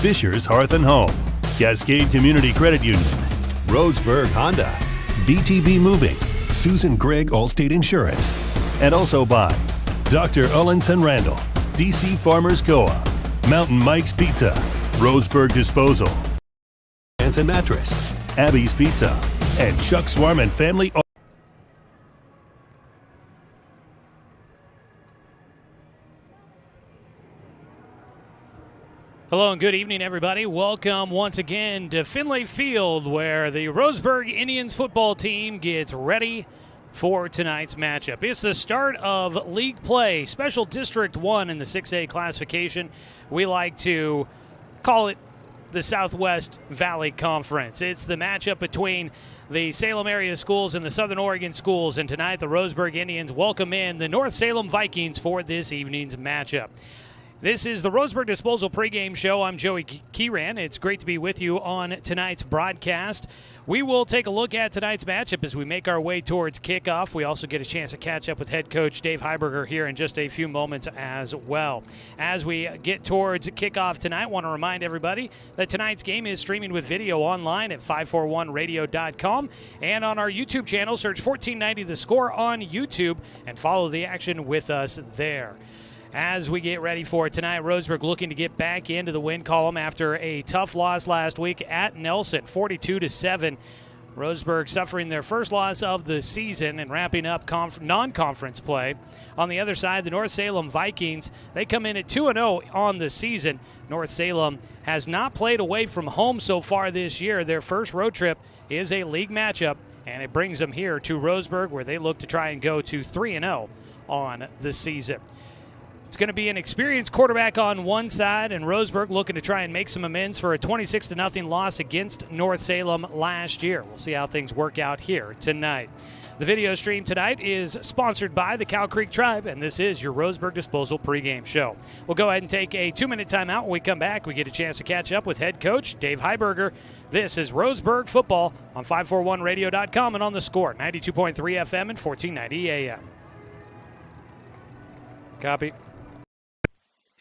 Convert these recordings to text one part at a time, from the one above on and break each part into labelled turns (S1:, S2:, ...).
S1: Fisher's Hearth and Home, Cascade Community Credit Union, Roseburg Honda, BTB Moving, Susan Gregg Allstate Insurance, and also by Dr. Ullenson Randall, DC Farmers Co-op, Mountain Mike's Pizza, Roseburg Disposal, Hanson Mattress, Abby's Pizza, and Chuck Swarman Family.
S2: Hello and good evening, everybody. Welcome once again to Finley Field, where the Roseburg Indians football team gets ready for tonight's matchup. It's the start of league play, Special District 1 in the 6A classification. We like to call it the Southwest Valley Conference. It's the matchup between the Salem area schools and the Southern Oregon schools, and tonight the Roseburg Indians welcome in the North Salem Vikings for this evening's matchup. This is the Roseburg Disposal pregame show. I'm Joey Kieran. It's great to be with you on tonight's broadcast. We will take a look at tonight's matchup as we make our way towards kickoff. We also get a chance to catch up with head coach Dave Heiberger here in just a few moments as well. As we get towards kickoff tonight, I want to remind everybody that tonight's game is streaming with video online at 541radio.com and on our YouTube channel. Search 1490 The Score on YouTube and follow the action with us there. As we get ready for tonight, Roseburg looking to get back into the win column after a tough loss last week at Nelson, 42-7. Roseburg suffering their first loss of the season and wrapping up non-conference play. On the other side, the North Salem Vikings, they come in at 2-0 on the season. North Salem has not played away from home so far this year. Their first road trip is a league matchup, and it brings them here to Roseburg, where they look to try and go to 3-0 on the season. It's going to be an experienced quarterback on one side, and Roseburg looking to try and make some amends for a 26-0 loss against North Salem last year. We'll see how things work out here tonight. The video stream tonight is sponsored by the Cow Creek Tribe, and this is your Roseburg Disposal pregame show. We'll go ahead and take a 2-minute timeout. When we come back, we get a chance to catch up with head coach Dave Heiberger. This is Roseburg football on 541radio.com and on The Score, 92.3 FM and 1490 AM. Copy.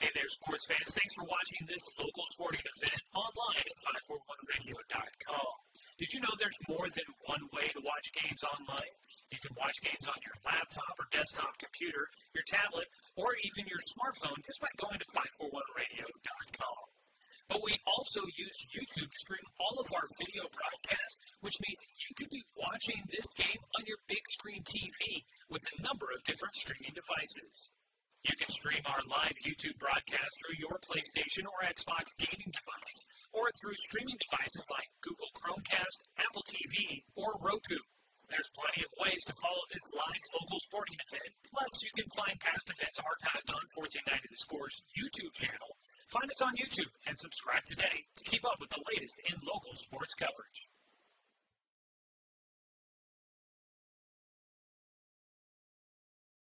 S3: Hey there, sports fans. Thanks for watching this local sporting event online at 541radio.com. Did you know there's more than one way to watch games online? You can watch games on your laptop or desktop computer, your tablet, or even your smartphone just by going to 541radio.com. But we also use YouTube to stream all of our video broadcasts, which means you could be watching this game on your big screen TV with a number of different streaming devices. You can stream our live YouTube broadcast through your PlayStation or Xbox gaming device, or through streaming devices like Google Chromecast, Apple TV, or Roku. There's plenty of ways to follow this live local sporting event. Plus, you can find past events archived on 1490 The Score's YouTube channel. Find us on YouTube and subscribe today to keep up with the latest in local sports coverage.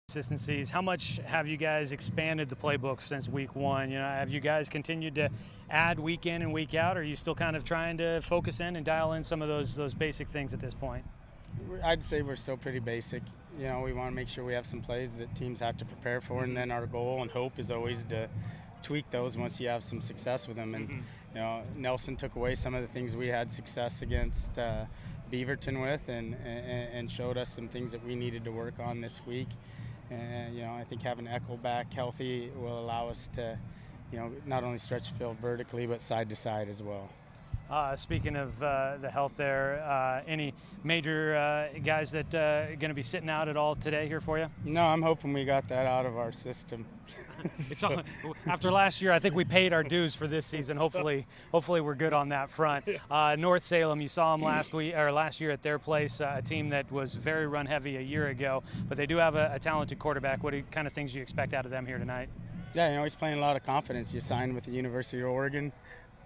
S2: Consistencies. How much have you guys expanded the playbook since week one? You know, have you guys continued to add week in and week out, or are you still kind of trying to focus in and dial in some of those basic things at this point?
S4: I'd say we're still pretty basic. You know, we want to make sure we have some plays that teams have to prepare for, and then our goal and hope is always to tweak those once you have some success with them. And you know, Nelson took away some of the things we had success against Beaverton with, and showed us some things that we needed to work on this week. And, you know, I think having Eckel back healthy will allow us to, you know, not only stretch the field vertically, but side to side as well.
S2: Speaking of the health there, any major guys that are going to be sitting out at all today here for you?
S4: No, I'm hoping we got that out of our system.
S2: After last year, I think we paid our dues for this season. Hopefully we're good on that front. North Salem, you saw them last year at their place, a team that was very run heavy a year ago, but they do have a talented quarterback. What kind of things do you expect out of them here tonight?
S4: Yeah, you know, he's playing a lot of confidence. You signed with the University of Oregon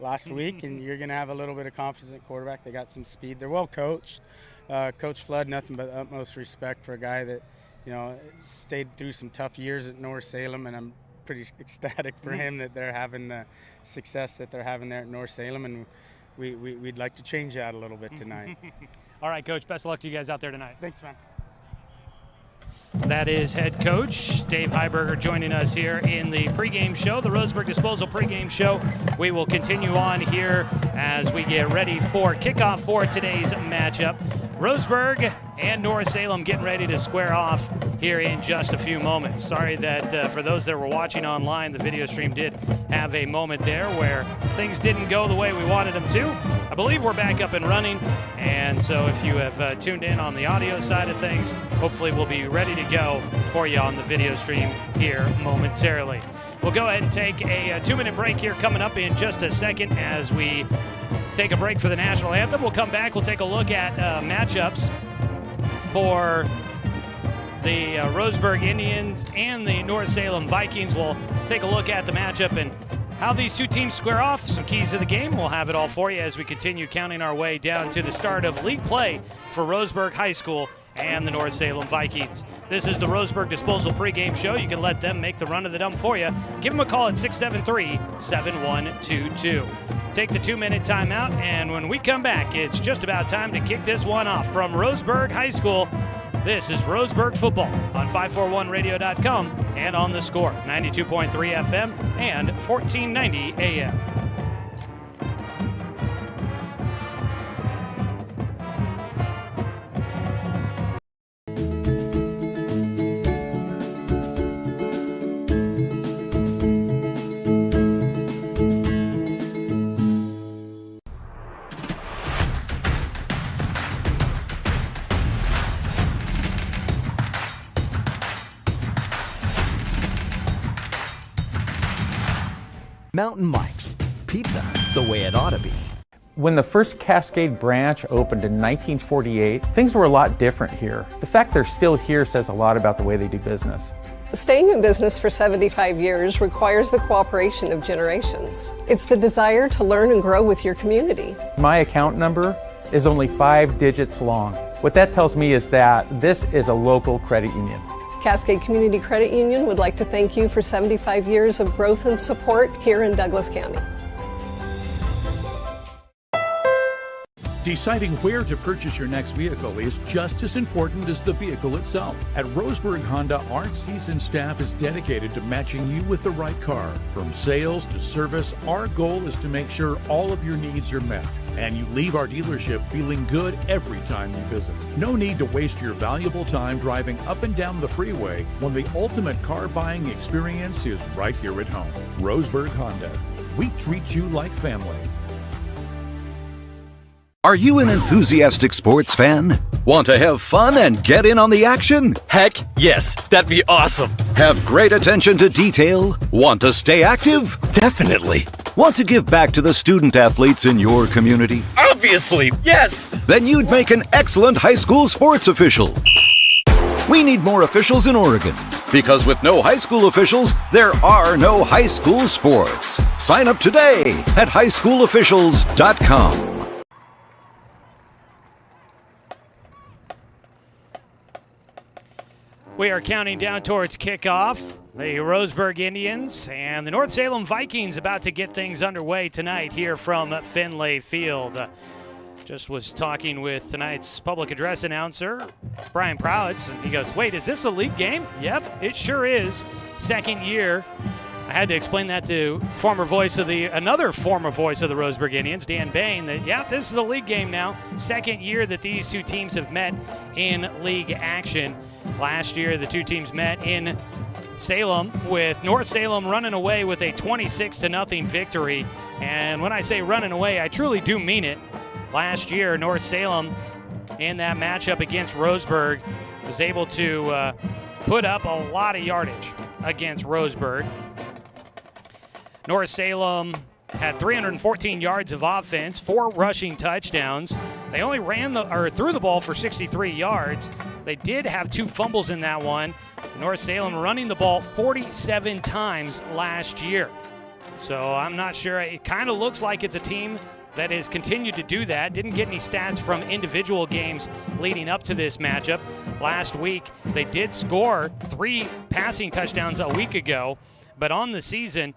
S4: last week, and you're going to have a little bit of confidence at quarterback. They got some speed. They're well coached. Coach Flood, nothing but utmost respect for a guy that, you know, stayed through some tough years at North Salem, and I'm pretty ecstatic for him that they're having the success that they're having there at North Salem, and we'd like to change that a little bit tonight.
S2: All right, Coach, best of luck to you guys out there tonight.
S4: Thanks, man.
S2: That is head coach Dave Heiberger joining us here in the pregame show, the Roseburg Disposal pregame show. We will continue on here as we get ready for kickoff for today's matchup. Roseburg and North Salem getting ready to square off here in just a few moments. Sorry that for those that were watching online, the video stream did have a moment there where things didn't go the way we wanted them to. I believe we're back up and running, and so if you have tuned in on the audio side of things, hopefully we'll be ready to go for you on the video stream here momentarily. We'll go ahead and take a 2-minute break here coming up in just a second as we take a break for the national anthem. We'll come back. We'll take a look at matchups for the Roseburg Indians and the North Salem Vikings. We'll take a look at the matchup and how these two teams square off, some keys to the game. We'll have it all for you as we continue counting our way down to the start of league play for Roseburg High School and the North Salem Vikings. This is the Roseburg Disposal pregame show. You can let them make the run of the dump for you. Give them a call at 673-7122. Take the 2-minute timeout, and when we come back, it's just about time to kick this one off from Roseburg High School. This is Roseburg football on 541radio.com and on the Score, 92.3 FM and 1490 AM.
S5: Mountain Mike's, pizza the way it ought to be.
S6: When the first Cascade branch opened in 1948, things were a lot different here. The fact they're still here says a lot about the way they do business.
S7: Staying in business for 75 years requires the cooperation of generations. It's the desire to learn and grow with your community.
S6: My account number is only 5 digits long. What that tells me is that this is a local credit union.
S7: Cascade Community Credit Union would like to thank you for 75 years of growth and support here in Douglas County.
S8: Deciding where to purchase your next vehicle is just as important as the vehicle itself. At Roseburg Honda, our seasoned staff is dedicated to matching you with the right car. From sales to service, our goal is to make sure all of your needs are met, and you leave our dealership feeling good every time you visit. No need to waste your valuable time driving up and down the freeway when the ultimate car buying experience is right here at home. Roseburg Honda. We treat you like family.
S9: Are you an enthusiastic sports fan? Want to have fun and get in on the action?
S5: Heck, yes, that'd be awesome.
S9: Have great attention to detail? Want to stay active?
S5: Definitely.
S9: Want to give back to the student athletes in your community?
S5: Obviously, yes.
S9: Then you'd make an excellent high school sports official. We need more officials in Oregon, because with no high school officials, there are no high school sports. Sign up today at highschoolofficials.com.
S2: We are counting down towards kickoff. The Roseburg Indians and the North Salem Vikings about to get things underway tonight here from Finlay Field. Just was talking with tonight's public address announcer, Brian Prowitz, and he goes, wait, is this a league game? Yep, it sure is. Second year. I had to explain that to another former voice of the Roseburg Indians, Dan Bain, that, yeah, this is a league game now. Second year that these two teams have met in league action. Last year, the two teams met in Salem, with North Salem running away with a 26-0 victory. And when I say running away, I truly do mean it. Last year, North Salem, in that matchup against Roseburg, was able to put up a lot of yardage against Roseburg. North Salem had 314 yards of offense, 4 rushing touchdowns. They only threw the ball for 63 yards. They did have 2 fumbles in that one. North Salem running the ball 47 times last year. So I'm not sure. It kind of looks like it's a team that has continued to do that. Didn't get any stats from individual games leading up to this matchup. Last week, they did score 3 passing touchdowns a week ago. But on the season,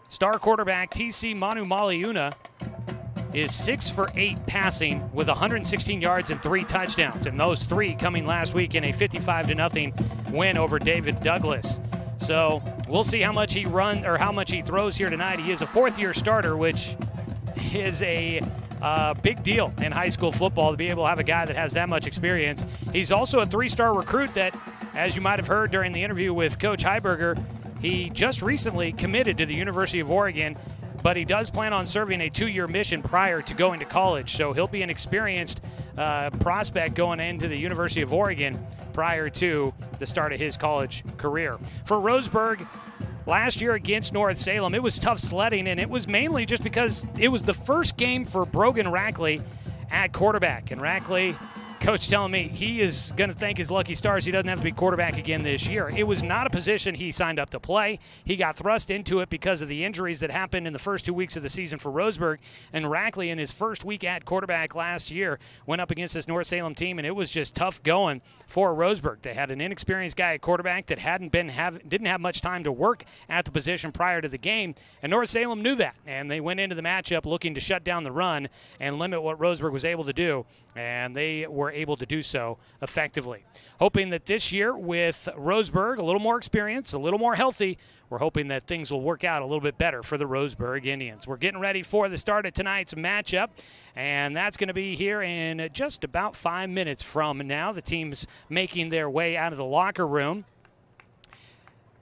S2: star quarterback T.C. Manu Maliuna is 6 for 8 passing with 116 yards and 3 touchdowns, and those 3 coming last week in a 55-0 win over David Douglas. So we'll see how much he how much he throws here tonight. He is a 4th-year starter, which is a big deal in high school football to be able to have a guy that has that much experience. He's also a 3-star recruit that, as you might have heard during the interview with Coach Heiberger, he just recently committed to the University of Oregon, but he does plan on serving a 2-year mission prior to going to college. So he'll be an experienced prospect going into the University of Oregon prior to the start of his college career. For Roseburg, last year against North Salem, it was tough sledding, and it was mainly just because it was the first game for Brogan Rackley at quarterback. And Rackley, coach telling me he is going to thank his lucky stars he doesn't have to be quarterback again this year. It was not a position he signed up to play. He got thrust into it because of the injuries that happened in the first 2 weeks of the season for Roseburg. And Rackley, in his first week at quarterback last year, went up against this North Salem team, and it was just tough going for Roseburg. They had an inexperienced guy at quarterback that didn't have much time to work at the position prior to the game, and North Salem knew that, and they went into the matchup looking to shut down the run and limit what Roseburg was able to do, and they were able to do so effectively. Hoping that this year, with Roseburg a little more experience, a little more healthy, we're hoping that things will work out a little bit better for the Roseburg Indians. We're getting ready for the start of tonight's matchup, and that's going to be here in just about 5 minutes from now. The team's making their way out of the locker room.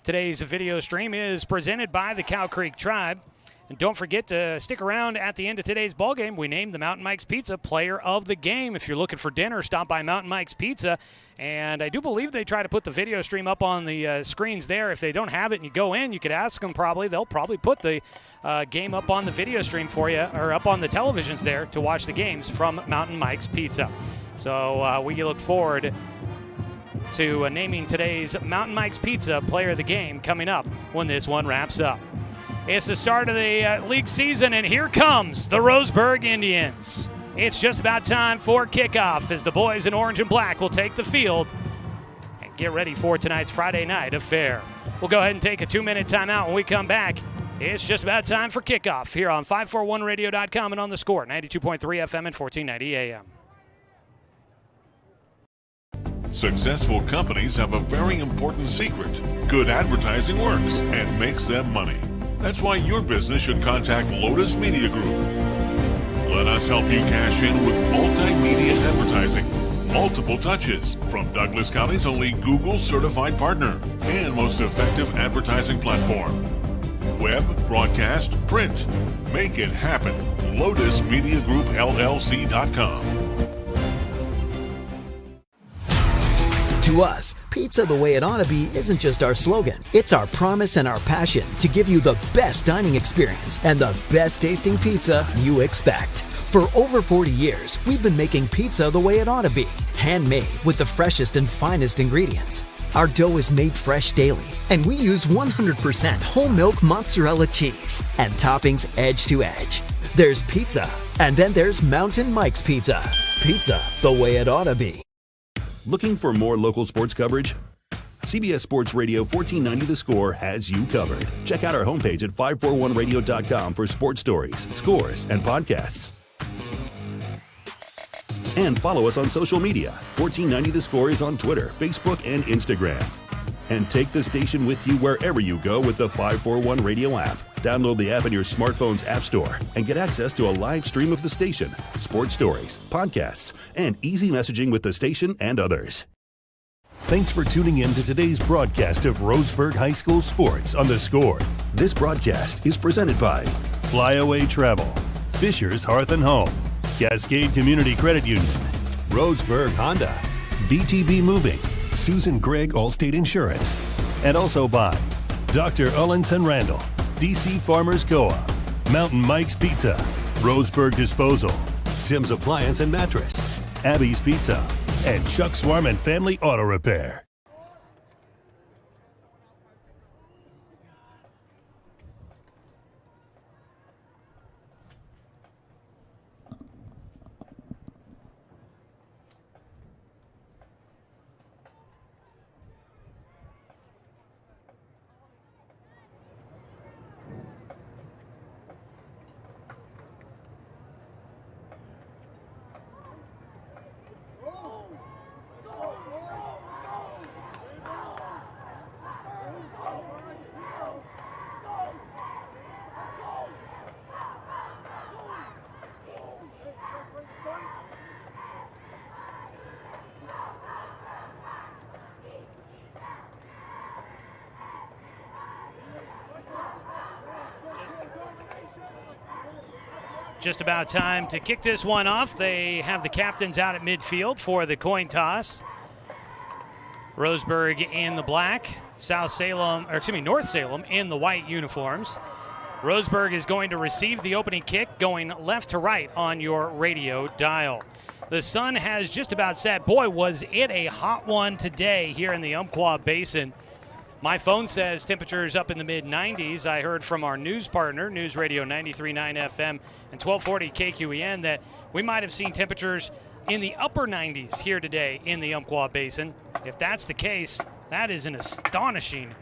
S2: Today's video stream is presented by the Cow Creek Tribe. And don't forget to stick around at the end of today's ballgame. We named the Mountain Mike's Pizza Player of the Game. If you're looking for dinner, stop by Mountain Mike's Pizza. And I do believe they try to put the video stream up on the screens there. If they don't have it and you go in, you could ask them probably. They'll probably put the game up on the video stream for you, or up on the televisions there to watch the games from Mountain Mike's Pizza. So we look forward to naming today's Mountain Mike's Pizza Player of the Game coming up when this one wraps up. It's the start of the league season, and here comes the Roseburg Indians. It's just about time for kickoff as the boys in orange and black will take the field and get ready for tonight's Friday night affair. We'll go ahead and take a 2-minute timeout. When we come back, it's just about time for kickoff here on 541radio.com and on the Score, 92.3 FM and 1490 AM.
S10: Successful companies have a very important secret. Good advertising works and makes them money. That's why your business should contact Lotus Media Group. Let us help you cash in with multimedia advertising. Multiple touches from Douglas County's only Google certified partner and most effective advertising platform. Web, broadcast, print. Make it happen. LotusMediaGroupLLC.com.
S5: To us, pizza the way it ought to be isn't just our slogan. It's our promise and our passion to give you the best dining experience and the best tasting pizza you expect. For over 40 years, we've been making pizza the way it ought to be. Handmade with the freshest and finest ingredients. Our dough is made fresh daily, and we use 100% whole milk mozzarella cheese and toppings edge to edge. There's pizza, and then there's Mountain Mike's Pizza. Pizza the way it ought to be.
S1: Looking for more local sports coverage? CBS Sports Radio 1490 The Score has you covered. Check out our homepage at 541radio.com for sports stories, scores, and podcasts. And follow us on social media. 1490 The Score is on Twitter, Facebook, and Instagram. And take the station with you wherever you go with the 541 Radio app. Download the app in your smartphone's app store and get access to a live stream of the station, sports stories, podcasts, and easy messaging with the station and others. Thanks for tuning in to today's broadcast of Roseburg High School Sports on The Score. This broadcast is presented by Flyaway Travel, Fisher's Hearth and Home, Cascade Community Credit Union, Roseburg Honda, BTB Moving, Susan Gregg Allstate Insurance, and also by Dr. Ullenson Randall, DC Farmers Co-op, Mountain Mike's Pizza, Roseburg Disposal, Tim's Appliance and Mattress, Abby's Pizza, and Chuck Swarm and Family Auto Repair.
S2: Just about time to kick this one off. They have the captains out at midfield for the coin toss. Roseburg in the black, North Salem in the white uniforms. Roseburg is going to receive the opening kick, going left to right on your radio dial. The sun has just about set. Boy, was it a hot one today here in the Umpqua Basin. My phone says temperatures up in the mid-90s. I heard from our news partner, News Radio 93.9 FM and 1240 KQEN, that we might have seen temperatures in the upper 90s here today in the Umpqua Basin. If that's the case, that is an astonishing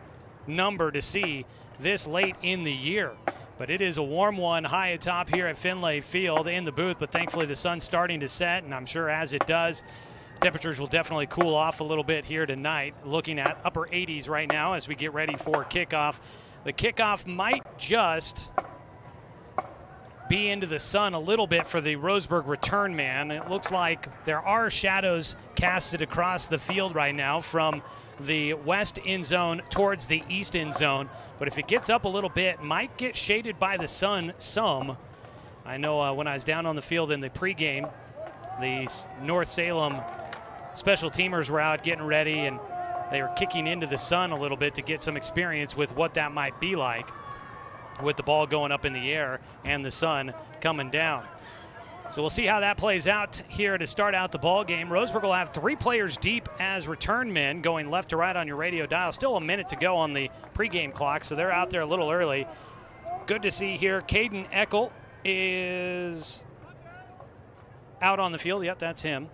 S2: number to see this late in the year. But it is a warm one high atop here at Finlay Field in the booth, but thankfully the sun's starting to set, and I'm sure as it does, temperatures will definitely cool off a little bit here tonight. Looking at upper 80s right now as we get ready for kickoff. The kickoff might just be into the sun a little bit for the Roseburg return man. It looks like there are shadows casted across the field right now from the west end zone towards the east end zone. But if it gets up a little bit, might get shaded by the sun some. I know when I was down on the field in the pregame, the North Salem special teamers were out getting ready, and they were kicking into the sun a little bit to get some experience with what that might be like with the ball going up in the air and the sun coming down. So we'll see how that plays out here to start out the ball game. Roseburg will have 3 players deep as return men going left to right on your radio dial. Still a minute to go on the pregame clock, so they're out there a little early. Good to see here. Caden Eckel is out on the field. Yep, that's him.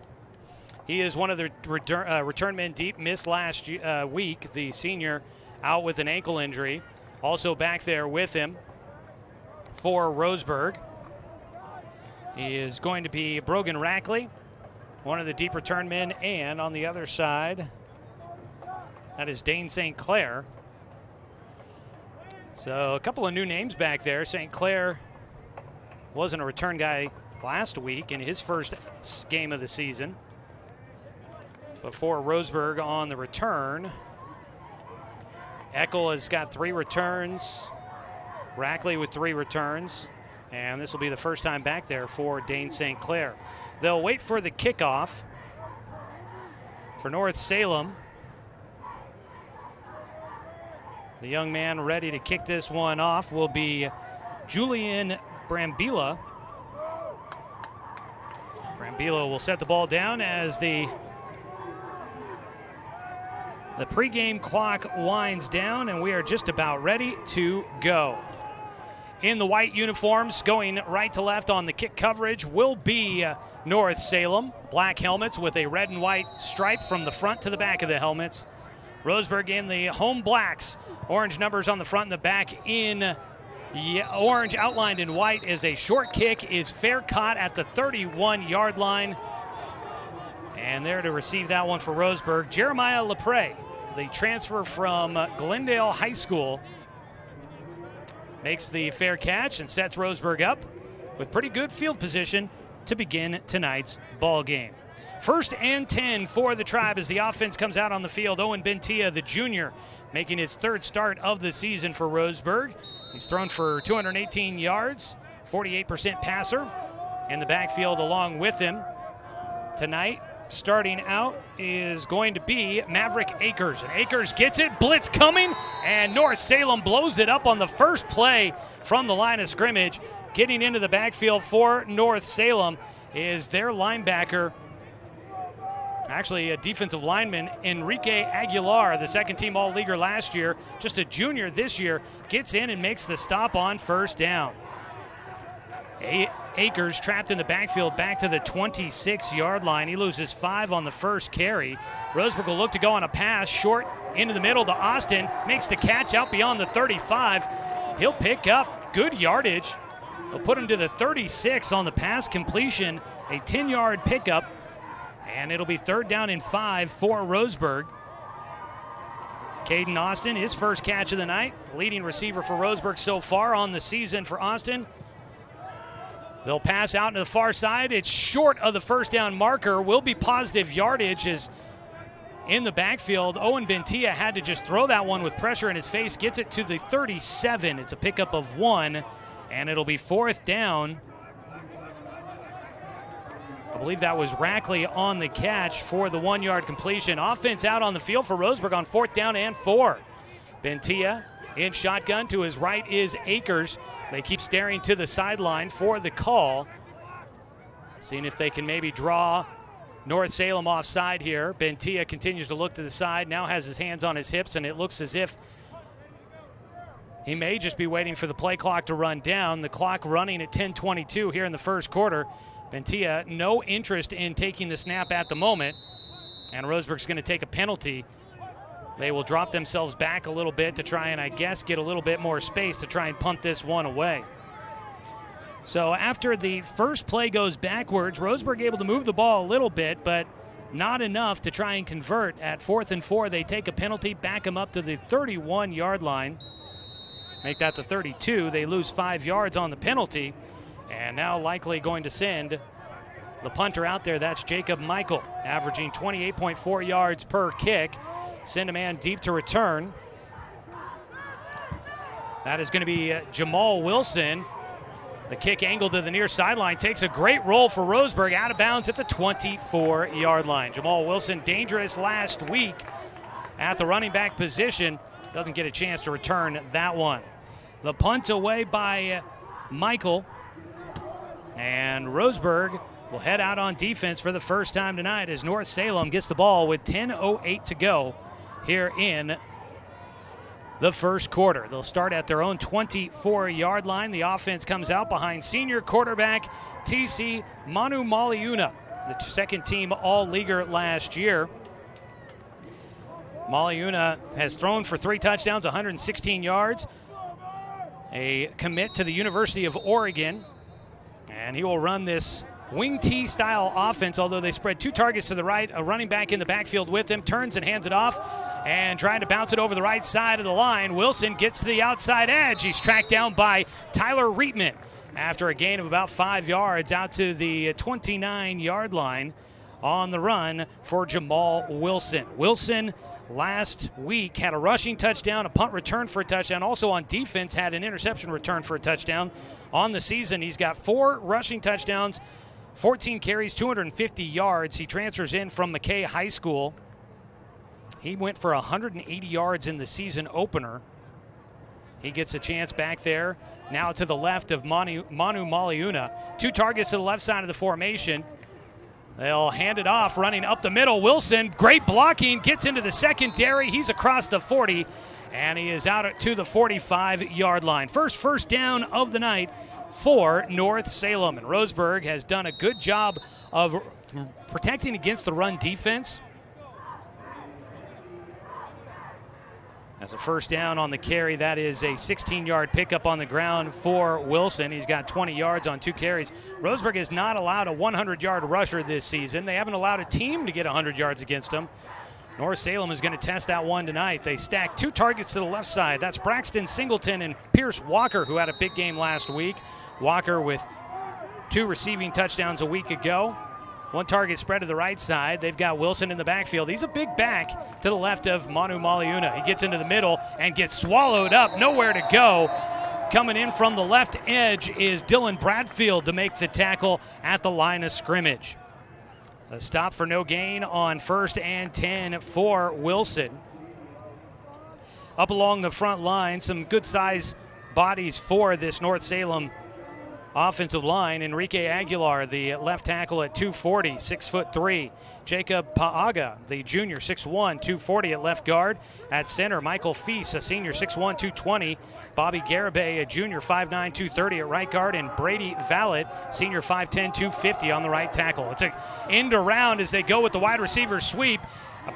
S2: He is one of the return men deep. Missed last week. The senior out with an ankle injury. Also back there with him for Roseburg is going to be Brogan Rackley, one of the deep return men, and on the other side, that is Dane St. Clair. So a couple of new names back there. St. Clair wasn't a return guy last week in his first game of the season. Before Roseburg on the return, Eckel has got 3 returns, Rackley with 3 returns, and this will be the first time back there for Dane St. Clair. They'll wait for the kickoff for North Salem. The young man ready to kick this one off will be Julian Brambilla. Brambilla will set the ball down as the pregame clock winds down, and we are just about ready to go. In the white uniforms, going right to left on the kick coverage will be North Salem. Black helmets with a red and white stripe from the front to the back of the helmets. Roseburg in the home blacks. Orange numbers on the front and the back in orange, outlined in white, is a short kick, is fair caught at the 31-yard line. And there to receive that one for Roseburg, Jeremiah Lepre, the transfer from Glendale High School, makes the fair catch and sets Roseburg up with pretty good field position to begin tonight's ball game. 1st and 10 for the Tribe as the offense comes out on the field. Owen Bentia, the junior, making his 3rd start of the season for Roseburg. He's thrown for 218 yards, 48% passer in the backfield along with him. Tonight, starting out is going to be Maverick Akers. And Akers gets it, blitz coming, and North Salem blows it up on the first play from the line of scrimmage. Getting into the backfield for North Salem is their linebacker, actually a defensive lineman, Enrique Aguilar, the second-team All-Leaguer last year, just a junior this year, gets in and makes the stop on first down. Akers trapped in the backfield back to the 26-yard line. He loses 5 on the first carry. Roseburg will look to go on a pass short into the middle to Austin. Makes the catch out beyond the 35. He'll pick up good yardage. He'll put him to the 36 on the pass completion. A 10-yard pickup. And it'll be 3rd down and 5 for Roseburg. Caden Austin, his first catch of the night. Leading receiver for Roseburg so far on the season for Austin. They'll pass out to the far side. It's short of the first down marker. Will be positive yardage as in the backfield. Owen Bentia had to just throw that one with pressure in his face. Gets it to the 37. It's a pickup of 1, and it'll be 4th down I believe that was Rackley on the catch for the 1-yard completion. Offense out on the field for Roseburg on 4th down and 4. Bentia in shotgun. To his right is Akers. They keep staring to the sideline for the call. Seeing if they can maybe draw North Salem offside here. Bentia continues to look to the side, now has his hands on his hips, and it looks as if he may just be waiting for the play clock to run down. The clock running at 10:22 here in the first quarter. Bentia, no interest in taking the snap at the moment, and Roseburg's going to take a penalty. They will drop themselves back a little bit to try and, I guess, get a little bit more space to try and punt this one away. So after the first play goes backwards, Roseburg able to move the ball a little bit, but not enough to try and convert. At 4th and 4, they take a penalty, back them up to the 31-yard line. Make that the 32. They lose 5 yards on the penalty, and now likely going to send the punter out there. That's Jacob Michael, averaging 28.4 yards per kick. Send a man deep to return. That is going to be Jamal Wilson. The kick angled to the near sideline. Takes a great roll for Roseburg, out of bounds at the 24-yard line. Jamal Wilson, dangerous last week at the running back position. Doesn't get a chance to return that one. The punt away by Michael. And Roseburg will head out on defense for the first time tonight as North Salem gets the ball with 10:08 to go here in the first quarter. They'll start at their own 24-yard line. The offense comes out behind senior quarterback TC Manu Maliuna, the second-team All-Leaguer last year. Maliuna has thrown for 3 touchdowns, 116 yards. A commit to the University of Oregon. And he will run this wing T style offense, although they spread 2 targets to the right, a running back in the backfield with him, turns and hands it off, and trying to bounce it over the right side of the line. Wilson gets to the outside edge. He's tracked down by Tyler Reitman after a gain of about 5 yards out to the 29-yard line on the run for Jamal Wilson. Wilson last week had a rushing touchdown, a punt return for a touchdown. Also on defense had an interception return for a touchdown. On the season, he's got 4 rushing touchdowns, 14 carries, 250 yards. He transfers in from McKay High School. He went for 180 yards in the season opener. He gets a chance back there. Now to the left of Manu Maliuna. 2 targets to the left side of the formation. They'll hand it off, running up the middle. Wilson, great blocking, gets into the secondary. He's across the 40, and he is out to the 45-yard line. First down of the night for North Salem. And Roseburg has done a good job of protecting against the run defense. As a first down on the carry, that is a 16-yard pickup on the ground for Wilson. He's got 20 yards on 2 carries. Roseburg has not allowed a 100-yard rusher this season. They haven't allowed a team to get 100 yards against them. North Salem is going to test that one tonight. They stack 2 targets to the left side. That's Braxton Singleton and Pierce Walker, who had a big game last week. Walker with 2 receiving touchdowns a week ago. 1 target spread to the right side. They've got Wilson in the backfield. He's a big back to the left of Manu Maliuna. He gets into the middle and gets swallowed up. Nowhere to go. Coming in from the left edge is Dylan Bradfield to make the tackle at the line of scrimmage. A stop for no gain on 1st and 10 for Wilson. Up along the front line, some good size bodies for this North Salem offensive line. Enrique Aguilar, the left tackle at 240, 6'3". Jacob Paaga, the junior, 6'1", 240 at left guard. At center, Michael Feast, a senior, 6'1", 220. Bobby Garibay, a junior, 5'9", 230 at right guard. And Brady Vallet, senior, 5'10", 250 on the right tackle. It's an end around as they go with the wide receiver sweep.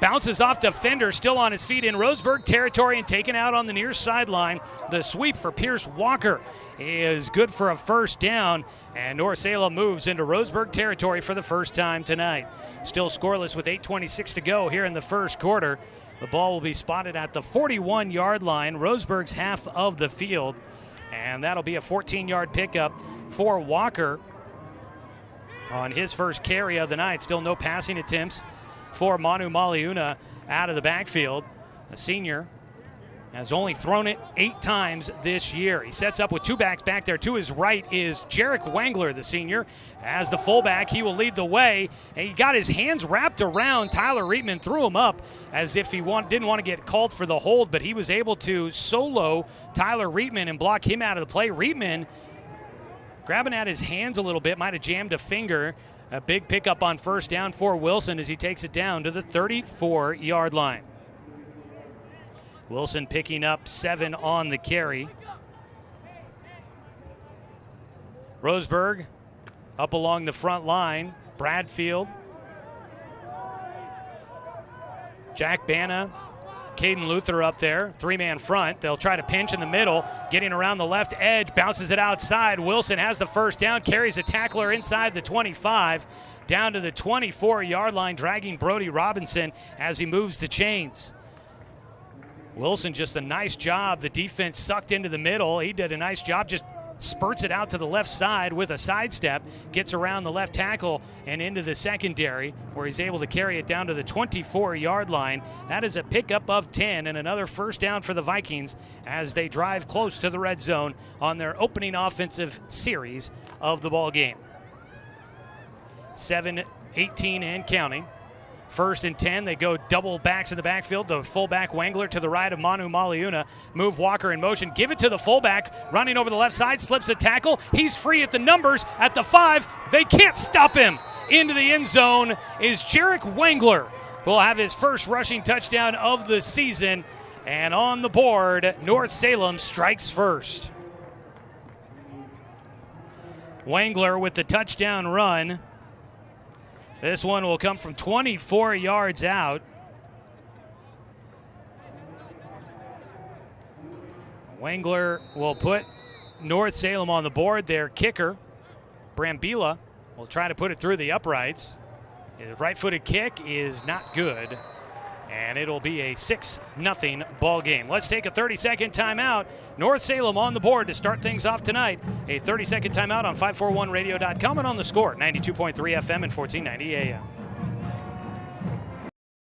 S2: Bounces off defender, still on his feet in Roseburg territory and taken out on the near sideline. The sweep for Pierce Walker is good for a first down, and North Salem moves into Roseburg territory for the first time tonight. Still scoreless with 8:26 to go here in the first quarter. The ball will be spotted at the 41-yard line, Roseburg's half of the field, and that'll be a 14-yard pickup for Walker on his first carry of the night. Still no passing attempts for Manu Maliuna out of the backfield, a senior. Has only thrown it 8 times this year. He sets up with 2 backs back there. To his right is Jarek Wangler, the senior. As the fullback, he will lead the way. And he got his hands wrapped around Tyler Reitman, threw him up as if he didn't want to get called for the hold, but he was able to solo Tyler Reitman and block him out of the play. Reitman grabbing at his hands a little bit, might have jammed a finger. A big pickup on first down for Wilson as he takes it down to the 34-yard line. Wilson picking up 7 on the carry. Roseburg up along the front line. Bradfield, Jack Bana, Caden Luther up there. 3-man front. They'll try to pinch in the middle. Getting around the left edge. Bounces it outside. Wilson has the first down. Carries a tackler inside the 25. Down to the 24-yard line. Dragging Brody Robinson as he moves the chains. Wilson just a nice job. The defense sucked into the middle. He did a nice job, just spurts it out to the left side with a sidestep, gets around the left tackle and into the secondary where he's able to carry it down to the 24-yard line. That is a pickup of 10 and another first down for the Vikings as they drive close to the red zone on their opening offensive series of the ball game. 7-18 and counting. 1st and 10, they go double backs in the backfield. The fullback Wangler to the right of Manu Maliuna. Move Walker in motion. Give it to the fullback. Running over the left side. Slips a tackle. He's free at the numbers at the 5. They can't stop him. Into the end zone is Jarek Wangler, who will have his first rushing touchdown of the season. And on the board, North Salem strikes first. Wangler with the touchdown run. This one will come from 24 yards out. Wangler will put North Salem on the board. Their kicker, Brambila, will try to put it through the uprights. His right-footed kick is not good, and it'll be a 6-0 ball game. Let's take a 30-second timeout. North Salem on the board to start things off tonight. A 30-second timeout on 541radio.com and on the Score, 92.3 FM and 1490 AM.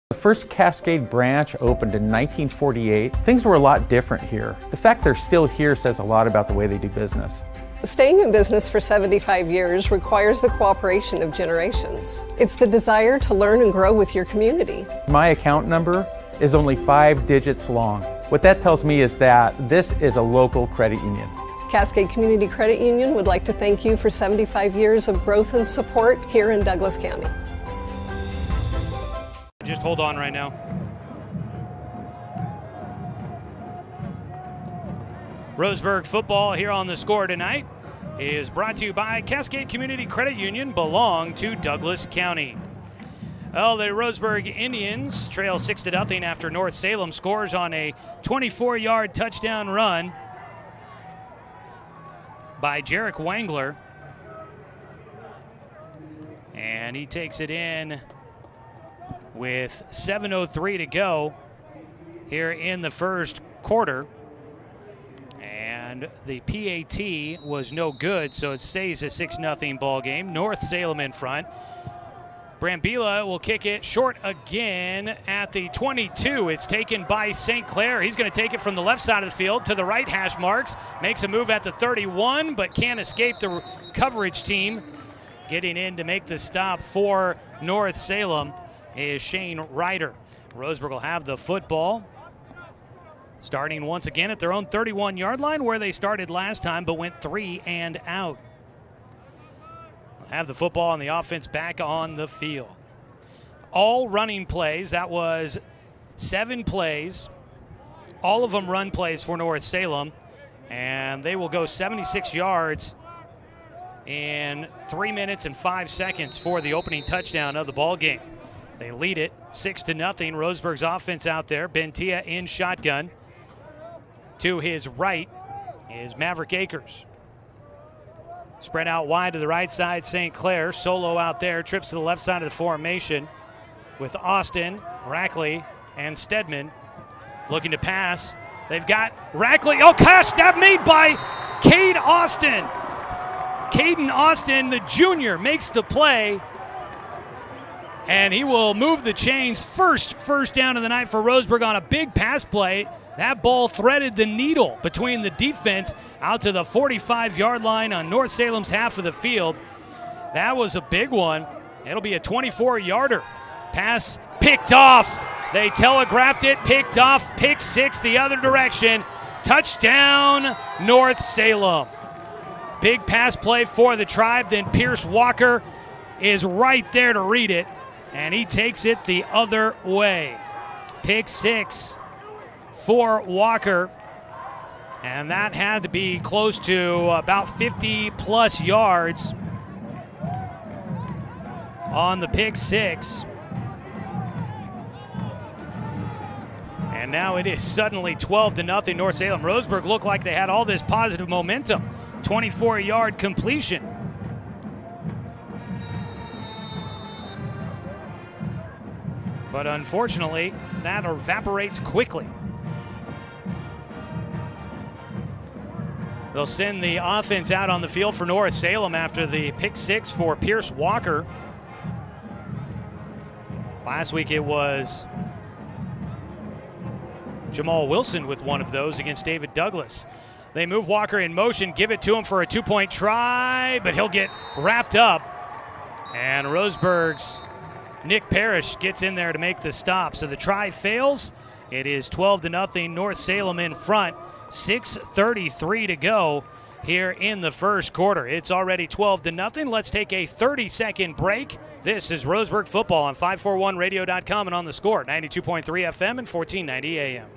S6: The first Cascade branch opened in 1948. Things were a lot different here. The fact they're still here says a lot about the way they do business.
S7: Staying in business for 75 years requires the cooperation of generations. It's the desire to learn and grow with your community.
S6: My account number is only 5 digits long. What that tells me is that this is a local credit union.
S7: Cascade Community Credit Union would like to thank you for 75 years of growth and support here in Douglas County.
S2: Just hold on right now. Roseburg football here on the Score tonight is brought to you by Cascade Community Credit Union, belong to Douglas County. Well, the Roseburg Indians trail 6-0 after North Salem scores on a 24-yard touchdown run by Jarek Wangler. And he takes it in with 7:03 to go here in the first quarter. And the PAT was no good, so it stays a 6-0 ball game. North Salem in front. Brambila will kick it short again at the 22. It's taken by St. Clair. He's going to take it from the left side of the field to the right hash marks. Makes a move at the 31, but can't escape the coverage team. Getting in to make the stop for North Salem is Shane Ryder. Roseburg will have the football, starting once again at their own 31-yard line where they started last time but went 3 and out. Have the football and the offense back on the field. All running plays. That was 7 plays. All of them run plays for North Salem. And they will go 76 yards in 3 minutes and 5 seconds for the opening touchdown of the ball game. They lead it 6-0. Roseburg's offense out there. Bentia in shotgun. To his right is Maverick Akers. Spread out wide to the right side, St. Clair. Solo out there, trips to the left side of the formation with Austin, Rackley, and Stedman looking to pass. They've got Rackley. Oh, gosh, that made by Cade Austin. Caden Austin, the junior, makes the play, and he will move the chains. First down of the night for Roseburg on a big pass play. That ball threaded the needle between the defense out to the 45-yard line on North Salem's half of the field. That was a big one. It'll be a 24-yarder. Pass picked off. They telegraphed it, picked off, pick six the other direction. Touchdown, North Salem. Big pass play for the Tribe. Then Pierce Walker is right there to read it, and he takes it the other way. Pick six for Walker, and that had to be close to about 50-plus yards on the pick six. And now it is suddenly 12-0 North Salem. Roseburg looked like they had all this positive momentum. 24-yard completion. But unfortunately, that evaporates quickly. They'll send the offense out on the field for North Salem after the pick six for Pierce Walker. Last week it was Jamal Wilson with one of those against David Douglas. They move Walker in motion, give it to him for a two-point try, but he'll get wrapped up. And Roseburg's Nick Parrish gets in there to make the stop. So the try fails. It is 12-0, North Salem in front. 6:33 to go here in the first quarter. It's already 12-0. Let's take a 30-second break. This is Roseburg football on 541radio.com and on the Score, 92.3 FM and 1490 AM.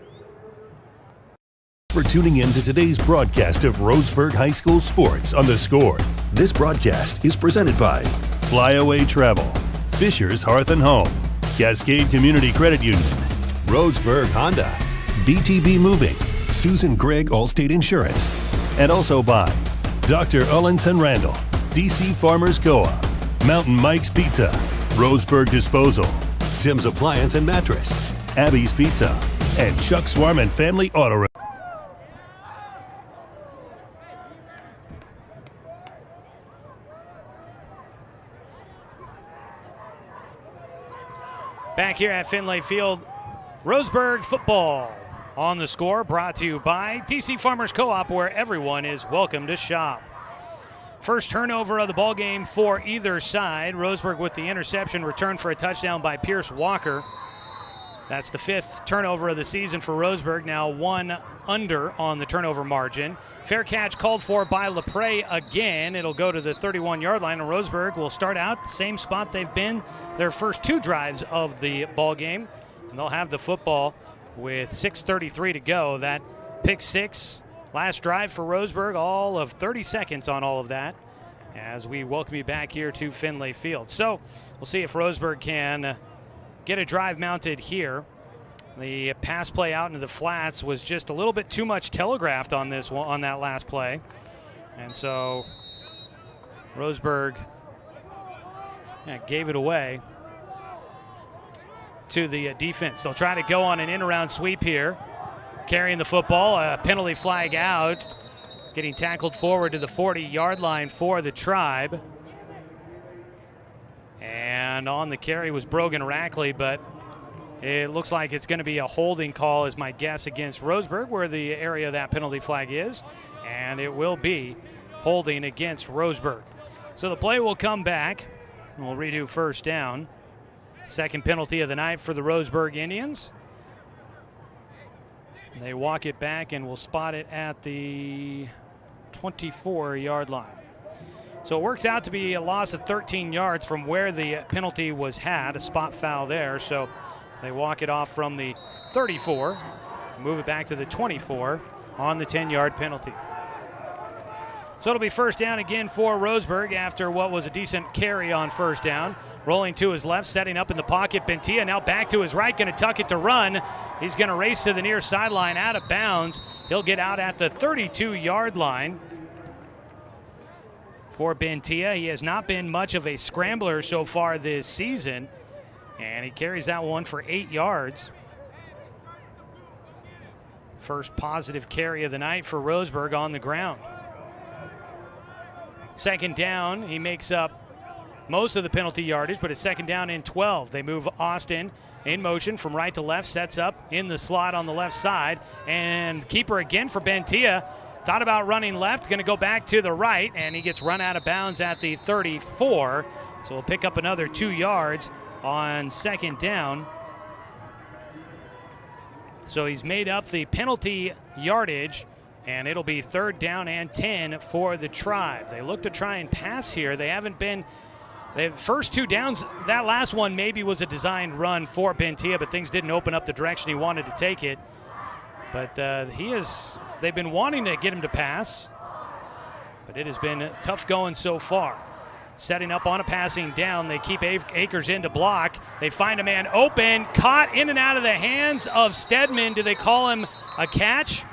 S1: For tuning in to today's broadcast of Roseburg High School sports on the Score. This broadcast is presented by Flyaway Travel, Fisher's Hearth and Home, Cascade Community Credit Union, Roseburg Honda, BTB Moving, Susan Gregg Allstate Insurance, and also by Dr. Ullinson Randall, DC Farmers Co-op, Mountain Mike's Pizza, Roseburg Disposal, Tim's Appliance and Mattress, Abby's Pizza, and Chuck Swarman Family Auto Repair.
S2: Back here at Finlay Field, Roseburg football on the Score, brought to you by DC Farmers Co-op, where everyone is welcome to shop. First turnover of the ball game for either side. Roseburg with the interception, returned for a touchdown by Pierce Walker. That's the fifth turnover of the season for Roseburg, now one under on the turnover margin. Fair catch called for by LaPrey again. It'll go to the 31-yard line, and Roseburg will start out the same spot they've been their first two drives of the ball game. And they'll have the football with 6:33 to go. That pick six, last drive for Roseburg, all of 30 seconds on all of that, as we welcome you back here to Finlay Field. So we'll see if Roseburg can get a drive mounted here. The pass play out into the flats was just a little bit too much telegraphed on this one, on that last play. And so Roseburg gave it away to the defense. They'll try to go on an in-around sweep here. Carrying the football, a penalty flag out. Getting tackled forward to the 40-yard line for the Tribe. And on the carry was Brogan Rackley, but it looks like it's going to be a holding call, is my guess, against Roseburg, where the area that penalty flag is. And it will be holding against Roseburg. So the play will come back. We'll redo first down. Second penalty of the night for the Roseburg Indians. They walk it back and will spot it at the 24-yard line. So it works out to be a loss of 13 yards from where the penalty was had, a spot foul there. So they walk it off from the 34, move it back to the 24 on the 10-yard penalty. So it'll be first down again for Roseburg after what was a decent carry on first down. Rolling to his left, setting up in the pocket, Bentia now back to his right, going to tuck it to run. He's going to race to the near sideline, out of bounds. He'll get out at the 32-yard line. For Bentia, he has not been much of a scrambler so far this season, and he carries that one for 8 yards. First positive carry of the night for Roseburg on the ground. Second down, he makes up most of the penalty yardage, but it's 2nd down and 12. They move Austin in motion from right to left, sets up in the slot on the left side, and keeper again for Bentia. Thought about running left, going to go back to the right, and he gets run out of bounds at the 34. So we'll pick up another 2 yards on 2nd down. So he's made up the penalty yardage, and it'll be 3rd down and 10 for the Tribe. They look to try and pass here. They haven't been. The first 2 downs, that last one maybe was a designed run for Bentia, but things didn't open up the direction he wanted to take it. But they've been wanting to get him to pass, but it has been tough going so far. Setting up on a passing down. They keep Akers in to block. They find a man open, caught in and out of the hands of Stedman. Do they call him a catch?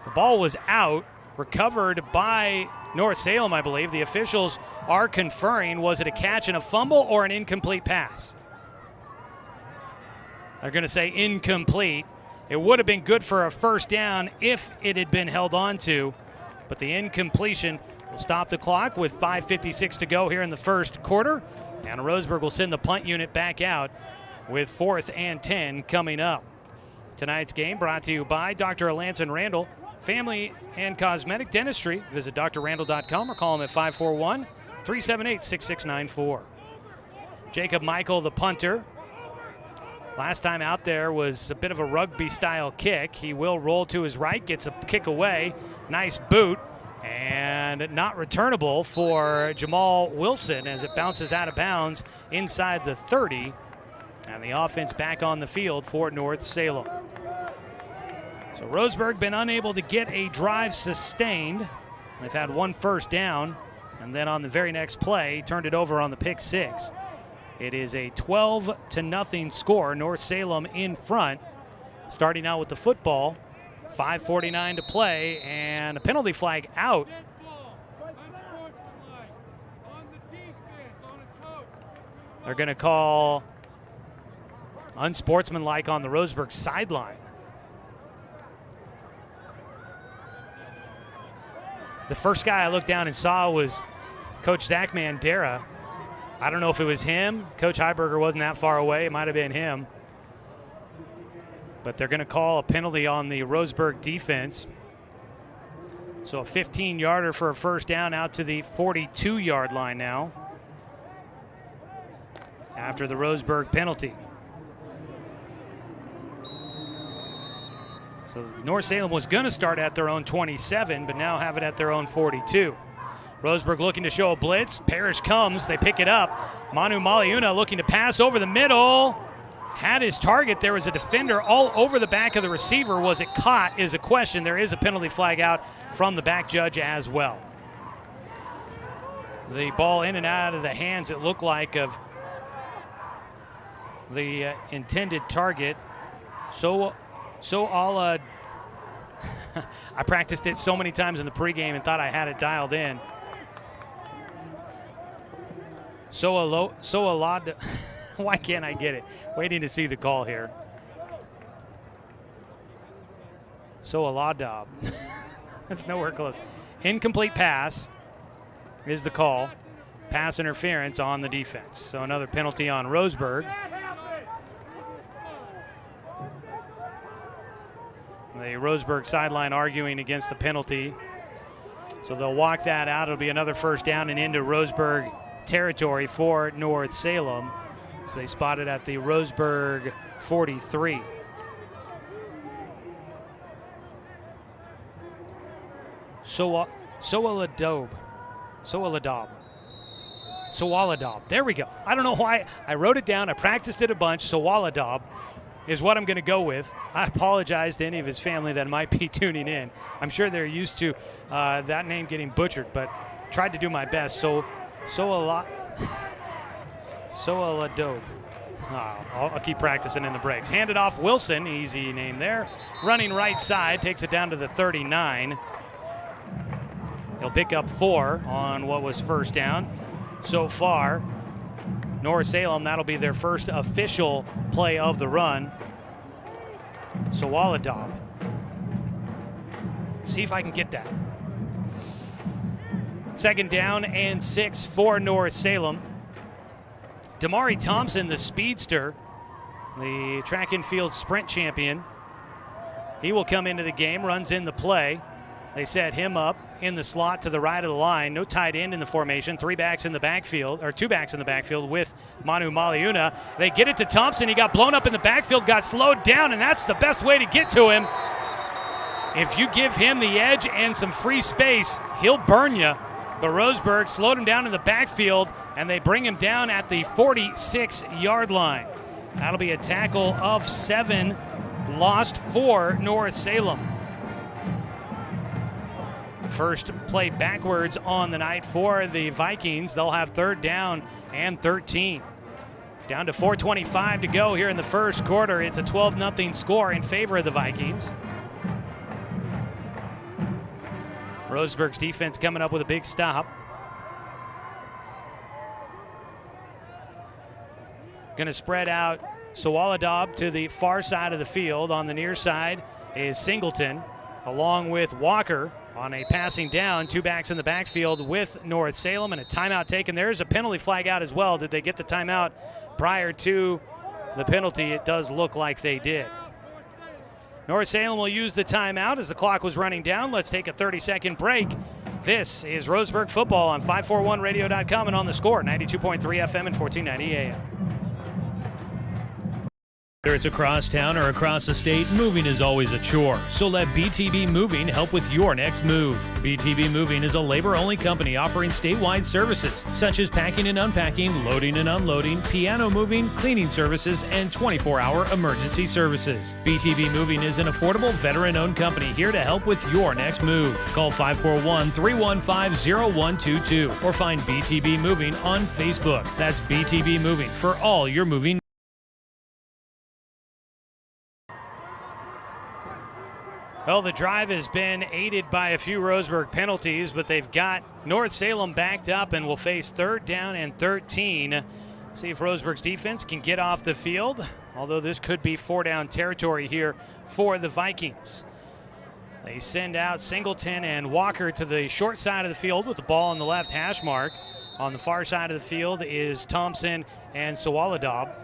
S2: The ball was out, recovered by North Salem, I believe. The officials are conferring. Was it a catch and a fumble or an incomplete pass? They're going to say incomplete. It would have been good for a 1st down if it had been held on to, but the incompletion will stop the clock with 5:56 to go here in the 1st quarter. And Roseburg will send the punt unit back out with 4th and 10 coming up. Tonight's game brought to you by Dr. Alanson Randall, Family and Cosmetic Dentistry. Visit drrandall.com or call him at 541-378-6694. Jacob Michael, the punter. Last time out there was a bit of a rugby-style kick. He will roll to his right, gets a kick away. Nice boot, and not returnable for Jamal Wilson as it bounces out of bounds inside the 30. And the offense back on the field for North Salem. So Roseburg been unable to get a drive sustained. They've had 1 first down, and then on the very next play, turned it over on the pick 6. It is a 12-0 score. North Salem in front. Starting out with the football. 5:49 to play, and a penalty flag out. They're going to call unsportsmanlike on the Roseburg sideline. The first guy I looked down and saw was Coach Zach Mandera. I don't know if it was him. Coach Heiberger wasn't that far away. It might have been him. But they're going to call a penalty on the Roseburg defense. So a 15-yarder for a 1st down out to the 42-yard line now after the Roseburg penalty. So North Salem was going to start at their own 27, but now have it at their own 42. Roseburg looking to show a blitz. Parrish comes. They pick it up. Manu Maliuna looking to pass over the middle. Had his target. There was a defender all over the back of the receiver. Was it caught is a question. There is a penalty flag out from the back judge as well. The ball in and out of the hands, it looked like, of the intended target. So I'll I practiced it so many times in the pregame and thought I had it dialed in. So a lot. Why can't I get it? Waiting to see the call here. So a lot. That's nowhere close. Incomplete pass is the call. Pass interference on the defense. So another penalty on Roseburg. The Roseburg sideline arguing against the penalty. So they'll walk that out. It'll be another 1st down and into Roseburg territory for North Salem. So they spot it at the Roseburg 43. Soaladab. There we go. I don't know why I wrote it down. I practiced it a bunch. Soaladab is what I'm going to go with. I apologize to any of his family that might be tuning in. I'm sure they're used to that name getting butchered, but tried to do my best. Soaladab. I'll keep practicing in the breaks. Handed off Wilson, easy name there. Running right side, takes it down to the 39. He'll pick up 4 on what was 1st down. So far, North Salem, that'll be their first official play of the run. See if I can get that. Second down and 6 for North Salem. Damari Thompson, the speedster, the track and field sprint champion, he will come into the game, runs in the play. They set him up in the slot to the right of the line. No tight end in the formation. 2 backs in the backfield with Manu Maliuna. They get it to Thompson. He got blown up in the backfield, got slowed down, and that's the best way to get to him. If you give him the edge and some free space, he'll burn you. But Roseburg slowed him down in the backfield, and they bring him down at the 46-yard line. That'll be a tackle of 7 lost for North Salem. First play backwards on the night for the Vikings. They'll have 3rd down and 13. Down to 4:25 to go here in the first quarter. It's a 12-0 score in favor of the Vikings. Roseburg's defense coming up with a big stop. Going to spread out Sawaladab to the far side of the field. On the near side is Singleton, along with Walker on a passing down. 2 backs in the backfield with North Salem, and a timeout taken. There's a penalty flag out as well. Did they get the timeout prior to the penalty? It does look like they did. North Salem will use the timeout as the clock was running down. Let's take a 30-second break. This is Roseburg football on 541radio.com and on the Score, 92.3 FM and 1490 AM.
S11: Whether it's across town or across the state, moving is always a chore. So let BTB Moving help with your next move. BTB Moving is a labor-only company offering statewide services such as packing and unpacking, loading and unloading, piano moving, cleaning services, and 24-hour emergency services. BTB Moving is an affordable, veteran-owned company here to help with your next move. Call 541-315-0122 or find BTB Moving on Facebook. That's BTB Moving for all your moving.
S2: Well, the drive has been aided by a few Roseburg penalties, but they've got North Salem backed up and will face 3rd down and 13. See if Roseburg's defense can get off the field, although this could be 4-down territory here for the Vikings. They send out Singleton and Walker to the short side of the field with the ball on the left hash mark. On the far side of the field is Thompson and Sawaladab.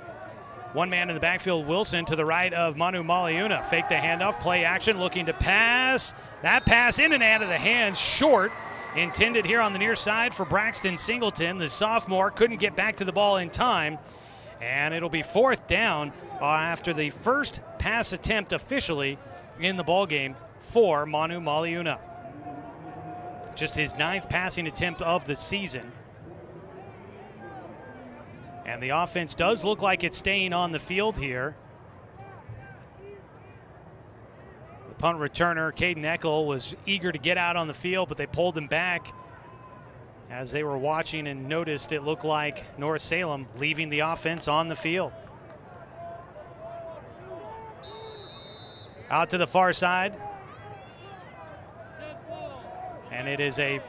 S2: 1 man in the backfield, Wilson, to the right of Manu Maliuna. Fake the handoff, play action, looking to pass. That pass in and out of the hands, short. Intended here on the near side for Braxton Singleton. The sophomore couldn't get back to the ball in time. And it'll be 4th down after the first pass attempt officially in the ballgame for Manu Maliuna. Just his 9th passing attempt of the season. And the offense does look like it's staying on the field here. The punt returner, Caden Eckel, was eager to get out on the field, but they pulled him back as they were watching and noticed it looked like North Salem leaving the offense on the field. Out to the far side. And it is a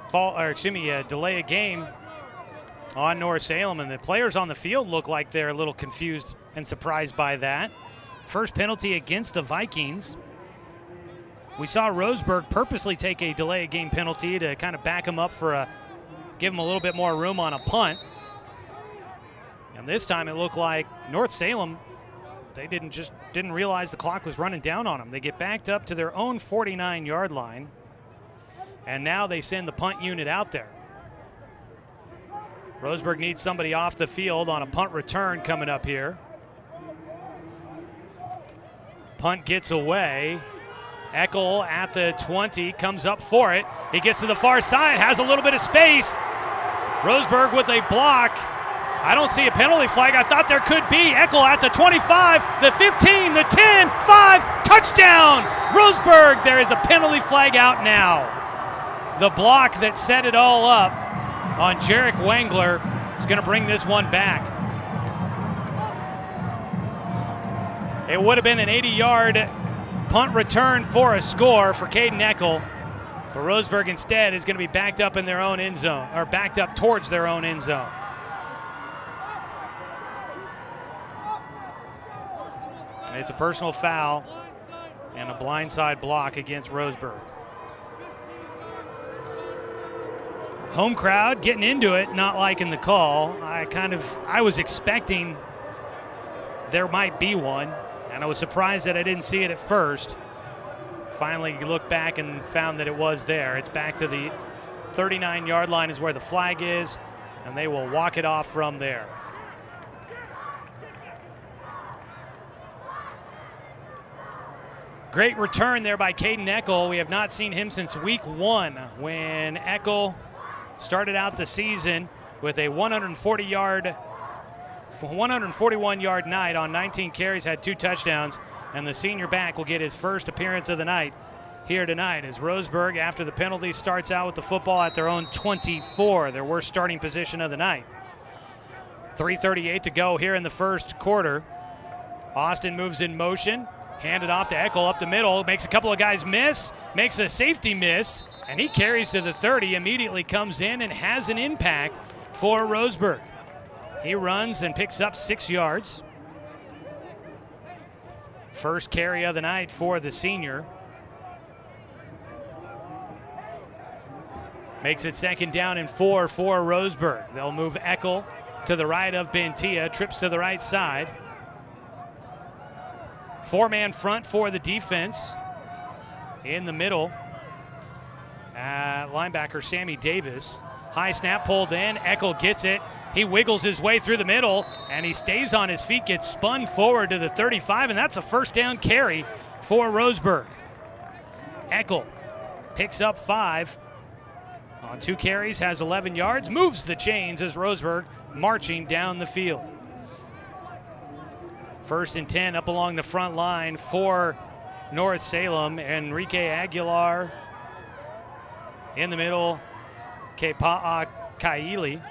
S2: delay of game on North Salem, and the players on the field look like they're a little confused and surprised by that. First penalty against the Vikings. We saw Roseburg purposely take a delay of game penalty to kind of back them up give them a little bit more room on a punt. And this time it looked like North Salem, they didn't realize the clock was running down on them. They get backed up to their own 49-yard line, and now they send the punt unit out there. Roseburg needs somebody off the field on a punt return coming up here. Punt gets away. Eckel at the 20, comes up for it. He gets to the far side, has a little bit of space. Roseburg with a block. I don't see a penalty flag. I thought there could be. Eckel at the 25, the 15, the 10, 5, touchdown! Roseburg, there is a penalty flag out now. The block that set it all up on Jarek Wengler is going to bring this one back. It would have been an 80-yard punt return for a score for Caden Eckel, but Roseburg instead is going to be backed up in their own end zone, or backed up towards their own end zone. It's a personal foul and a blindside block against Roseburg. Home crowd getting into it, not liking the call. I was expecting there might be one, and I was surprised that I didn't see it at first. Finally looked back and found that it was there. It's back to the 39-yard line is where the flag is, and they will walk it off from there. Great return there by Caden Eckel. We have not seen him since week 1 when Eckel started out the season with a 141-yard night on 19 carries, had 2 touchdowns, and the senior back will get his first appearance of the night here tonight as Roseburg, after the penalty, starts out with the football at their own 24, their worst starting position of the night. 3:38 to go here in the first quarter. Austin moves in motion, handed off to Eckel up the middle, makes a couple of guys miss, makes a safety miss, and he carries to the 30, immediately comes in and has an impact for Roseburg. He runs and picks up 6 yards. First carry of the night for the senior. Makes it 2nd down and 4 for Roseburg. They'll move Eckel to the right of Bentia, trips to the right side. 4-man front for the defense. In the middle, linebacker Sammy Davis. High snap pulled in. Eckel gets it. He wiggles his way through the middle, and he stays on his feet, gets spun forward to the 35, and that's a first down carry for Roseburg. Eckel picks up 5 on 2 carries, has 11 yards, moves the chains as Roseburg marching down the field. 1st and 10 up along the front line for North Salem. Enrique Aguilar in the middle. Kepa'a Kaili.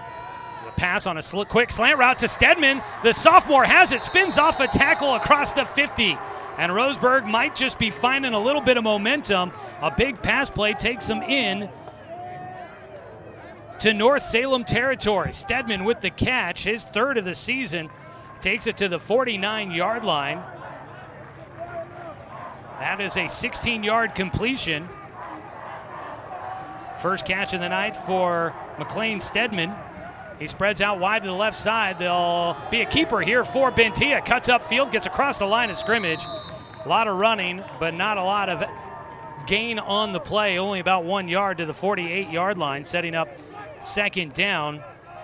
S2: The pass on a quick slant route to Stedman. The sophomore has it, spins off a tackle across the 50. And Roseburg might just be finding a little bit of momentum. A big pass play takes them in to North Salem territory. Stedman with the catch, his 3rd of the season. Takes it to the 49-yard line. That is a 16-yard completion. First catch of the night for McLean Stedman. He spreads out wide to the left side. There'll be a keeper here for Bentia. Cuts upfield, gets across the line of scrimmage. A lot of running, but not a lot of gain on the play. Only about 1 yard to the 48-yard line, setting up 2nd down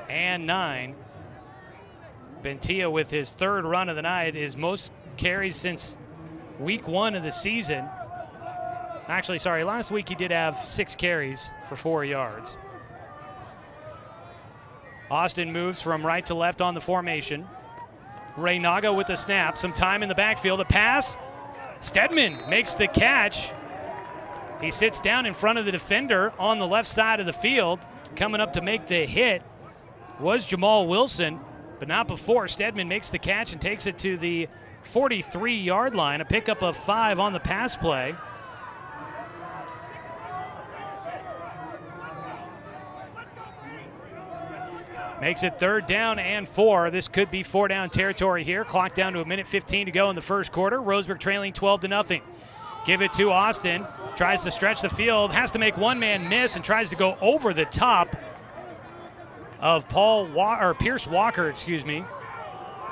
S2: and 9. Bentia with his 3rd run of the night, his most carries since week 1 of the season. Actually, sorry, last week he did have 6 carries for 4 yards. Austin moves from right to left on the formation. Reynaga with the snap, some time in the backfield, a pass. Stedman makes the catch. He sits down in front of the defender on the left side of the field. Coming up to make the hit was Jamal Wilson, but not before. Stedman makes the catch and takes it to the 43-yard line, a pickup of 5 on the pass play. Makes it 3rd down and 4. This could be 4-down territory here. Clock down to 1:15 to go in the first quarter. Roseburg trailing 12-0. Give it to Austin. Tries to stretch the field. Has to make one man miss and tries to go over the top of Pierce Walker,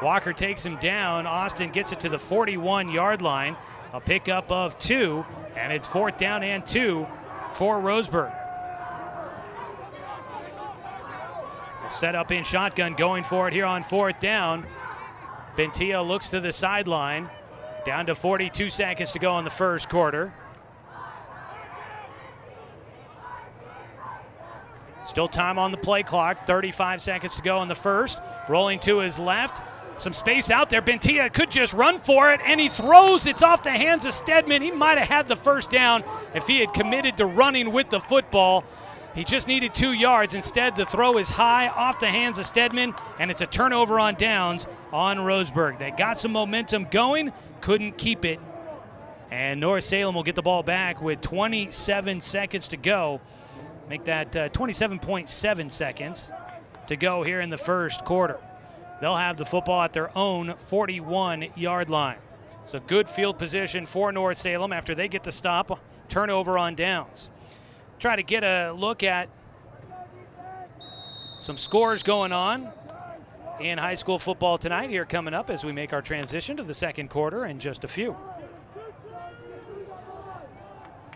S2: Walker takes him down. Austin gets it to the 41-yard line. A pickup of 2, and it's 4th down and 2 for Roseburg. Set up in shotgun, going for it here on 4th down. Bentia looks to the sideline. Down to 42 seconds to go in the first quarter. Still time on the play clock. 35 seconds to go in the first. Rolling to his left. Some space out there. Bentia could just run for it, and he throws. It's off the hands of Stedman. He might have had the first down if he had committed to running with the football. He just needed 2 yards. Instead, the throw is high off the hands of Stedman, and it's a turnover on downs on Roseburg. They got some momentum going, couldn't keep it. And North Salem will get the ball back with 27 seconds to go. Make that 27.7 seconds to go here in the first quarter. They'll have the football at their own 41-yard line. So good field position for North Salem after they get the stop. Turnover on downs. Try to get a look at Some scores going on in high school football tonight here coming up as we make our transition to the second quarter in just a few.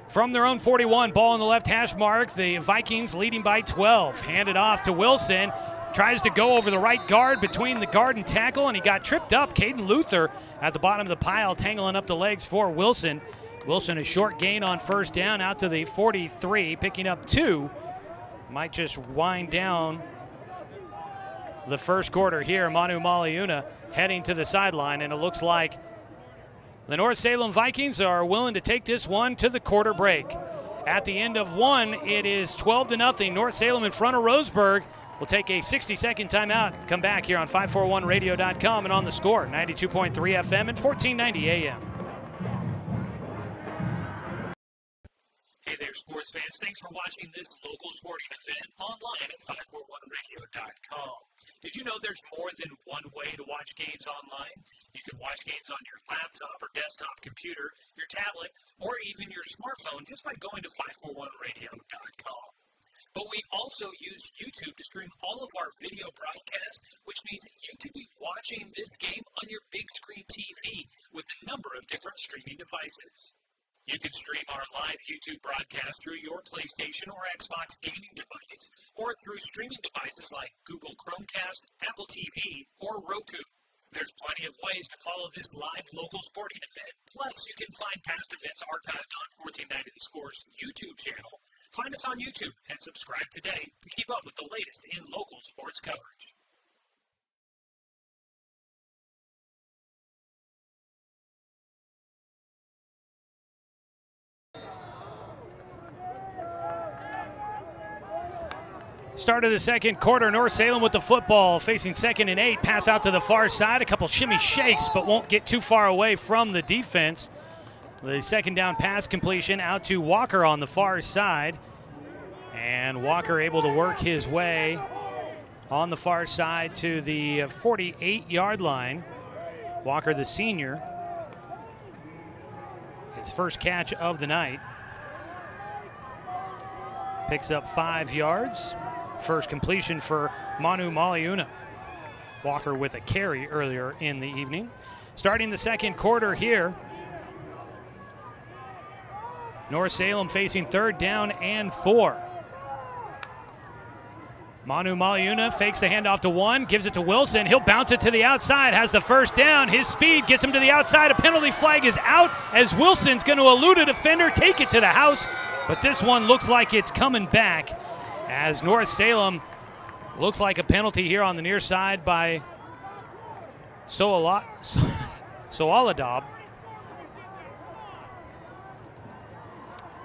S2: From their own 41, ball on the left hash mark, the Vikings leading by 12. Handed off to Wilson. Tries to go over the right guard between the guard and tackle, and he got tripped up. Caden Luther at the bottom of the pile, tangling up the legs for Wilson. Wilson, a short gain on first down out to the 43, picking up 2. Might just wind down the first quarter here. Manu Maliuna heading to the sideline, and it looks like the North Salem Vikings are willing to take this one to the quarter break. At the end of one, it is 12-0. North Salem in front of Roseburg. We'll take a 60-second timeout. Come back here on 541radio.com and on the Score, 92.3 FM and 1490 AM.
S3: Hey there, sports fans. Thanks for watching this local sporting event online at 541radio.com. Did you know there's more than one way to watch games online? You can watch games on your laptop or desktop computer, your tablet, or even your smartphone just by going to 541radio.com. But we also use YouTube to stream all of our video broadcasts, which means you could be watching this game on your big screen TV with a number of different streaming devices. You can stream our live YouTube broadcast through your PlayStation or Xbox gaming device, or through streaming devices like Google Chromecast, Apple TV, or Roku. There's plenty of ways to follow this live local sporting event. Plus, you can find past events archived on 1490 The Score's YouTube channel. Find us on YouTube and subscribe today to keep up with the latest in local sports coverage.
S2: Start of the second quarter, North Salem with the football, facing 2nd and 8. Pass out to the far side, a couple shimmy shakes, but won't get too far away from the defense. The second down pass completion out to Walker on the far side. And Walker able to work his way on the far side to the 48-yard line. Walker, the senior, his first catch of the night. Picks up 5 yards. First completion for Manu Maliuna. Walker with a carry earlier in the evening. Starting the second quarter here. North Salem facing 3rd down and 4. Manu Maliuna fakes the handoff to 1, gives it to Wilson. He'll bounce it to the outside, has the first down. His speed gets him to the outside. A penalty flag is out as Wilson's going to elude a defender, take it to the house. But this one looks like it's coming back as North Salem looks like a penalty here on the near side by Soaladab.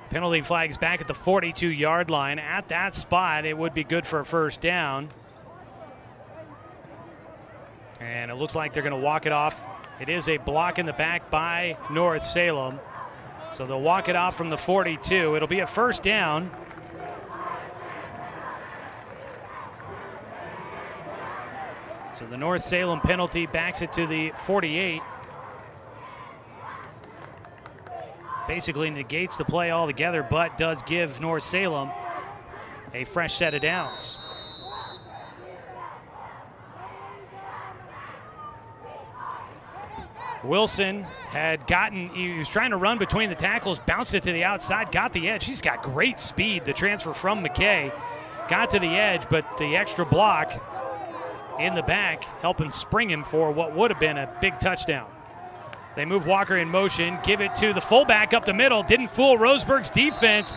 S2: Penalty flags back at the 42-yard line. At that spot, it would be good for a first down. And it looks like they're going to walk it off. It is a block in the back by North Salem. So they'll walk it off from the 42. It'll be a first down. So the North Salem penalty backs it to the 48. Basically negates the play altogether, but does give North Salem a fresh set of downs. Wilson he was trying to run between the tackles, bounced it to the outside, got the edge. He's got great speed, the transfer from McKay. Got to the edge, but the extra block in the back helping spring him for what would have been a big touchdown. They move Walker in motion, give it to the fullback up the middle. Didn't fool Roseburg's defense.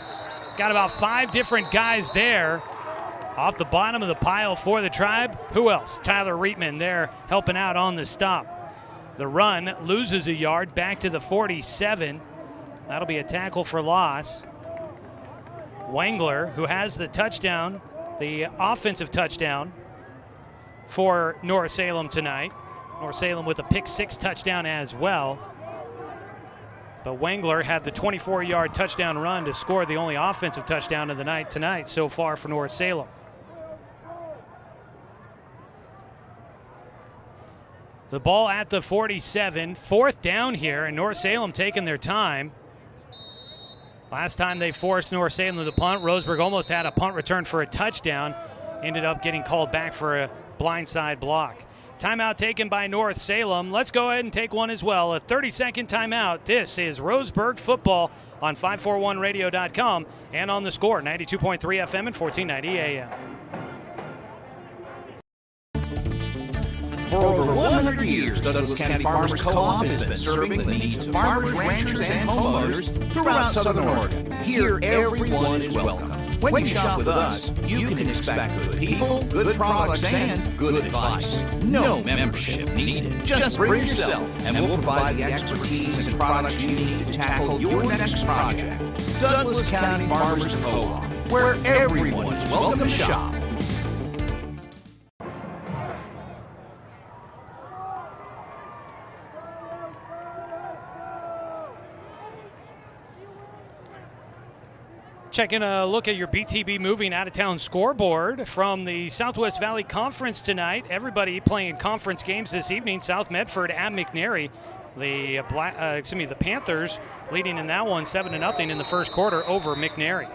S2: Got about 5 different guys there. Off the bottom of the pile for the Tribe. Who else? Tyler Reitman there helping out on the stop. The run loses a yard back to the 47. That'll be a tackle for loss. Wangler, who has the touchdown, the offensive touchdown for North Salem tonight. North Salem with a pick-6 touchdown as well. But Wangler had the 24-yard touchdown run to score the only offensive touchdown of the night tonight so far for North Salem. The ball at the 47, 4th down here, and North Salem taking their time. Last time they forced North Salem to punt, Roseburg almost had a punt return for a touchdown. ended up getting called back for a blindside block. Timeout taken by North Salem. Let's go ahead and take one as well. A 30-second timeout. This is Roseburg football on 541radio.com and on the Score, 92.3 FM and 1490 AM.
S12: For over 100 years, Douglas County Farmers Co-op has been serving the needs of farmers, ranchers, and homeowners throughout Southern Oregon. Here, everyone is welcome. When you shop with us, you can expect good people, good products, and good advice. No membership needed. Just bring yourself, and we'll provide the expertise and products you need to tackle your next project. Douglas County Farmers Co-op, where everyone is welcome to shop.
S2: Checking a look at your BTB Moving out-of-town scoreboard from the Southwest Valley Conference tonight. Everybody playing conference games this evening. South Medford at McNary. The Panthers leading in that one 7-0 in the first quarter over McNary.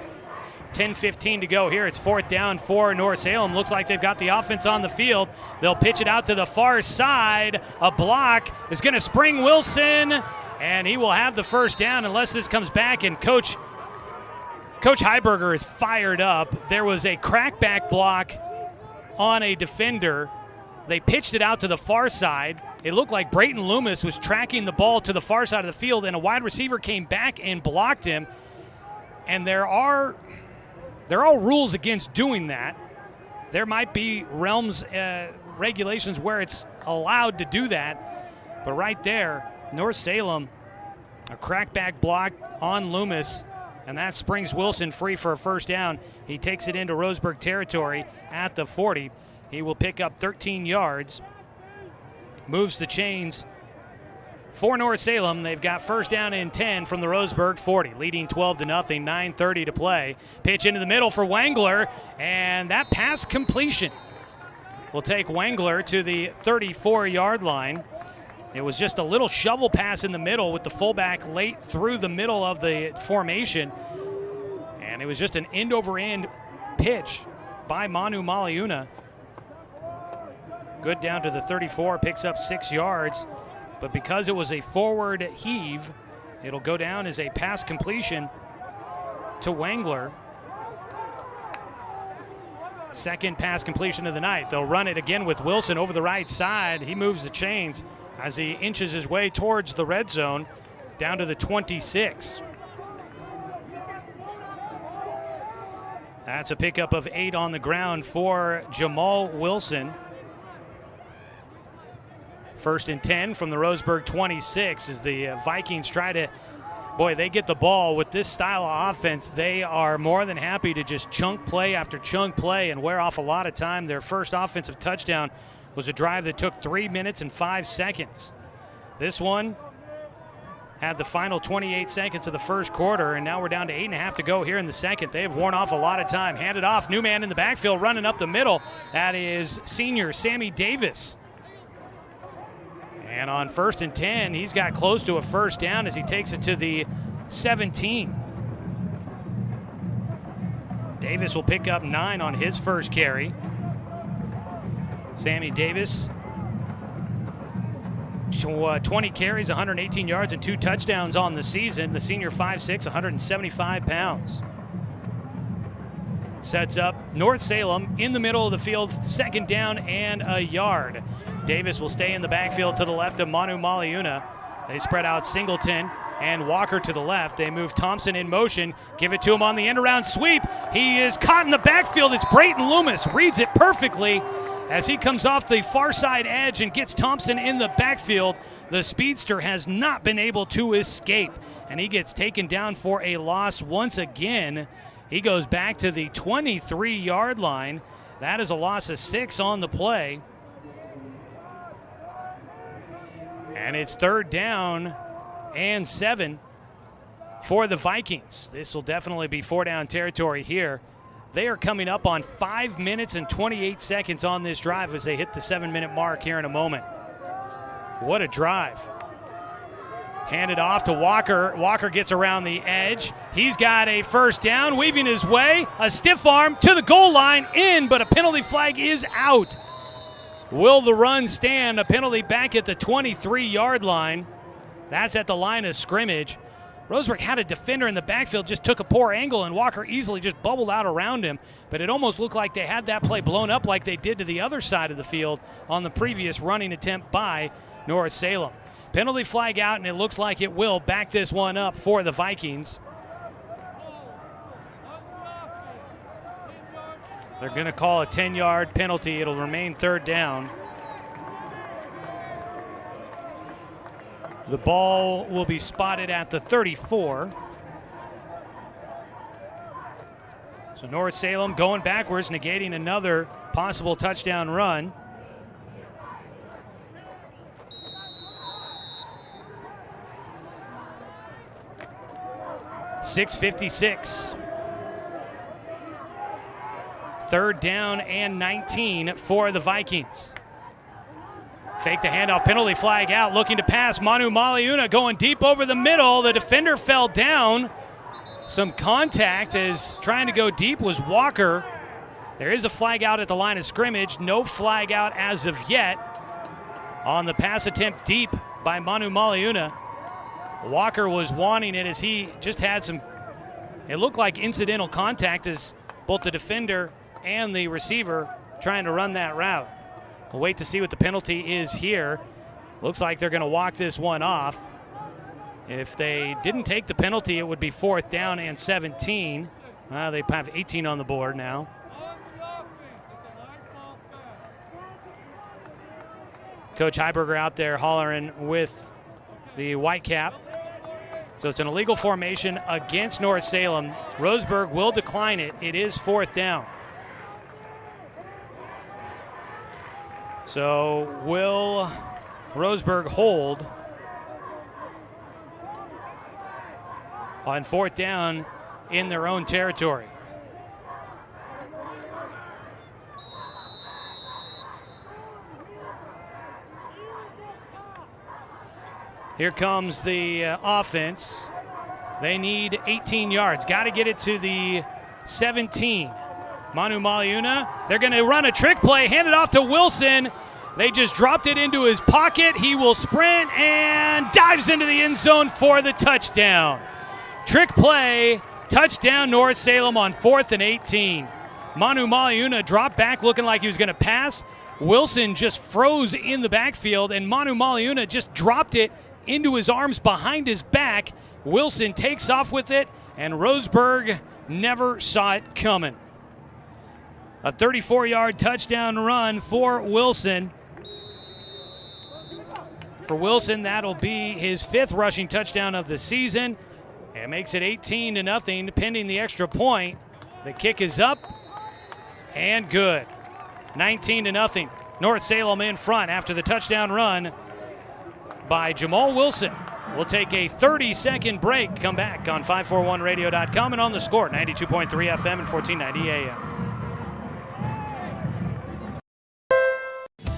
S2: 10:15 to go here. It's 4th down for North Salem. Looks like they've got the offense on the field. They'll pitch it out to the far side. A block is going to spring Wilson, and he will have the first down unless this comes back, and Coach Heiberger is fired up. There was a crackback block on a defender. They pitched it out to the far side. It looked like Brayton Loomis was tracking the ball to the far side of the field, and a wide receiver came back and blocked him. And there are rules against doing that. There might be regulations where it's allowed to do that. But right there, North Salem, a crackback block on Loomis, and that springs Wilson free for a first down. He takes it into Roseburg territory at the 40. He will pick up 13 yards. Moves the chains for North Salem. They've got first down and 10 from the Roseburg 40, leading 12-0, 9:30 to play. Pitch into the middle for Wangler, and that pass completion will take Wangler to the 34-yard line. It was just a little shovel pass in the middle with the fullback late through the middle of the formation. And it was just an end-over-end pitch by Manu Maliuna. Good down to the 34, picks up 6 yards. But because it was a forward heave, it'll go down as a pass completion to Wangler. Second pass completion of the night. They'll run it again with Wilson over the right side. He moves the chains as he inches his way towards the red zone, down to the 26. That's a pickup of 8 on the ground for Jamal Wilson. First and 10 from the Roseburg 26 as the Vikings try to, they get the ball. With this style of offense, they are more than happy to just chunk play after chunk play and wear off a lot of time. Their first offensive touchdown was a drive that took 3 minutes and 5 seconds. This one had the final 28 seconds of the first quarter, and now we're down to 8.5 to go here in the second. They have worn off a lot of time. Handed off, new man in the backfield running up the middle. That is senior Sammy Davis. And on first and 10, he's got close to a first down as he takes it to the 17. Davis will pick up 9 on his first carry. Sammy Davis, 20 carries, 118 yards, and 2 touchdowns on the season. The senior 5'6", 175 pounds. Sets up North Salem in the middle of the field, second down and a yard. Davis will stay in the backfield to the left of Manu Maliuna. They spread out Singleton and Walker to the left. They move Thompson in motion, give it to him on the end-around sweep. He is caught in the backfield. It's Brayton Loomis, reads it perfectly as he comes off the far side edge and gets Thompson in the backfield. The speedster has not been able to escape, and he gets taken down for a loss once again. He goes back to the 23-yard line. That is a loss of 6 on the play. And it's third down and 7 for the Vikings. This will definitely be 4-down territory here. They are coming up on 5 minutes and 28 seconds on this drive as they hit the 7-minute mark here in a moment. What a drive. Handed off to Walker. Walker gets around the edge. He's got a first down, weaving his way. A stiff arm to the goal line, in, but a penalty flag is out. Will the run stand? A penalty back at the 23-yard line. That's at the line of scrimmage. Roseburg had a defender in the backfield, just took a poor angle, and Walker easily just bubbled out around him. But it almost looked like they had that play blown up like they did to the other side of the field on the previous running attempt by North Salem. Penalty flag out, and it looks like it will back this one up for the Vikings. They're going to call a 10-yard penalty. It'll remain third down. The ball will be spotted at the 34. So North Salem going backwards, negating another possible touchdown run. .656. Third down and 19 for the Vikings. Fake the handoff, penalty flag out, looking to pass. Manu Maliuna going deep over the middle. The defender fell down. Some contact as trying to go deep was Walker. There is a flag out at the line of scrimmage. No flag out as of yet on the pass attempt deep by Manu Maliuna. Walker was wanting it as he just had some, it looked like incidental contact as both the defender and the receiver trying to run that route. We'll wait to see what the penalty is here. Looks like they're going to walk this one off. If they didn't take the penalty, it would be fourth down and 17. They have 18 on the board now. Coach Heiberger out there hollering with the Whitecap. So it's an illegal formation against North Salem. Roseburg will decline it. It is fourth down. So will Roseburg hold on fourth down in their own territory? Here comes the offense. They need 18 yards. Got to get it to the 17. Manu Maliuna, they're going to run a trick play, hand it off to Wilson. They just dropped it into his pocket. He will sprint and dives into the end zone for the touchdown. Trick play, touchdown North Salem on 4th and 18. Manu Maliuna dropped back looking like he was going to pass. Wilson just froze in the backfield, and Manu Maliuna just dropped it into his arms behind his back. Wilson takes off with it, and Roseburg never saw it coming. A 34-yard touchdown run for Wilson. For Wilson, that'll be his 5th rushing touchdown of the season. It makes it 18-0, pending the extra point. The kick is up and good. 19-0. North Salem in front after the touchdown run by Jamal Wilson. We'll take a 30-second break. Come back on 541radio.com and on the Score, 92.3 FM and 1490 AM.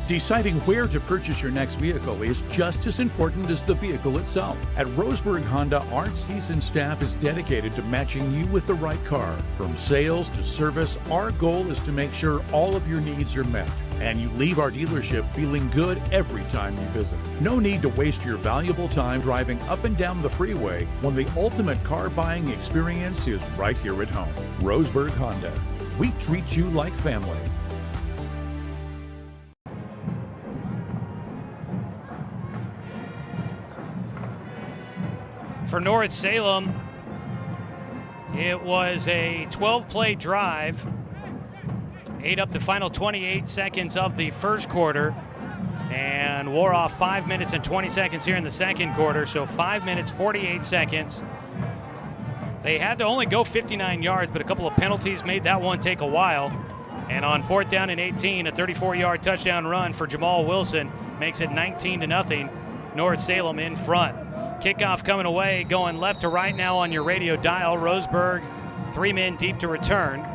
S8: Deciding where to purchase your next vehicle is just as important as the vehicle itself. At Roseburg Honda, our seasoned staff is dedicated to matching you with the right car. From sales to service, our goal is to make sure all of your needs are met, and you leave our dealership feeling good every time you visit. No need to waste your valuable time driving up and down the freeway when the ultimate car buying experience is right here at home. Roseburg Honda. We treat you like family.
S2: For North Salem, it was a 12-play drive. Ate up the final 28 seconds of the first quarter and wore off 5 minutes and 20 seconds here in the second quarter. So 5 minutes, 48 seconds. They had to only go 59 yards, but a couple of penalties made that one take a while. And on 4th down and 18, a 34-yard touchdown run for Jamal Wilson makes it 19-0. North Salem in front. Kickoff coming away, going left to right now on your radio dial. Roseburg, 3 men deep to return.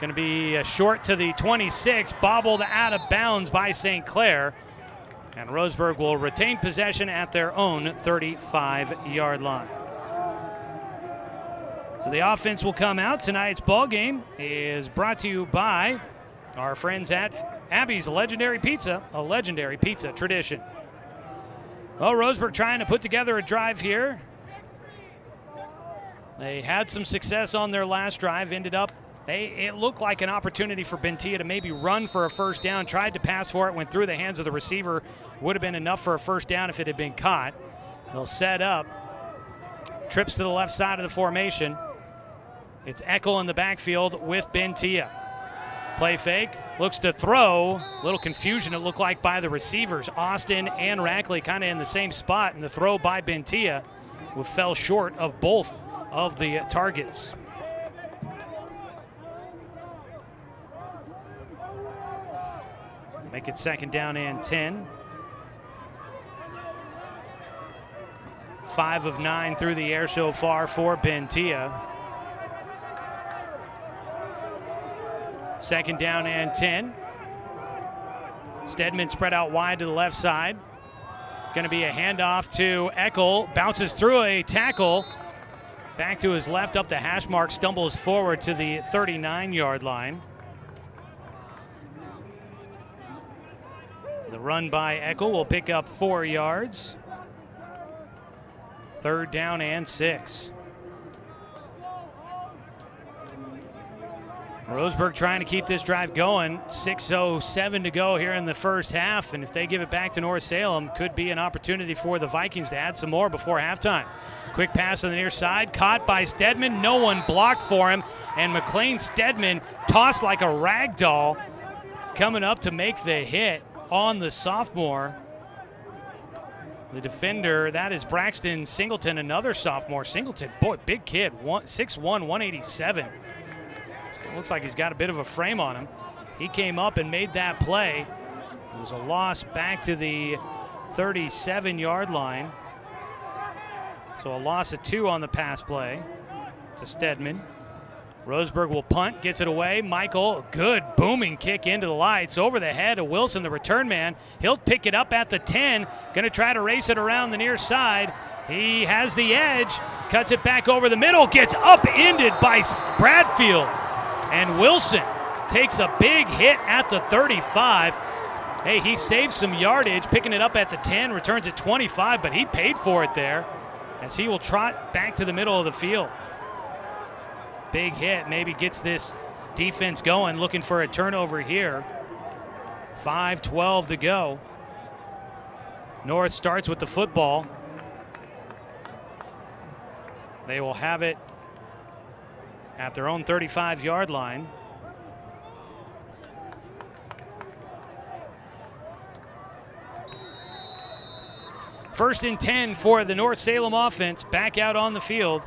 S2: Going to be short to the 26, bobbled out of bounds by St. Clair. And Roseburg will retain possession at their own 35-yard line. So the offense will come out. Tonight's ball game is brought to you by our friends at Abby's Legendary Pizza, a legendary pizza tradition. Well, Roseburg trying to put together a drive here. They had some success on their last drive, it looked like an opportunity for Bentia to maybe run for a first down, tried to pass for it, went through the hands of the receiver. Would have been enough for a first down if it had been caught. They'll set up. Trips to the left side of the formation. It's Eckel in the backfield with Bentia. Play fake, looks to throw. Little confusion, it looked like, by the receivers. Austin and Rackley kind of in the same spot, and the throw by Bentia fell short of both of the targets. Make it 2nd down and 10. 5 of 9 through the air so far for Bentia. 2nd down and 10. Stedman spread out wide to the left side. Going to be a handoff to Eckel. Bounces through a tackle. Back to his left up the hash mark. Stumbles forward to the 39-yard line. The run by Eckel will pick up 4 yards. 3rd down and 6. Roseburg trying to keep this drive going. 6:07 to go here in the first half, and if they give it back to North Salem, could be an opportunity for the Vikings to add some more before halftime. Quick pass on the near side, caught by Stedman. No one blocked for him, and McLean Stedman tossed like a rag doll, coming up to make the hit on the sophomore. The defender, that is Braxton Singleton, another sophomore. Singleton, boy, big kid, 6'1", 187. Looks like he's got a bit of a frame on him. He came up and made that play. It was a loss back to the 37-yard line. So a loss of 2 on the pass play to Stedman. Roseburg will punt, gets it away. Michael, good booming kick into the lights. Over the head of Wilson, the return man. He'll pick it up at the 10. Going to try to race it around the near side. He has the edge. Cuts it back over the middle. Gets upended by Bradfield. And Wilson takes a big hit at the 35. Hey, he saves some yardage, picking it up at the 10, returns at 25, but he paid for it there as he will trot back to the middle of the field. Big hit, maybe gets this defense going, looking for a turnover here. 5:12 to go. North starts with the football. They will have it at their own 35-yard line. First and 10 for the North Salem offense, back out on the field,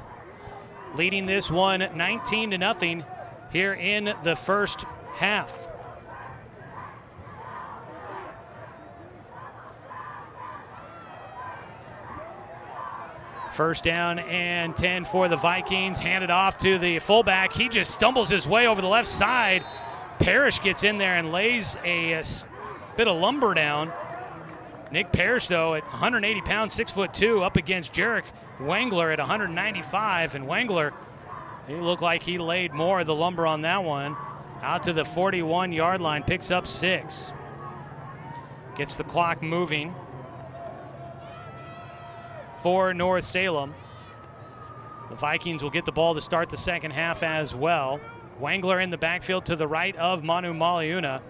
S2: leading this one 19-0 here in the first half. First down and 10 for the Vikings. Handed off to the fullback. He just stumbles his way over the left side. Parrish gets in there and lays a bit of lumber down. Nick Parrish, though, at 180 pounds, 6'2", up against Jarek Wengler at 195. And Wengler, he looked like he laid more of the lumber on that one. Out to the 41-yard line, picks up 6. Gets the clock moving for North Salem. The Vikings will get the ball to start the second half as well. Wengler in the backfield to the right of Manu Maliuna.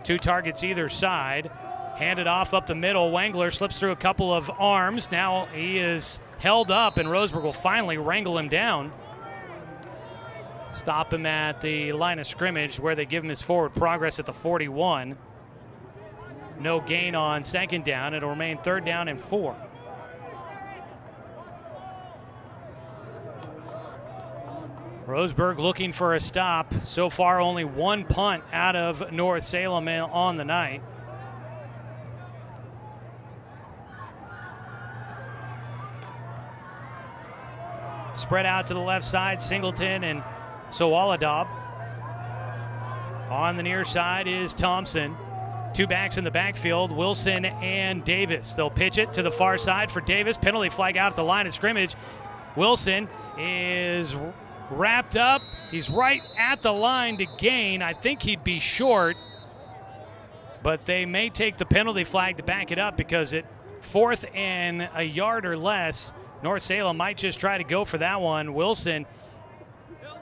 S2: 2 targets either side. Handed off up the middle. Wengler slips through a couple of arms. Now he is held up, and Roseburg will finally wrangle him down. Stop him at the line of scrimmage where they give him his forward progress at the 41. No gain on second down. It'll remain 3rd down and 4. Roseburg looking for a stop. So far, only 1 punt out of North Salem on the night. Spread out to the left side, Singleton and Sowaladab. On the near side is Thompson. Two backs in the backfield, Wilson and Davis. They'll pitch it to the far side for Davis. Penalty flag out at the line of scrimmage. Wilson is wrapped up. He's right at the line to gain. I think he'd be short, but they may take the penalty flag to back it up because at 4th and a yard or less, North Salem might just try to go for that one. Wilson,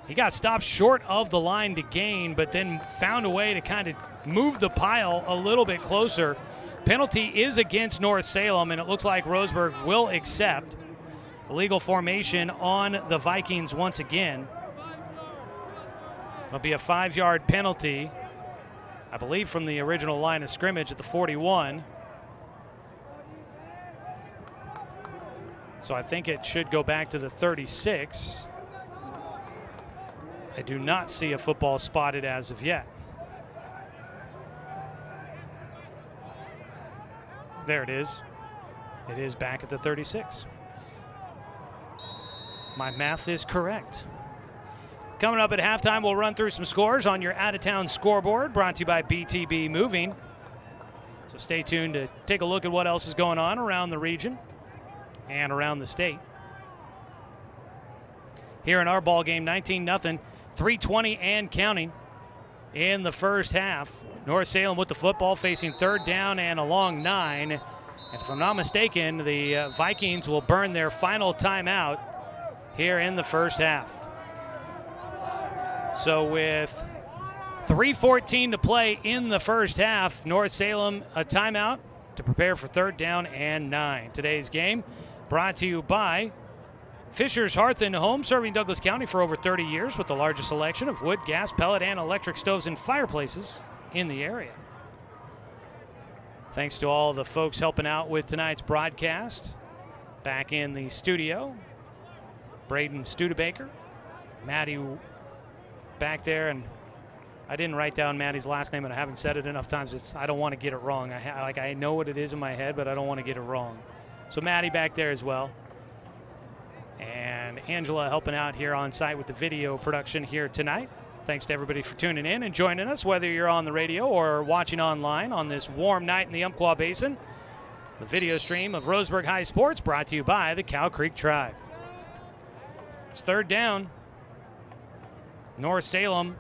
S2: he got stopped short of the line to gain, but then found a way to kind of move the pile a little bit closer. Penalty is against North Salem, and it looks like Roseburg will accept. Illegal formation on the Vikings once again. It'll be a 5-yard penalty, I believe, from the original line of scrimmage at the 41. So I think it should go back to the 36. I do not see a football spotted as of yet. There it is. It is back at the 36. My math is correct. Coming up at halftime, we'll run through some scores on your out-of-town scoreboard, brought to you by BTB Moving. So stay tuned to take a look at what else is going on around the region and around the state. Here in our ball game, 19-0, 3:20 and counting in the first half. North Salem with the football, facing 3rd down and a long 9. And if I'm not mistaken, the Vikings will burn their final timeout here in the first half. So with 3:14 to play in the first half, North Salem a timeout to prepare for 3rd down and 9. Today's game brought to you by Fisher's Hearth and Home, serving Douglas County for over 30 years with the largest selection of wood, gas, pellet, and electric stoves and fireplaces in the area. Thanks to all the folks helping out with tonight's broadcast. Back in the studio, Braden Studebaker, Maddie back there, and I didn't write down Maddie's last name, and I haven't said it enough times. I don't want to get it wrong. I know what it is in my head, but I don't want to get it wrong. So Maddie back there as well. And Angela helping out here on site with the video production here tonight. Thanks to everybody for tuning in and joining us, whether you're on the radio or watching online on this warm night in the Umpqua Basin. The video stream of Roseburg High Sports brought to you by the Cow Creek Tribe. It's 3rd down. North Salem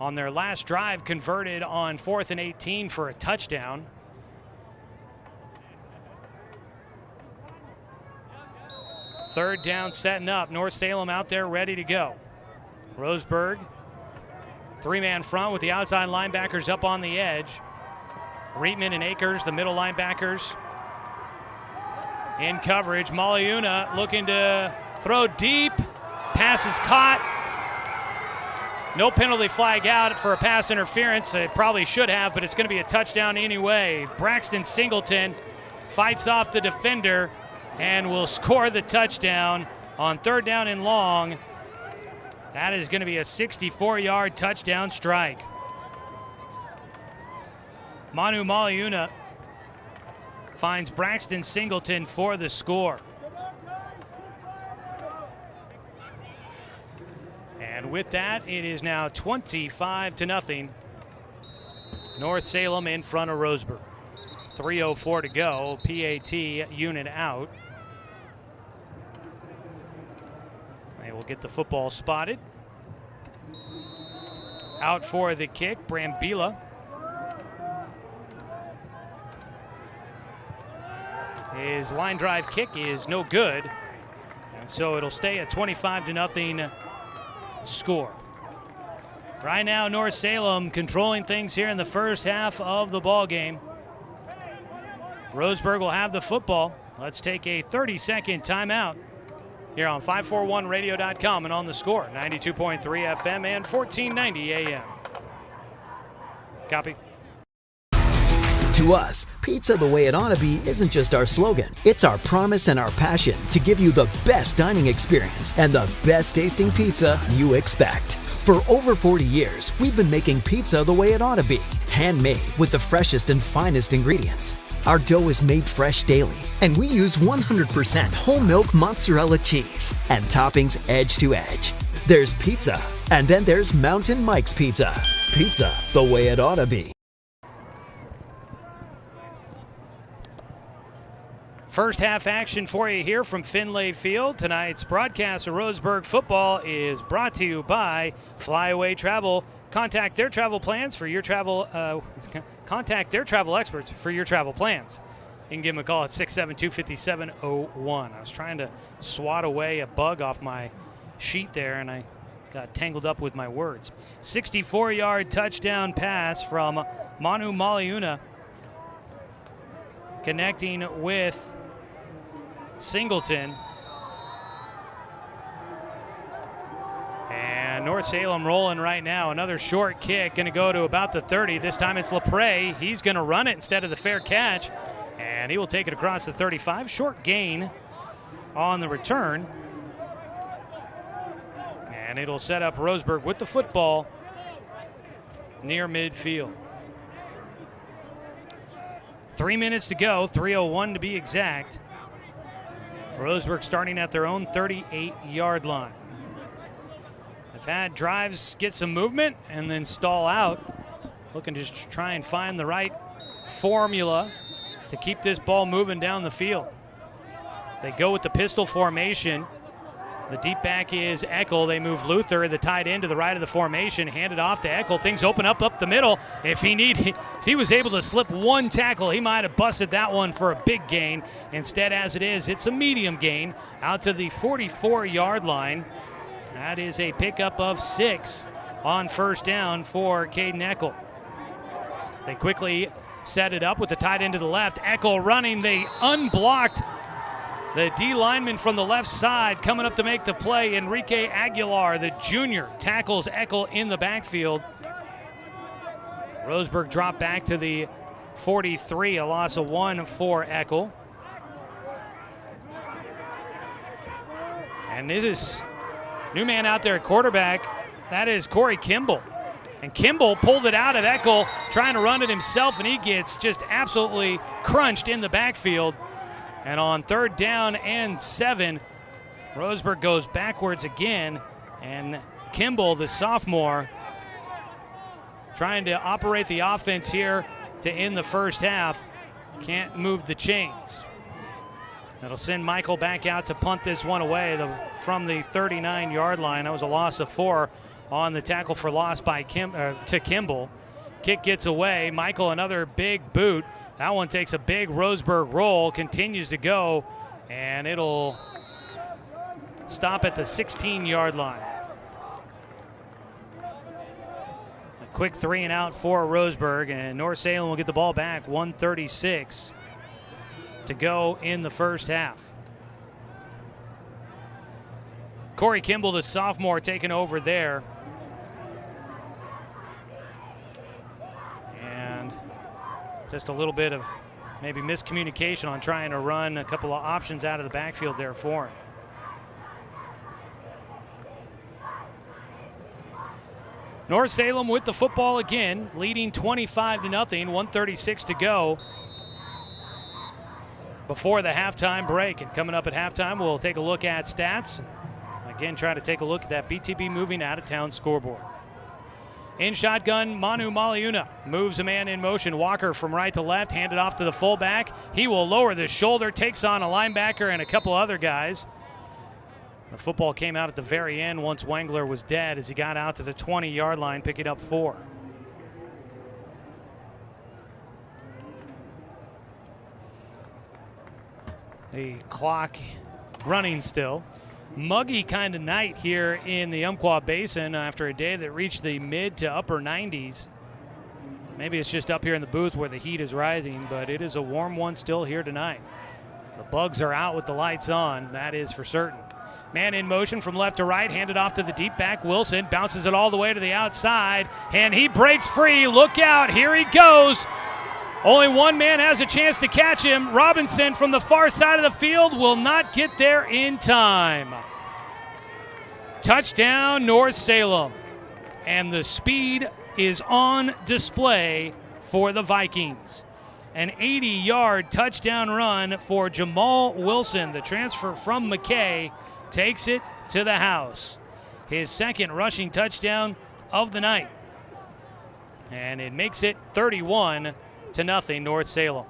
S2: on their last drive converted on 4th and 18 for a touchdown. Third down setting up. North Salem out there ready to go. Roseburg, 3-man front with the outside linebackers up on the edge. Reitman and Akers, the middle linebackers, in coverage. Maliuna looking to throw deep. Pass is caught. No penalty flag out for a pass interference. It probably should have, but it's going to be a touchdown anyway. Braxton Singleton fights off the defender and will score the touchdown on 3rd down and long. That is going to be a 64-yard touchdown strike. Manu Maliuna finds Braxton Singleton for the score. And with that, it is now 25-0. North Salem in front of Roseburg. 3:04 to go. PAT unit out. They will get the football spotted. Out for the kick, Brambila. His line drive kick is no good. And so it'll stay at 25-0 score. Right now, North Salem controlling things here in the first half of the ball game. Roseburg will have the football. Let's take a 30-second timeout here on 541radio.com and on the score, 92.3 FM and 1490 AM. Copy.
S5: To us, pizza the way it ought to be isn't just our slogan. It's our promise and our passion to give you the best dining experience and the best tasting pizza you expect. For over 40 years, we've been making pizza the way it ought to be. Handmade with the freshest and finest ingredients. Our dough is made fresh daily, and we use 100% whole milk mozzarella cheese and toppings edge to edge. There's pizza, and then there's Mountain Mike's Pizza. Pizza the way it ought to be.
S2: First half action for you here from Finlay Field. Tonight's broadcast of Roseburg football is brought to you by Flyaway Travel. Contact their travel plans for your travel. Contact their travel experts for your travel plans. You can give them a call at 672-5701. I was trying to swat away a bug off my sheet there, and I got tangled up with my words. 64-yard touchdown pass from Manu Maliuna, connecting with Singleton. And North Salem rolling right now. Another short kick, going to go to about the 30. This time it's LaPrey. He's going to run it instead of the fair catch, and he will take it across the 35. Short gain on the return. And it'll set up Roseburg with the football near midfield. 3 minutes to go, 3:01 to be exact. Roseburg starting at their own 38-yard line. They've had drives get some movement and then stall out. Looking to just try and find the right formula to keep this ball moving down the field. They go with the pistol formation. The deep back is Eckel. They move Luther, the tight end, to the right of the formation. Hand it off to Eckel. Things open up the middle. If he was able to slip one tackle, he might have busted that one for a big gain. Instead, as it is, it's a medium gain out to the 44-yard line. That is a pickup of 6 on first down for Caden Eckel. They quickly set it up with the tight end to the left. Eckel running. They unblocked the D lineman from the left side. Coming up to make the play, Enrique Aguilar, the junior, tackles Eckel in the backfield. Roseburg dropped back to the 43, a loss of 1 for Eckel. And this is new man out there at quarterback. That is Corey Kimball. And Kimball pulled it out of Eckel, trying to run it himself, and he gets just absolutely crunched in the backfield. And on 3rd down and 7, Roseburg goes backwards again. And Kimball, the sophomore, trying to operate the offense here to end the first half. Can't move the chains. That'll send Michael back out to punt this one away from the 39-yard line. That was a loss of 4 on the tackle for loss by to Kimball. Kick gets away. Michael, another big boot. That one takes a big Roseburg roll, continues to go, and it'll stop at the 16-yard line. A quick 3 and out for Roseburg, and North Salem will get the ball back. 1:36 to go in the first half. Corey Kimball, the sophomore, taking over there. Just a little bit of maybe miscommunication on trying to run a couple of options out of the backfield there for him. North Salem with the football again, leading 25-0, 1:36 to go before the halftime break. And coming up at halftime, we'll take a look at stats. Again, try to take a look at that BTB moving out-of-town scoreboard. In shotgun, Manu Maliuna moves a man in motion. Walker from right to left, handed off to the fullback. He will lower the shoulder, takes on a linebacker and a couple other guys. The football came out at the very end once Wengler was dead as he got out to the 20-yard line, picking up 4. The clock running still. Muggy kind of night here in the Umpqua Basin after a day that reached the mid to upper 90s. Maybe it's just up here in the booth where the heat is rising, but it is a warm one still here tonight. The bugs are out with the lights on, that is for certain. Man in motion from left to right, handed off to the deep back. Wilson bounces it all the way to the outside, and he breaks free. Look out, here he goes. Only one man has a chance to catch him. Robinson from the far side of the field will not get there in time. Touchdown, North Salem. And the speed is on display for the Vikings. An 80-yard touchdown run for Jamal Wilson. The transfer from McKay takes it to the house. His second rushing touchdown of the night. And it makes it 31-0, North Salem.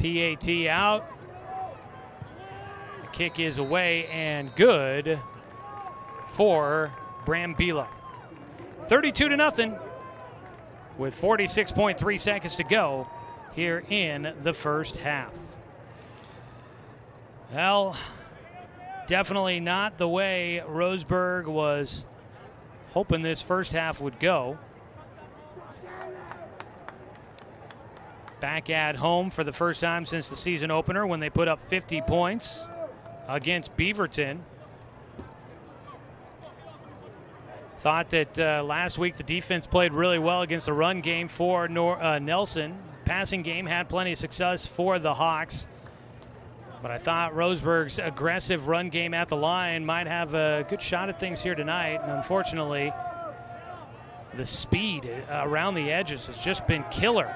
S2: PAT out. The kick is away and good for Brambilla. 32-0 with 46.3 seconds to go here in the first half. Well, definitely not the way Roseburg was hoping this first half would go. Back at home for the first time since the season opener when they put up 50 points against Beaverton. Thought that last week the defense played really well against the run game for Nelson. Passing game had plenty of success for the Hawks. But I thought Roseburg's aggressive run game at the line might have a good shot at things here tonight. And unfortunately, the speed around the edges has just been killer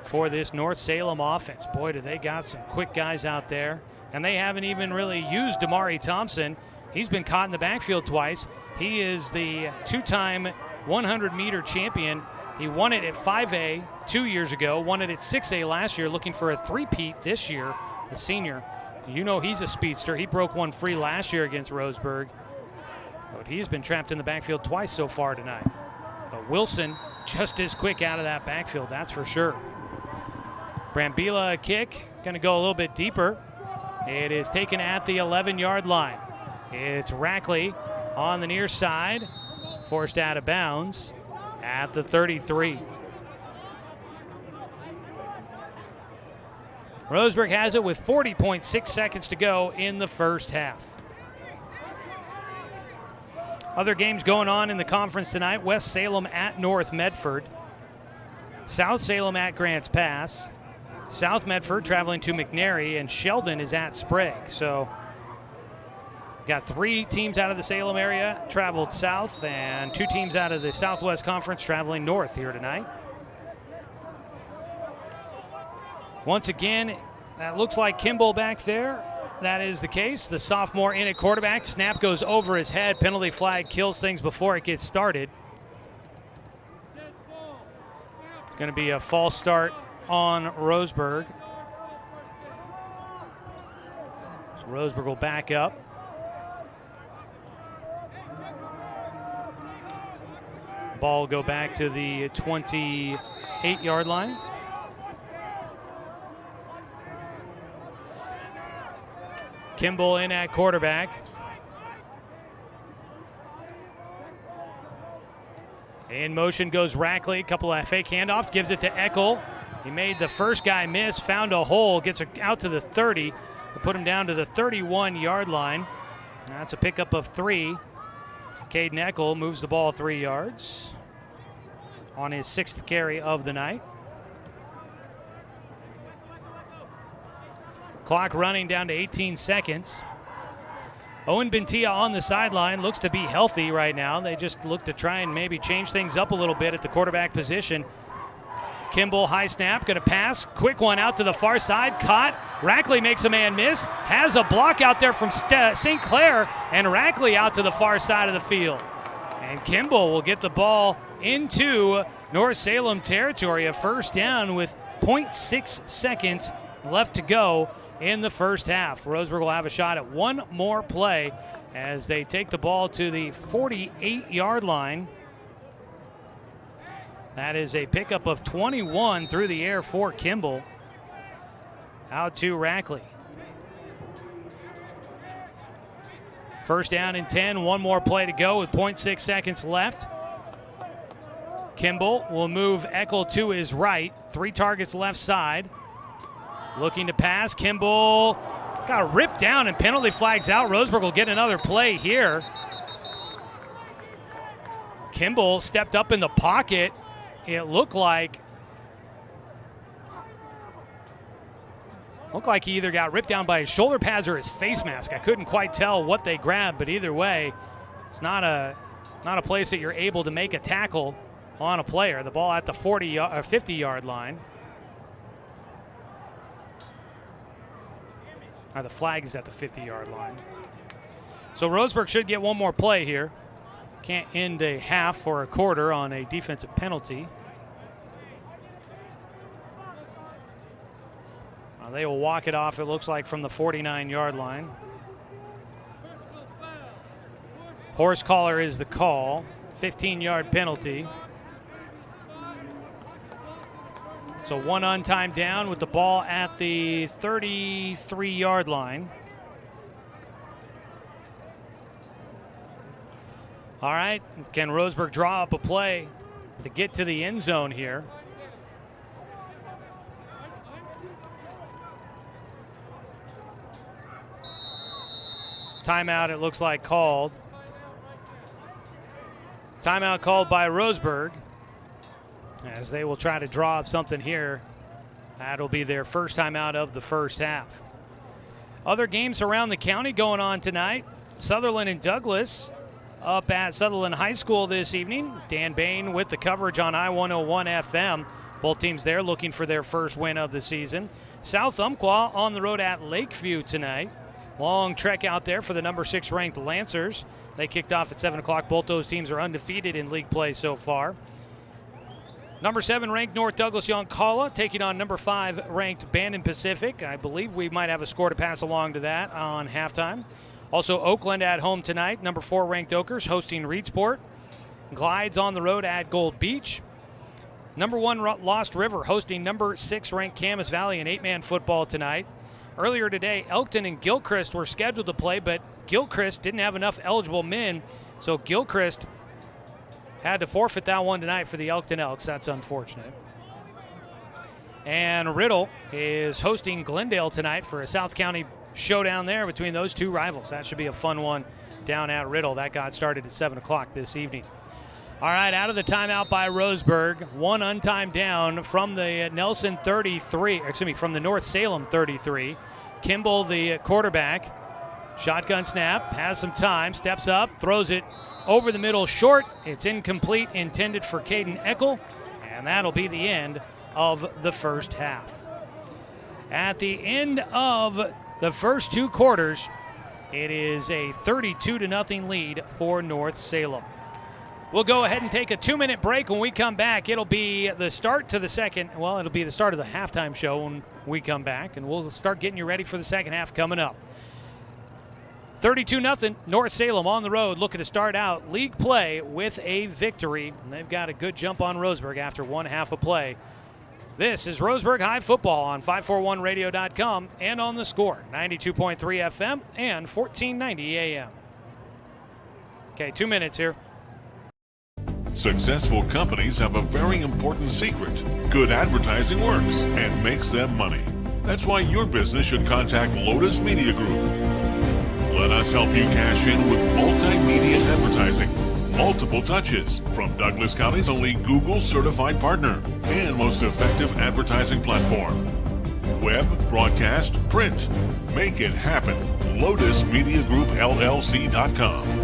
S2: for this North Salem offense. Boy, do they got some quick guys out there. And they haven't even really used Damari Thompson. He's been caught in the backfield twice. He is the two-time 100-meter champion. He won it at 5A 2 years ago, won it at 6A last year, looking for a three-peat this year, the senior. You know he's a speedster. He broke one free last year against Roseburg. But he's been trapped in the backfield twice so far tonight. But Wilson just as quick out of that backfield, that's for sure. Brambilla kick, going to go a little bit deeper. It is taken at the 11-yard line. It's Rackley on the near side, forced out of bounds at the 33. Roseburg has it with 40.6 seconds to go in the first half. Other games going on in the conference tonight. West Salem at North Medford. South Salem at Grants Pass. South Medford traveling to McNary, and Sheldon is at Sprague. So got 3 teams out of the Salem area traveled south, and 2 teams out of the Southwest Conference traveling north here tonight. Once again, that looks like Kimball back there. That is the case. The sophomore in at quarterback. Snap goes over his head. Penalty flag kills things before it gets started. It's going to be a false start on Roseburg. So Roseburg will back up. Ball will go back to the 28-yard line. Kimball in at quarterback. In motion goes Rackley. A couple of fake handoffs. Gives it to Eckel. He made the first guy miss. Found a hole. Gets out to the 30. To put him down to the 31-yard line. That's a pickup of 3. Caden Eckel moves the ball 3 yards on his 6th carry of the night. Clock running down to 18 seconds. Owen Bentia on the sideline, looks to be healthy right now. They just look to try and maybe change things up a little bit at the quarterback position. Kimball, high snap, going to pass. Quick one out to the far side, caught. Rackley makes a man miss. Has a block out there from St. Clair, and Rackley out to the far side of the field. And Kimball will get the ball into North Salem territory. A first down with 0.6 seconds left to go in the first half. Roseburg will have a shot at one more play as they take the ball to the 48-yard line. That is a pickup of 21 through the air for Kimball. Out to Rackley. First down and 10, one more play to go with 0.6 seconds left. Kimball will move Eckel to his right. 3 targets left side. Looking to pass. Kimball got ripped down and penalty flags out. Roseburg will get another play here. Kimball stepped up in the pocket. It looked like he either got ripped down by his shoulder pads or his face mask. I couldn't quite tell what they grabbed, but either way, it's not a place that you're able to make a tackle on a player. The ball at the 50-yard line. The flag is at the 50-yard line. So Roseburg should get one more play here. Can't end a half or a quarter on a defensive penalty. They will walk it off, it looks like, from the 49-yard line. Horse collar is the call. 15-yard penalty. So one on-time down with the ball at the 33-yard line. All right, can Roseburg draw up a play to get to the end zone here? Timeout, it looks like, called. Timeout called by Roseburg, as they will try to draw up something here. That'll be their first timeout of the first half. Other games around the county going on tonight. Sutherland and Douglas up at Sutherland High School this evening. Dan Bain with the coverage on I-101 FM. Both teams there looking for their first win of the season. South Umpqua on the road at Lakeview tonight. Long trek out there for the number 6 ranked Lancers. They kicked off at 7 o'clock. Both those teams are undefeated in league play so far. Number 7 ranked North Douglas Yoncalla taking on number 5 ranked Bandon Pacific. I believe we might have a score to pass along to that on halftime. Also Oakland at home tonight. Number 4 ranked Oakers hosting Reedsport. Glides on the road at Gold Beach. Number 1 Lost River hosting number 6 ranked Camas Valley in 8-man football tonight. Earlier today, Elkton and Gilchrist were scheduled to play, but Gilchrist didn't have enough eligible men, so Gilchrist had to forfeit that one tonight for the Elkton Elks. That's unfortunate. And Riddle is hosting Glendale tonight for a South County showdown there between those two rivals. That should be a fun one down at Riddle. That got started at 7 o'clock this evening. All right, out of the timeout by Roseburg. One untimed down from the Nelson 33, from the North Salem 33. Kimball, the quarterback. Shotgun snap, has some time, steps up, throws it over the middle short. It's incomplete, intended for Caden Eckel, and that'll be the end of the first half. At the end of the first 2 quarters, it is a 32-0 lead for North Salem. We'll go ahead and take a 2-minute break. When we come back, it'll be the start to the second. Well, it'll be the start of the halftime show when we come back, and we'll start getting you ready for the second half coming up. 32-0, North Salem on the road, looking to start out league play with a victory. And they've got a good jump on Roseburg after one half of play. This is Roseburg High Football on 541radio.com and on the Score, 92.3 FM and 1490 AM. Okay, 2 minutes here.
S10: Successful companies have a very important secret. Good advertising works and makes them money. That's why your business should contact Lotus Media Group. Let us help you cash in with multimedia advertising. Multiple touches from Douglas County's only Google certified partner and most effective advertising platform. Web, broadcast, print. Make it happen. LotusMediaGroupLLC.com.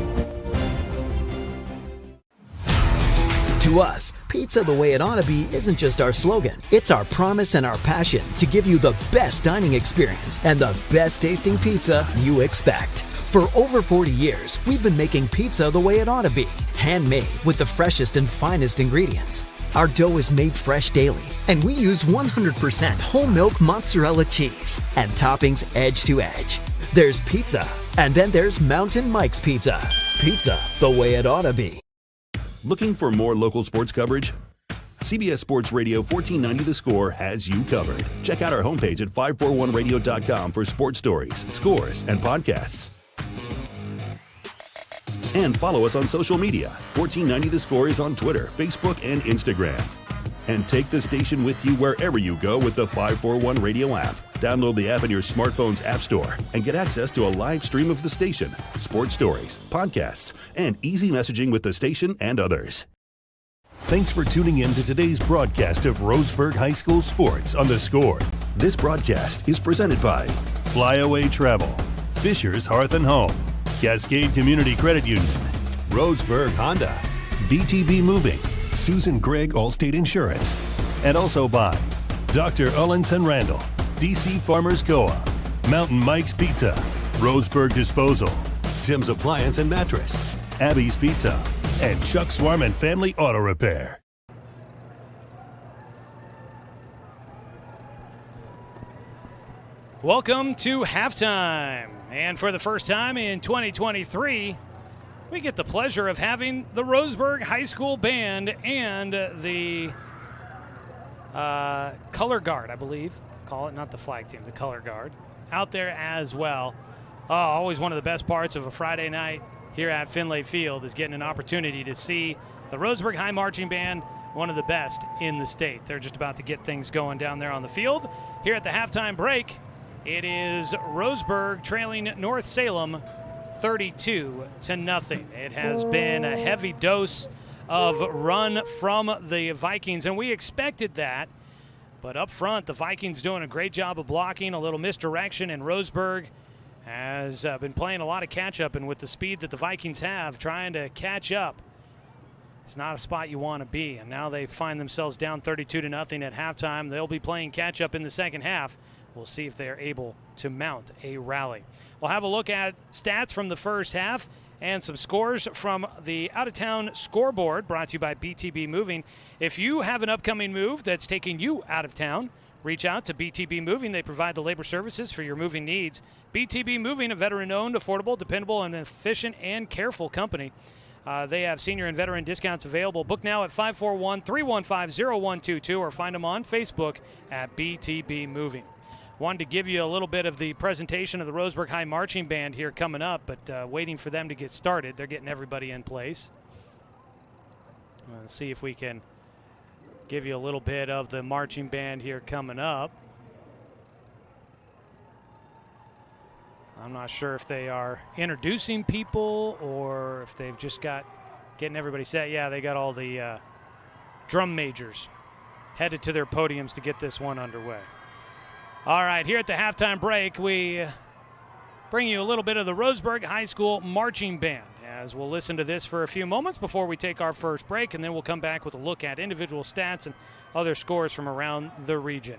S5: To us, pizza the way it ought to be isn't just our slogan. It's our promise and our passion to give you the best dining experience and the best tasting pizza you expect. For over 40 years, we've been making pizza the way it ought to be. Handmade with the freshest and finest ingredients. Our dough is made fresh daily, and we use 100% whole milk mozzarella cheese and toppings edge to edge. There's pizza, and then there's Mountain Mike's Pizza. Pizza the way it ought to be.
S1: Looking for more local sports coverage? CBS Sports Radio 1490 The Score has you covered. Check out our homepage at 541radio.com for sports stories, scores, and podcasts. And follow us on social media. 1490 The Score is on Twitter, Facebook, and Instagram. And take the station with you wherever you go with the 541 Radio app. Download the app in your smartphone's app store and get access to a live stream of the station, sports stories, podcasts, and easy messaging with the station and others. Thanks for tuning in to today's broadcast of Roseburg High School Sports on The Score. This broadcast is presented by Flyaway Travel, Fisher's Hearth and Home, Cascade Community Credit Union, Roseburg Honda, BTB Moving, Susan Gregg Allstate Insurance, and also by Dr. Ullenson Randall, DC Farmers Co-op, Mountain Mike's Pizza, Roseburg Disposal, Tim's Appliance and Mattress, Abby's Pizza, and Chuck Swarm and Family Auto Repair.
S2: Welcome to halftime. And for the first time in 2023, we get the pleasure of having the Roseburg High School Band and the color guard, I believe. Call it not the flag team, the color guard, out there as well. Oh, always one of the best parts of a Friday night here at Finlay Field is getting an opportunity to see the Roseburg High Marching Band, one of the best in the state. They're just about to get things going down there on the field. Here at the halftime break, it is Roseburg trailing North Salem 32-0. It has been a heavy dose of run from the Vikings, and we expected that. But up front, the Vikings doing a great job of blocking, a little misdirection, and Roseburg has been playing a lot of catch-up, and with the speed that the Vikings have, trying to catch up, it's not a spot you want to be. And now they find themselves down 32-0 at halftime. They'll be playing catch-up in the second half. We'll see if they're able to mount a rally. We'll have a look at stats from the first half and some scores from the out-of-town scoreboard brought to you by BTB Moving. If you have an upcoming move that's taking you out of town, reach out to BTB Moving. They provide the labor services for your moving needs. BTB Moving, a veteran-owned, affordable, dependable, and efficient and careful company. They have senior and veteran discounts available. Book now at 541-315-0122 or find them on Facebook at BTB Moving. Wanted to give you a little bit of the presentation of the Roseburg High Marching Band here coming up, but waiting for them to get started. They're getting everybody in place. Let's see if we can give you a little bit of the marching band here coming up. I'm not sure if they are introducing people or if they've just got getting everybody set. Yeah, they got all the drum majors headed to their podiums to get this one underway. All right, here at the halftime break, we bring you a little bit of the Roseburg High School Marching Band, as we'll listen to this for a few moments before we take our first break, and then we'll come back with a look at individual stats and other scores from around the region.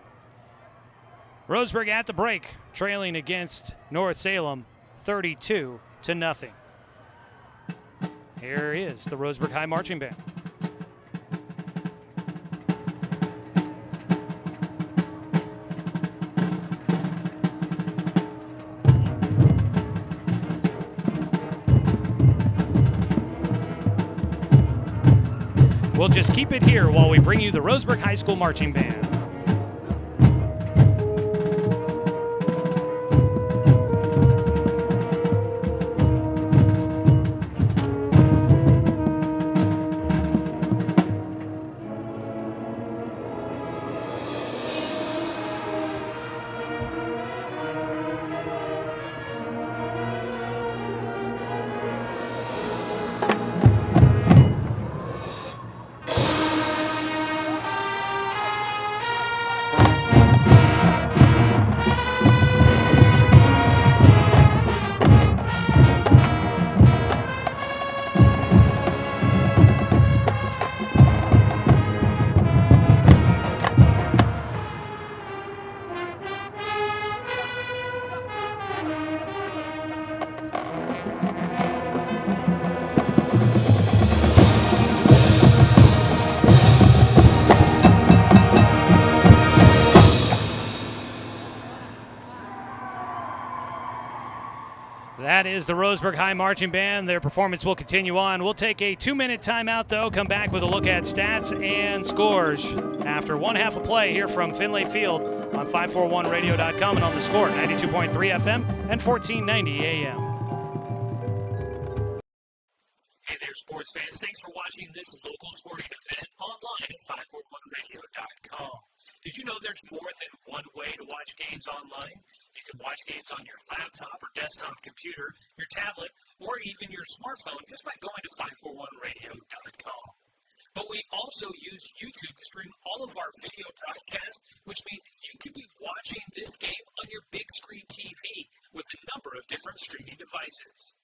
S2: Roseburg at the break, trailing against North Salem 32-0. Here is the Roseburg High Marching Band. We'll just keep it here while we bring you the Roseburg High School Marching Band. That is the Roseburg High Marching Band. Their performance will continue on. We'll take a 2-minute timeout, though, come back with a look at stats and scores after one half of play here from Finlay Field on 541radio.com and on the Score, 92.3 FM and 1490 AM.
S3: Hey there, sports fans. Thanks for watching this local sporting event online at 541radio.com. Did you know there's more than one way to watch games online? You can watch games on your laptop or desktop computer, your tablet, or even your smartphone just by going to 541radio.com. But we also use YouTube to stream all of our video broadcasts, which means you can be watching this game on your big screen TV with a number of different streaming devices.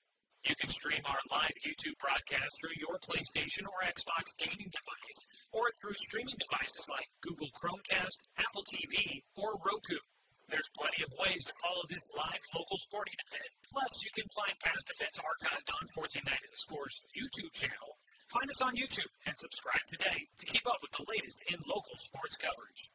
S3: You can stream our live YouTube broadcast through your PlayStation or Xbox gaming device, or through streaming devices like Google Chromecast, Apple TV, or Roku. There's plenty of ways to follow this live local sporting event. Plus, you can find past events archived on 1490 The Score's YouTube channel. Find us on YouTube and subscribe today to keep up with the latest in local sports coverage.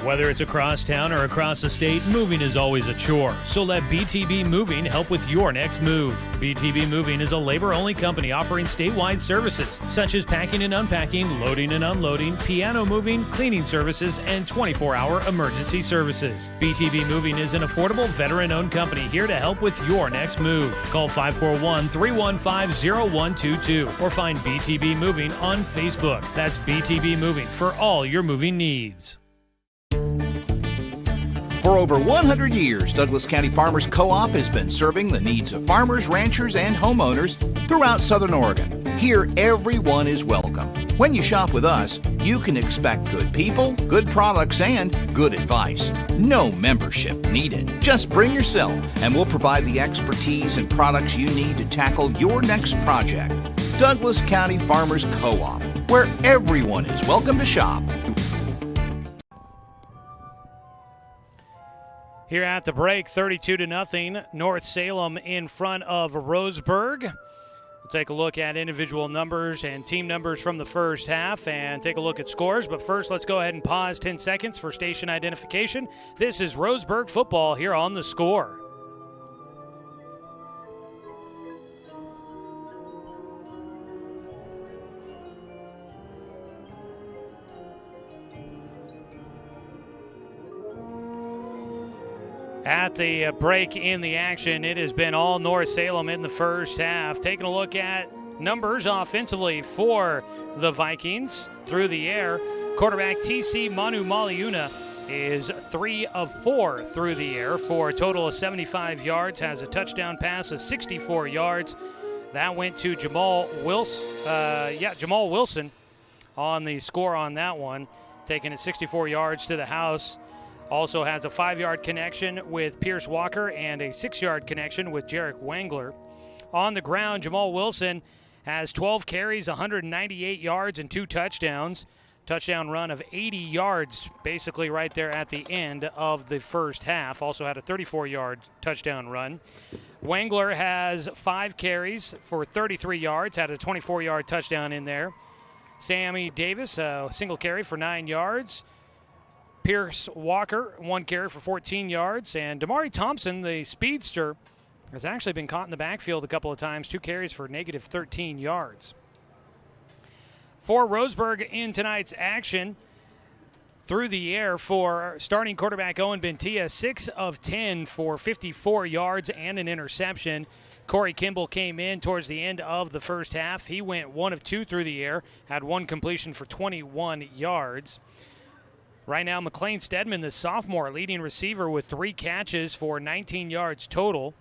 S11: Whether it's across town or across the state, moving is always a chore. So let BTB Moving help with your next move. BTB Moving is a labor-only company offering statewide services such as packing and unpacking, loading and unloading, piano moving, cleaning services, and 24-hour emergency services. BTB Moving is an affordable, veteran-owned company here to help with your next move. Call 541-315-0122 or find BTB Moving on Facebook. That's BTB Moving for all your moving needs.
S12: For over 100 years, Douglas County Farmers Co-op has been serving the needs of farmers, ranchers, and homeowners throughout Southern Oregon. Here, everyone is welcome. When you shop with us, you can expect good people, good products, and good advice. No membership needed. Just bring yourself, and we'll provide the expertise and products you need to tackle your next project. Douglas County Farmers Co-op, where everyone is welcome to shop.
S2: Here at the break, 32-0, North Salem in front of Roseburg. We'll take a look at individual numbers and team numbers from the first half and take a look at scores. But first, let's go ahead and pause 10 seconds for station identification. This is Roseburg football here on The Score. At the break in the action, it has been all North Salem in the first half. Taking a look at numbers offensively for the Vikings through the air. Quarterback TC Manu Maliuna is 3 of 4 through the air for a total of 75 yards, has a touchdown pass of 64 yards. That went to Jamal Wilson on the score on that one, taking it 64 yards to the house. Also has a 5-yard connection with Pierce Walker and a 6-yard connection with Jarek Wangler. On the ground, Jamal Wilson has 12 carries, 198 yards, and 2 touchdowns. Touchdown run of 80 yards, basically right there at the end of the first half. Also had a 34-yard touchdown run. Wangler has 5 carries for 33 yards, had a 24-yard touchdown in there. Sammy Davis, a single carry for 9 yards. Pierce Walker, 1 carry for 14 yards. And Damari Thompson, the speedster, has actually been caught in the backfield a couple of times, 2 carries for negative 13 yards. For Roseburg in tonight's action, through the air for starting quarterback Owen Bentia, 6 of 10 for 54 yards and an interception. Corey Kimball came in towards the end of the first half. He went 1 of 2 through the air, had 1 completion for 21 yards. Right now, McLean Stedman, the sophomore, leading receiver with 3 catches for 19 yards total.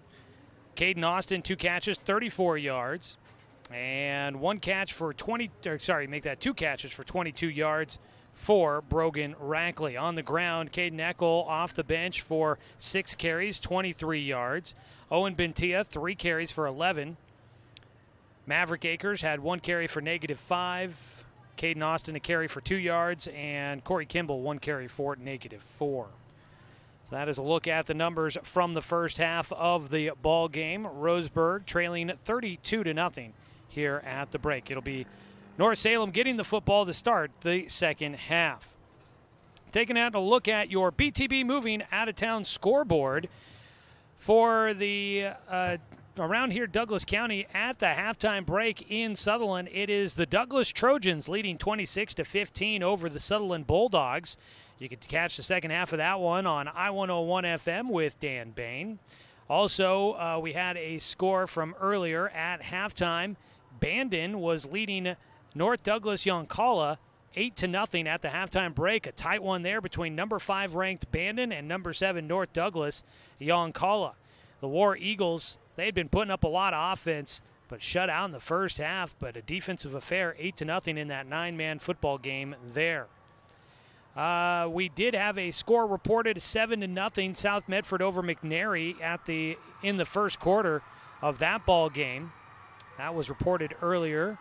S2: Caden Austin, 2 catches, 34 yards. And 2 catches for 22 yards for Brogan Rackley. On the ground, Caden Eckel off the bench for 6 carries, 23 yards. Owen Bentia, 3 carries for 11. Maverick Akers had 1 carry for negative 5. Caden Austin a carry for 2 yards, and Corey Kimball 1 carry for negative 4. So that is a look at the numbers from the first half of the ball game. Roseburg trailing 32-0 here at the break. It'll be North Salem getting the football to start the second half. Taking out a look at your BTB Moving out-of-town scoreboard for the around here, Douglas County at the halftime break in Sutherland. It is the Douglas Trojans leading 26-15 over the Sutherland Bulldogs. You can catch the second half of that one on I-101 FM with Dan Bain. Also, we had a score from earlier at halftime. Bandon was leading North Douglas Yoncalla 8-0 at the halftime break. A tight one there between number 5 ranked Bandon and number 7 North Douglas Yoncalla. The War Eagles, they had been putting up a lot of offense, but shut out in the first half. But a defensive affair, 8-0 in that 9-man football game there. We did have a score reported, 7-0 South Medford over McNary in the first quarter of that ball game. That was reported earlier.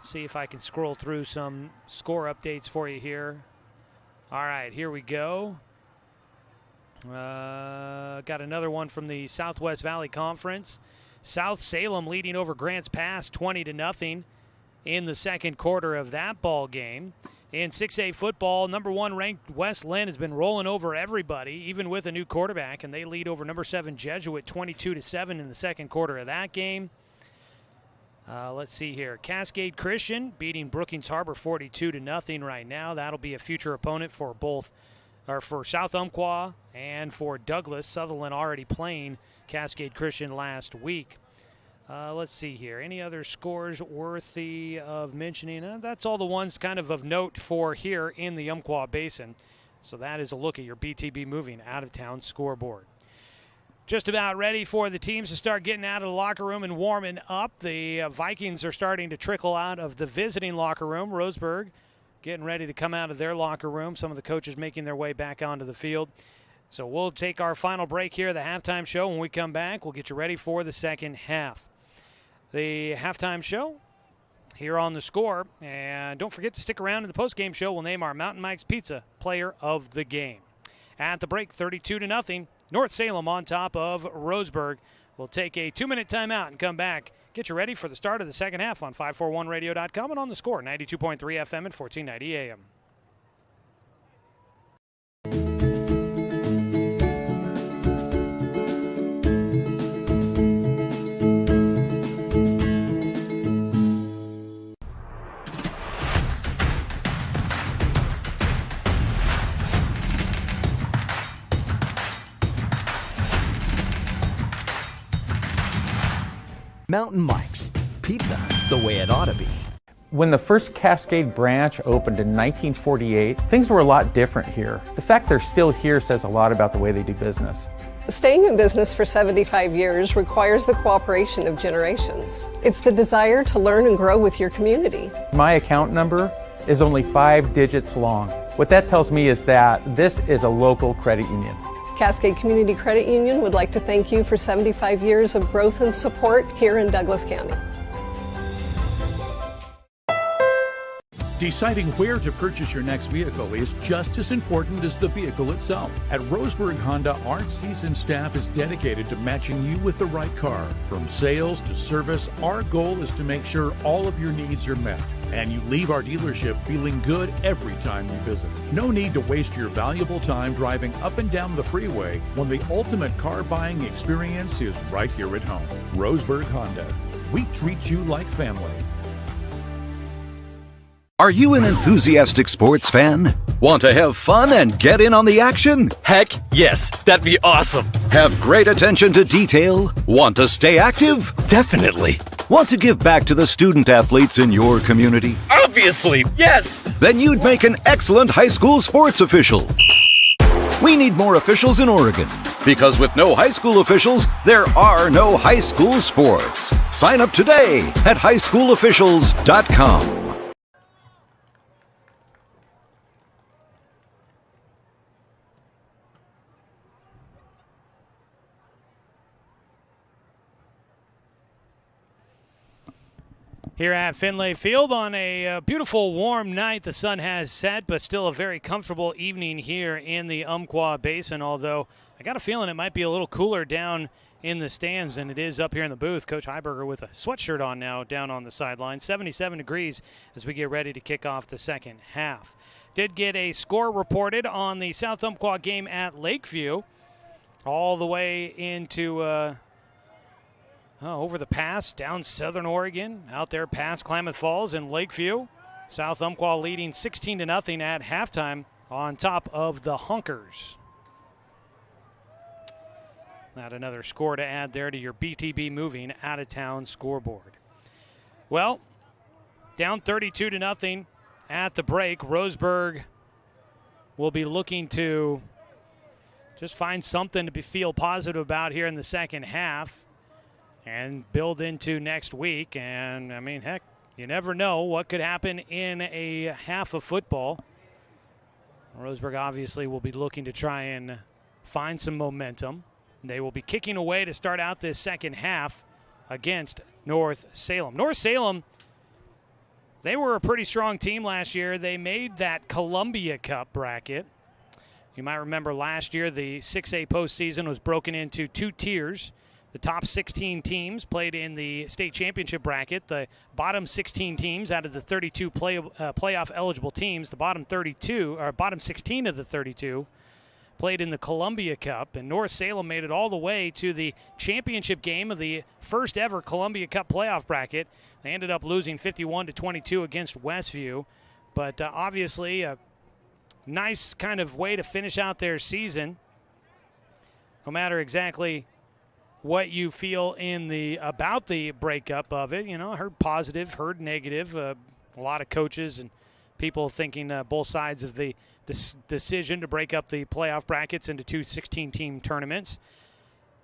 S2: See if I can scroll through some score updates for you here. All right, here we go. Got another one from the Southwest Valley Conference. South Salem leading over Grants Pass 20-0 in the second quarter of that ball game. In 6A football, number 1 ranked West Lynn has been rolling over everybody, even with a new quarterback, and they lead over number 7 Jesuit 22-7 in the second quarter of that game. Let's see here. Cascade Christian beating Brookings Harbor 42-0 right now. That'll be a future opponent for for South Umpqua and for Douglas. Sutherland already playing Cascade Christian last week. Let's see here. Any other scores worthy of mentioning? That's all the ones kind of note for here in the Umpqua Basin. So that is a look at your BTB Moving out-of-town scoreboard. Just about ready for the teams to start getting out of the locker room and warming up. The Vikings are starting to trickle out of the visiting locker room. Roseburg getting ready to come out of their locker room. Some of the coaches making their way back onto the field. So we'll take our final break here, the halftime show. When we come back, we'll get you ready for the second half. The halftime show here on The Score. And don't forget to stick around in the postgame show. We'll name our Mountain Mike's Pizza player of the game. At the break, 32-0. North Salem on top of Roseburg. We'll take a 2-minute timeout and come back. Get you ready for the start of the second half on 541radio.com and on The Score, 92.3 FM and 1490 AM.
S5: Mountain Mike's Pizza, the way it ought to be.
S6: When the first Cascade branch opened in 1948, things were a lot different here. The fact they're still here says a lot about the way they do business.
S7: Staying in business for 75 years requires the cooperation of generations. It's the desire to learn and grow with your community.
S6: My account number is only 5 digits long. What that tells me is that this is a local credit union.
S7: Cascade Community Credit Union would like to thank you for 75 years of growth and support here in Douglas County.
S8: Deciding where to purchase your next vehicle is just as important as the vehicle itself. At Roseburg Honda, our seasoned staff is dedicated to matching you with the right car. From sales to service, our goal is to make sure all of your needs are met, and you leave our dealership feeling good every time you visit. No need to waste your valuable time driving up and down the freeway when the ultimate car buying experience is right here at home. Roseburg Honda. We treat you like family.
S9: Are you an enthusiastic sports fan? Want to have fun and get in on the action?
S13: Heck, yes, that'd be awesome.
S9: Have great attention to detail? Want to stay active?
S13: Definitely.
S9: Want to give back to the student athletes in your community?
S13: Obviously, yes.
S9: Then you'd make an excellent high school sports official. We need more officials in Oregon, because with no high school officials, there are no high school sports. Sign up today at highschoolofficials.com.
S2: Here at Finlay Field on a beautiful warm night. The sun has set, but still a very comfortable evening here in the Umpqua Basin, although I got a feeling it might be a little cooler down in the stands than it is up here in the booth. Coach Heiberger with a sweatshirt on now down on the sideline. 77 degrees as we get ready to kick off the second half. Did get a score reported on the South Umpqua game at Lakeview all the way into over the pass, down Southern Oregon, out there past Klamath Falls and Lakeview. South Umpqua leading 16-0 at halftime on top of the Hunkers. Not another score to add there to your BTB Moving out-of-town scoreboard. Well, down 32-0 at the break. Roseburg will be looking to just find something to feel positive about here in the second half and build into next week. And, I mean, heck, you never know what could happen in a half of football. Roseburg obviously will be looking to try and find some momentum. They will be kicking away to start out this second half against North Salem. North Salem, they were a pretty strong team last year. They made that Columbia Cup bracket. You might remember last year the 6A postseason was broken into two tiers. The top 16 teams played in the state championship bracket. The bottom 16 teams out of the 32 playoff eligible teams, the bottom 16 of the 32 played in the Columbia Cup, and North Salem made it all the way to the championship game of the first ever Columbia Cup playoff bracket. They ended up losing 51-22 against Westview, but obviously a nice kind of way to finish out their season. No matter exactly what you feel about the breakup of it, heard positive, heard negative. A lot of coaches and people thinking both sides of the decision to break up the playoff brackets into two 16-team tournaments.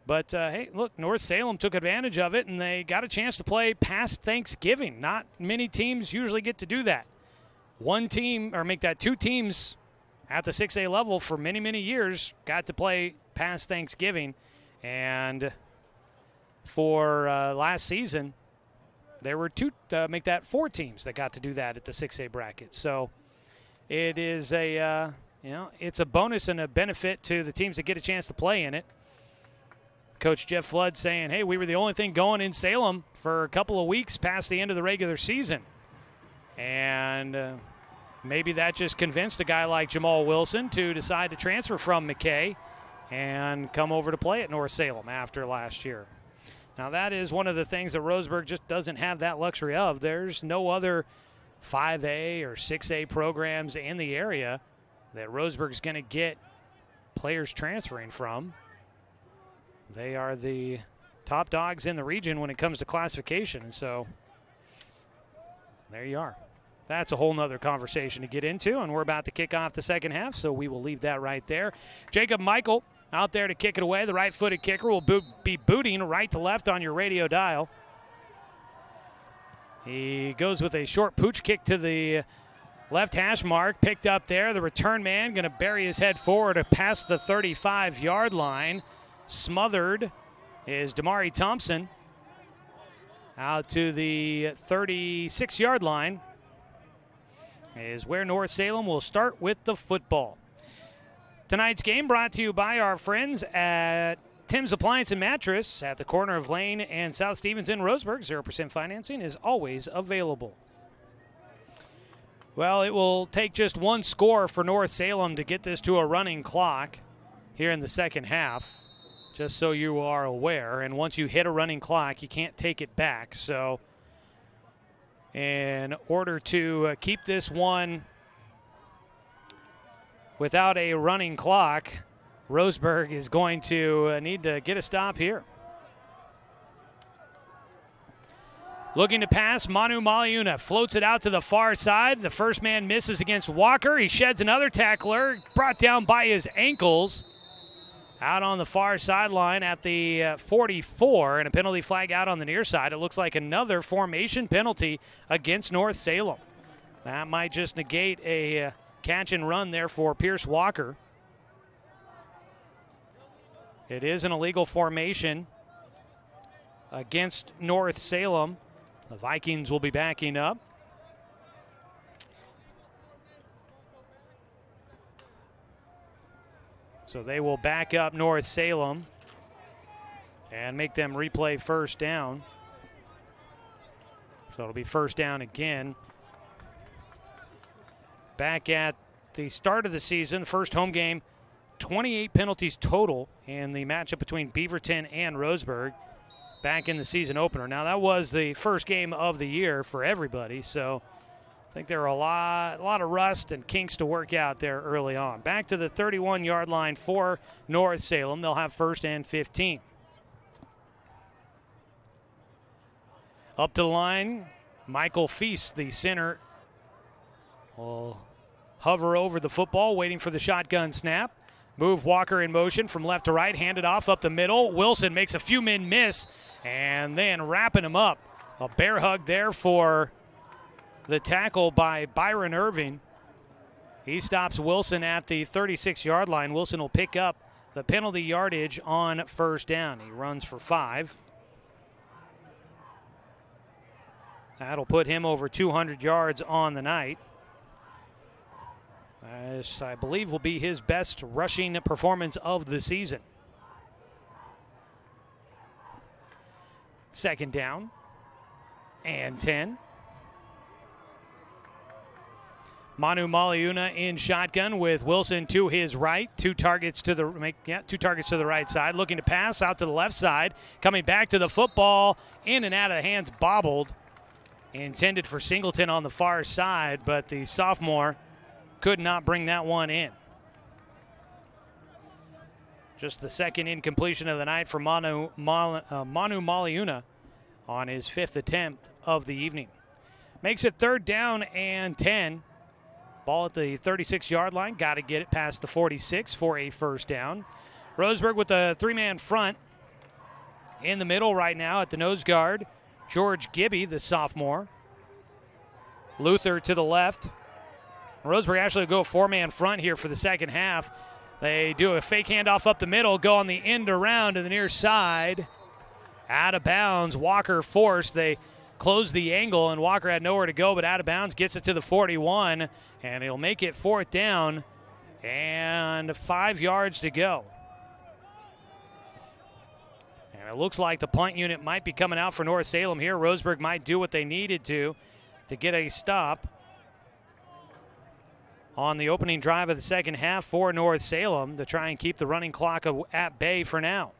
S2: But, hey, look, North Salem took advantage of it, and they got a chance to play past Thanksgiving. Not many teams usually get to do that. One team, or make that two teams at the 6A level for many, many years, got to play past Thanksgiving. And for last season, there were make that four teams that got to do that at the 6A bracket. So it is it's a bonus and a benefit to the teams that get a chance to play in it. Coach Jeff Flood saying, hey, we were the only thing going in Salem for a couple of weeks past the end of the regular season. And maybe that just convinced a guy like Jamal Wilson to decide to transfer from McKay and come over to play at North Salem after last year. Now, that is one of the things that Roseburg just doesn't have that luxury of. There's no other 5A or 6A programs in the area that Roseburg's going to get players transferring from. They are the top dogs in the region when it comes to classification. And so there you are. That's a whole nother conversation to get into, and we're about to kick off the second half, so we will leave that right there. Jacob Michael out there to kick it away. The right-footed kicker will be booting right to left on your radio dial. He goes with a short pooch kick to the left hash mark, picked up there. The return man going to bury his head forward past the 35-yard line. Smothered is Damari Thompson out to the 36-yard line is where North Salem will start with the football. Tonight's game brought to you by our friends at Tim's Appliance and Mattress at the corner of Lane and South Stevens in Roseburg. 0% financing is always available. Well, it will take just one score for North Salem to get this to a running clock here in the second half, just so you are aware. And once you hit a running clock, you can't take it back. So in order to keep this one without a running clock, Roseburg is going to need to get a stop here. Looking to pass, Manu Maliuna floats it out to the far side. The first man misses against Walker. He sheds another tackler, brought down by his ankles. Out on the far sideline at the 44, and a penalty flag out on the near side. It looks like another formation penalty against North Salem. That might just negate a catch and run there for Pierce Walker. It is an illegal formation against North Salem. The Vikings will be backing up. So they will back up North Salem and make them replay first down. So it'll be first down again. Back at the start of the season, first home game, 28 penalties total in the matchup between Beaverton and Roseburg back in the season opener. Now, that was the first game of the year for everybody, so I think there are a lot of rust and kinks to work out there early on. Back to the 31-yard line for North Salem. They'll have first and 15. Up to the line, Michael Feast, the center, will hover over the football, waiting for the shotgun snap. Move Walker in motion from left to right, hand it off up the middle. Wilson makes a few men miss, and then wrapping him up. A bear hug there for the tackle by Byron Irving. He stops Wilson at the 36-yard line. Wilson will pick up the penalty yardage on first down. He runs for 5. That'll put him over 200 yards on the night. This, I believe, will be his best rushing performance of the season. Second down and 10. Manu Maliuna in shotgun with Wilson to his right. Two targets to the right side. Looking to pass out to the left side. Coming back to the football. In and out of the hands, bobbled. Intended for Singleton on the far side, but the sophomore could not bring that one in. Just the second incompletion of the night for Manu Maliuna on his 5th attempt of the evening. Makes it 3rd down and 10. Ball at the 36-yard line. Got to get it past the 46 for a first down. Roseburg with a 3-man front. In the middle right now at the nose guard, George Gibby, the sophomore. Luther to the left. Roseburg actually go 4-man front here for the second half. They do a fake handoff up the middle, go on the end around to the near side. Out of bounds. Walker forced. They closed the angle, and Walker had nowhere to go but out of bounds. Gets it to the 41, and he'll make it 4th down and 5 yards to go. And it looks like the punt unit might be coming out for North Salem here. Roseburg might do what they needed to get a stop on the opening drive of the second half for North Salem to try and keep the running clock at bay for now.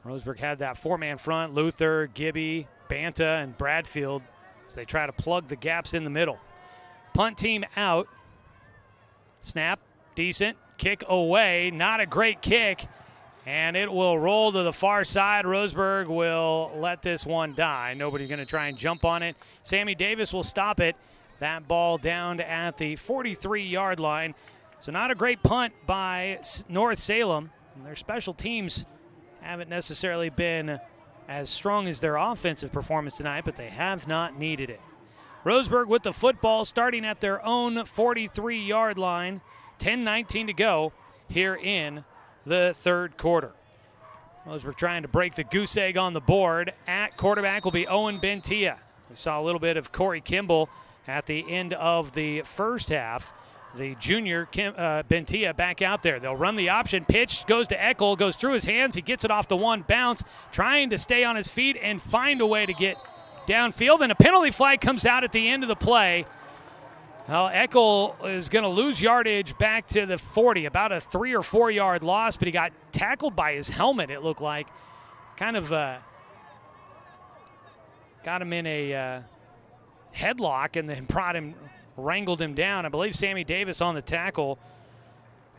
S2: Roseburg had that 4-man front, Luther, Gibby, Banta, and Bradfield as they try to plug the gaps in the middle. Punt team out. Snap, decent. Kick away, not a great kick, and it will roll to the far side. Roseburg will let this one die. Nobody's going to try and jump on it. Sammy Davis will stop it. That ball down at the 43-yard line. So not a great punt by North Salem. And their special teams haven't necessarily been as strong as their offensive performance tonight, but they have not needed it. Roseburg with the football starting at their own 43-yard line. 10:19 to go here in the third quarter. Roseburg trying to break the goose egg on the board. At quarterback will be Owen Bentia. We saw a little bit of Corey Kimball at the end of the first half. The junior Bentia back out there. They'll run the option. Pitch goes to Eckel, goes through his hands. He gets it off the one bounce, trying to stay on his feet and find a way to get downfield. And a penalty flag comes out at the end of the play. Well, Eckel is going to lose yardage back to the 40, about a 3 or 4 yard loss, but he got tackled by his helmet, it looked like. Kind of got him in a headlock and then wrangled him down. I believe Sammy Davis on the tackle.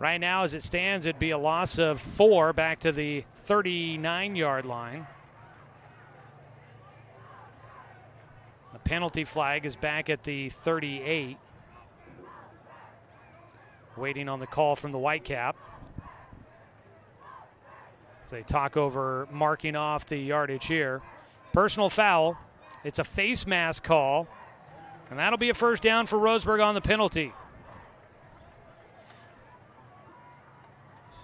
S2: Right now, as it stands, it'd be a loss of 4 back to the 39-yard line. The penalty flag is back at the 38. Waiting on the call from the Whitecap. As they talk over marking off the yardage here. Personal foul. It's a face mask call. And that'll be a first down for Roseburg on the penalty.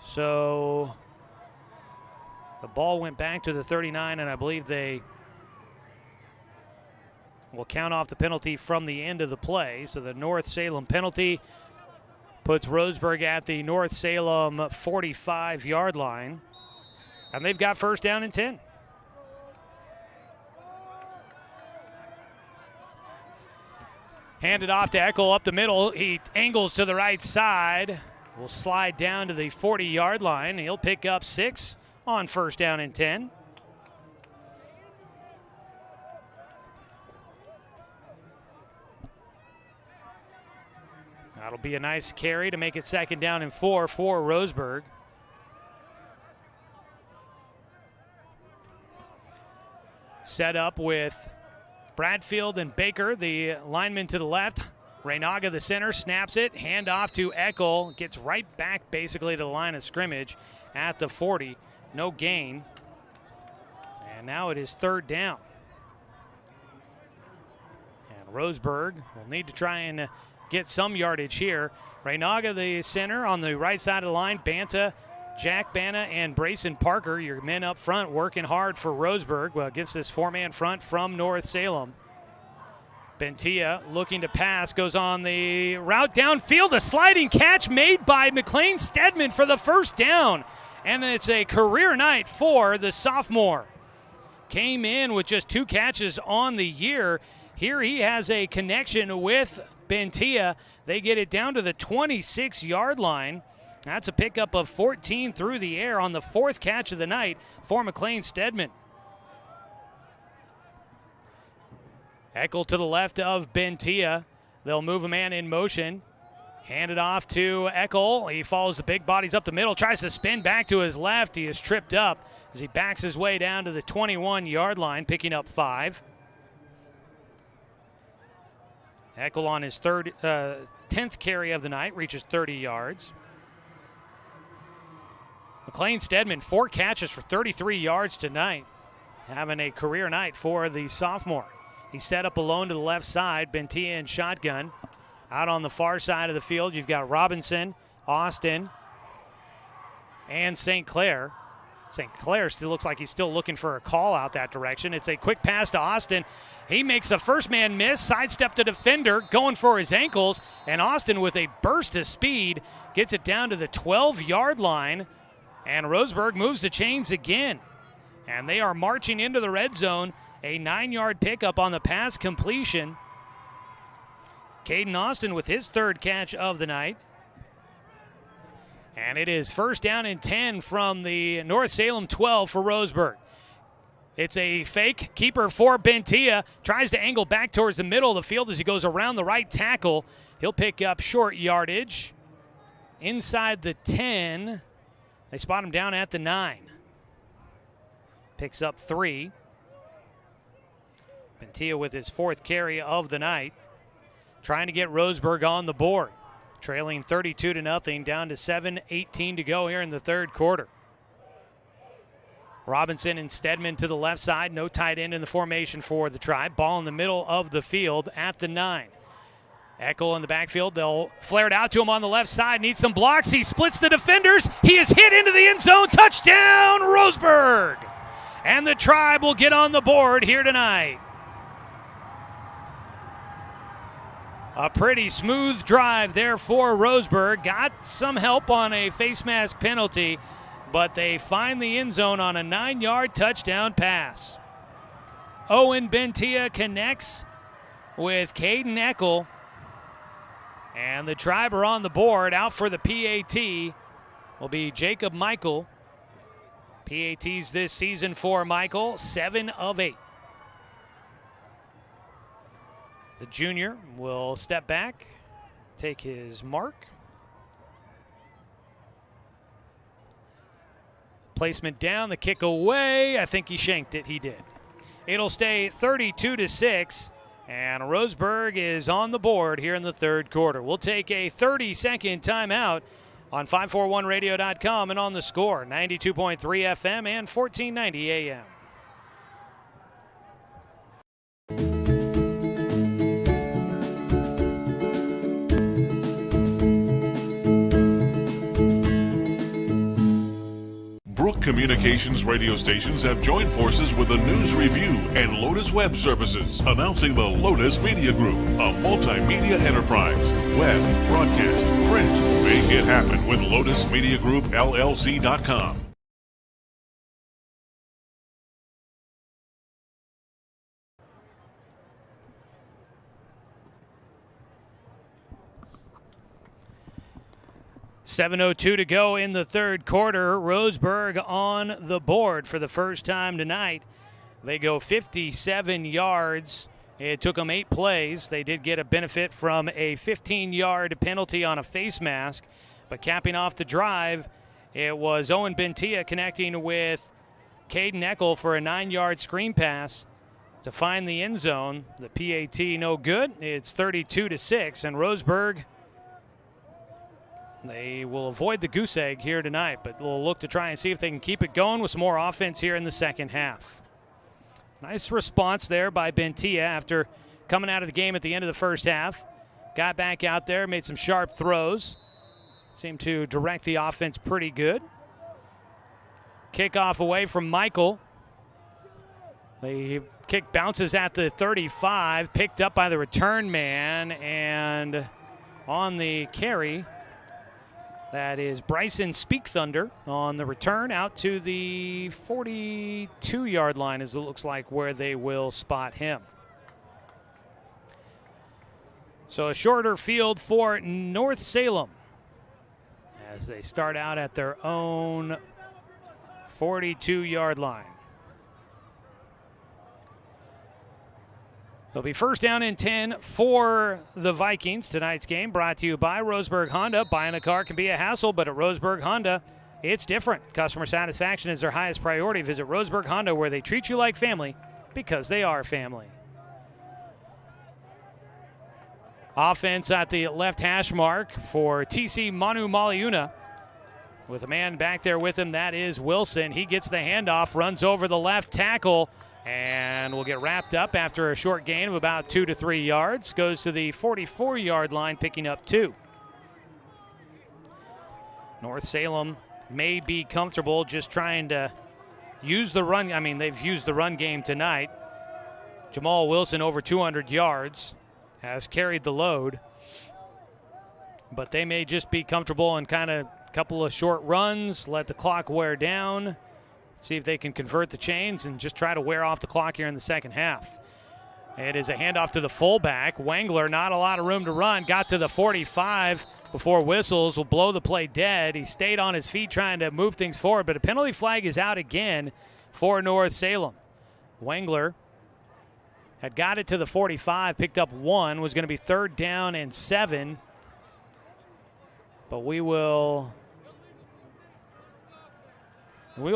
S2: So the ball went back to the 39, and I believe they will count off the penalty from the end of the play. So the North Salem penalty puts Roseburg at the North Salem 45-yard line. And they've got first down and 10. Handed off to Eckel up the middle. He angles to the right side. Will slide down to the 40-yard line. He'll pick up 6 on first down and 10. That'll be a nice carry to make it second down and 4 for Roseburg. Set up with Bradfield and Baker, the lineman to the left. Reynaga, the center, snaps it. Hand off to Eckel. Gets right back basically to the line of scrimmage at the 40. No gain. And now it is third down. And Roseburg will need to try and get some yardage here. Reynaga, the center, on the right side of the line. Banta, Jack Banta, and Brayson Parker, your men up front, working hard for Roseburg. Well, against this 4-man front from North Salem. Bentia looking to pass, goes on the route downfield. A sliding catch made by McLean Stedman for the first down. And it's a career night for the sophomore. Came in with just 2 catches on the year. Here he has a connection with Bentia. They get it down to the 26-yard line. That's a pickup of 14 through the air on the 4th catch of the night for McLean Stedman. Eckel to the left of Bentia. They'll move a man in motion. Hand it off to Eckel. He follows the big bodies up the middle, tries to spin back to his left. He is tripped up as he backs his way down to the 21-yard line, picking up 5. Eckel on his 10th carry of the night, reaches 30 yards. McLean Stedman, 4 catches for 33 yards tonight, having a career night for the sophomore. He's set up alone to the left side, Bentia in shotgun. Out on the far side of the field, you've got Robinson, Austin, and St. Clair. St. Clair still looks like he's still looking for a call out that direction. It's a quick pass to Austin. He makes a first man miss, sidestep the defender, going for his ankles, and Austin with a burst of speed gets it down to the 12-yard line, and Roseburg moves the chains again. And they are marching into the red zone, a 9-yard pickup on the pass completion. Caden Austin with his 3rd catch of the night. And it is first down and 10 from the North Salem 12 for Roseburg. It's a fake keeper for Bentia. Tries to angle back towards the middle of the field as he goes around the right tackle. He'll pick up short yardage. Inside the 10. They spot him down at the 9. Picks up 3. Bentia with his 4th carry of the night. Trying to get Roseburg on the board. Trailing 32-0, down to 7:18 to go here in the 3rd quarter. Robinson and Stedman to the left side. No tight end in the formation for the Tribe. Ball in the middle of the field at the 9. Eckel in the backfield. They'll flare it out to him on the left side. Needs some blocks. He splits the defenders. He is hit into the end zone. Touchdown, Roseburg. And the Tribe will get on the board here tonight. A pretty smooth drive there for Roseburg. Got some help on a face mask penalty, but they find the end zone on a 9-yard touchdown pass. Owen Bentia connects with Caden Eckel, and the Tribe are on the board. Out for the PAT will be Jacob Michael. PATs this season for Michael, 7 of 8. The junior will step back, take his mark. Placement down, the kick away. I think he shanked it. He did. It'll stay 32-6, and Roseburg is on the board here in the 3rd quarter. We'll take a 30-second timeout on 541radio.com and on the Score, 92.3 FM and 1490 AM.
S10: Brook Communications radio stations have joined forces with the News Review and Lotus Web Services, announcing the Lotus Media Group, a multimedia enterprise. Web, broadcast, print. Make it happen with Lotus Media Group, LLC.com.
S2: .7:02 to go in the 3rd quarter. Roseburg on the board for the first time tonight. They go 57 yards. It took them 8 plays. They did get a benefit from a 15-yard penalty on a face mask. But capping off the drive, it was Owen Bentia connecting with Caden Eckel for a 9-yard screen pass to find the end zone. The PAT no good. It's 32-6, and Roseburg, they will avoid the goose egg here tonight, but they'll look to try and see if they can keep it going with some more offense here in the second half. Nice response there by Bentia after coming out of the game at the end of the first half. Got back out there, made some sharp throws. Seemed to direct the offense pretty good. Kickoff away from Michael. The kick bounces at the 35, picked up by the return man, and on the carry, That is Bryson Speak Thunder on the return out to the 42-yard line, as it looks like where they will spot him. So a shorter field for North Salem as they start out at their own 42-yard line. It'll be first down and 10 for the Vikings. Tonight's game brought to you by Roseburg Honda. Buying a car can be a hassle, but at Roseburg Honda, it's different. Customer satisfaction is their highest priority. Visit Roseburg Honda, where they treat you like family because they are family. Offense at the left hash mark for TC Manu Maliuna. With a man back there with him, that is Wilson. He gets the handoff, runs over the left tackle, and will get wrapped up after a short gain of about 2 to 3 yards. Goes to the 44-yard line, picking up 2. North Salem may be comfortable just trying to use the run. I mean, they've used the run game tonight. Jamal Wilson over 200 yards, has carried the load. But they may just be comfortable in kind of a couple of short runs, let the clock wear down, see if they can convert the chains and just try to wear off the clock here in the second half. It is a handoff to the fullback. Wengler, not a lot of room to run, got to the 45 before whistles will blow the play dead. He stayed on his feet trying to move things forward, but a penalty flag is out again for North Salem. Wengler had got it to the 45, picked up 1, was going to be 3rd down and 7. But we'll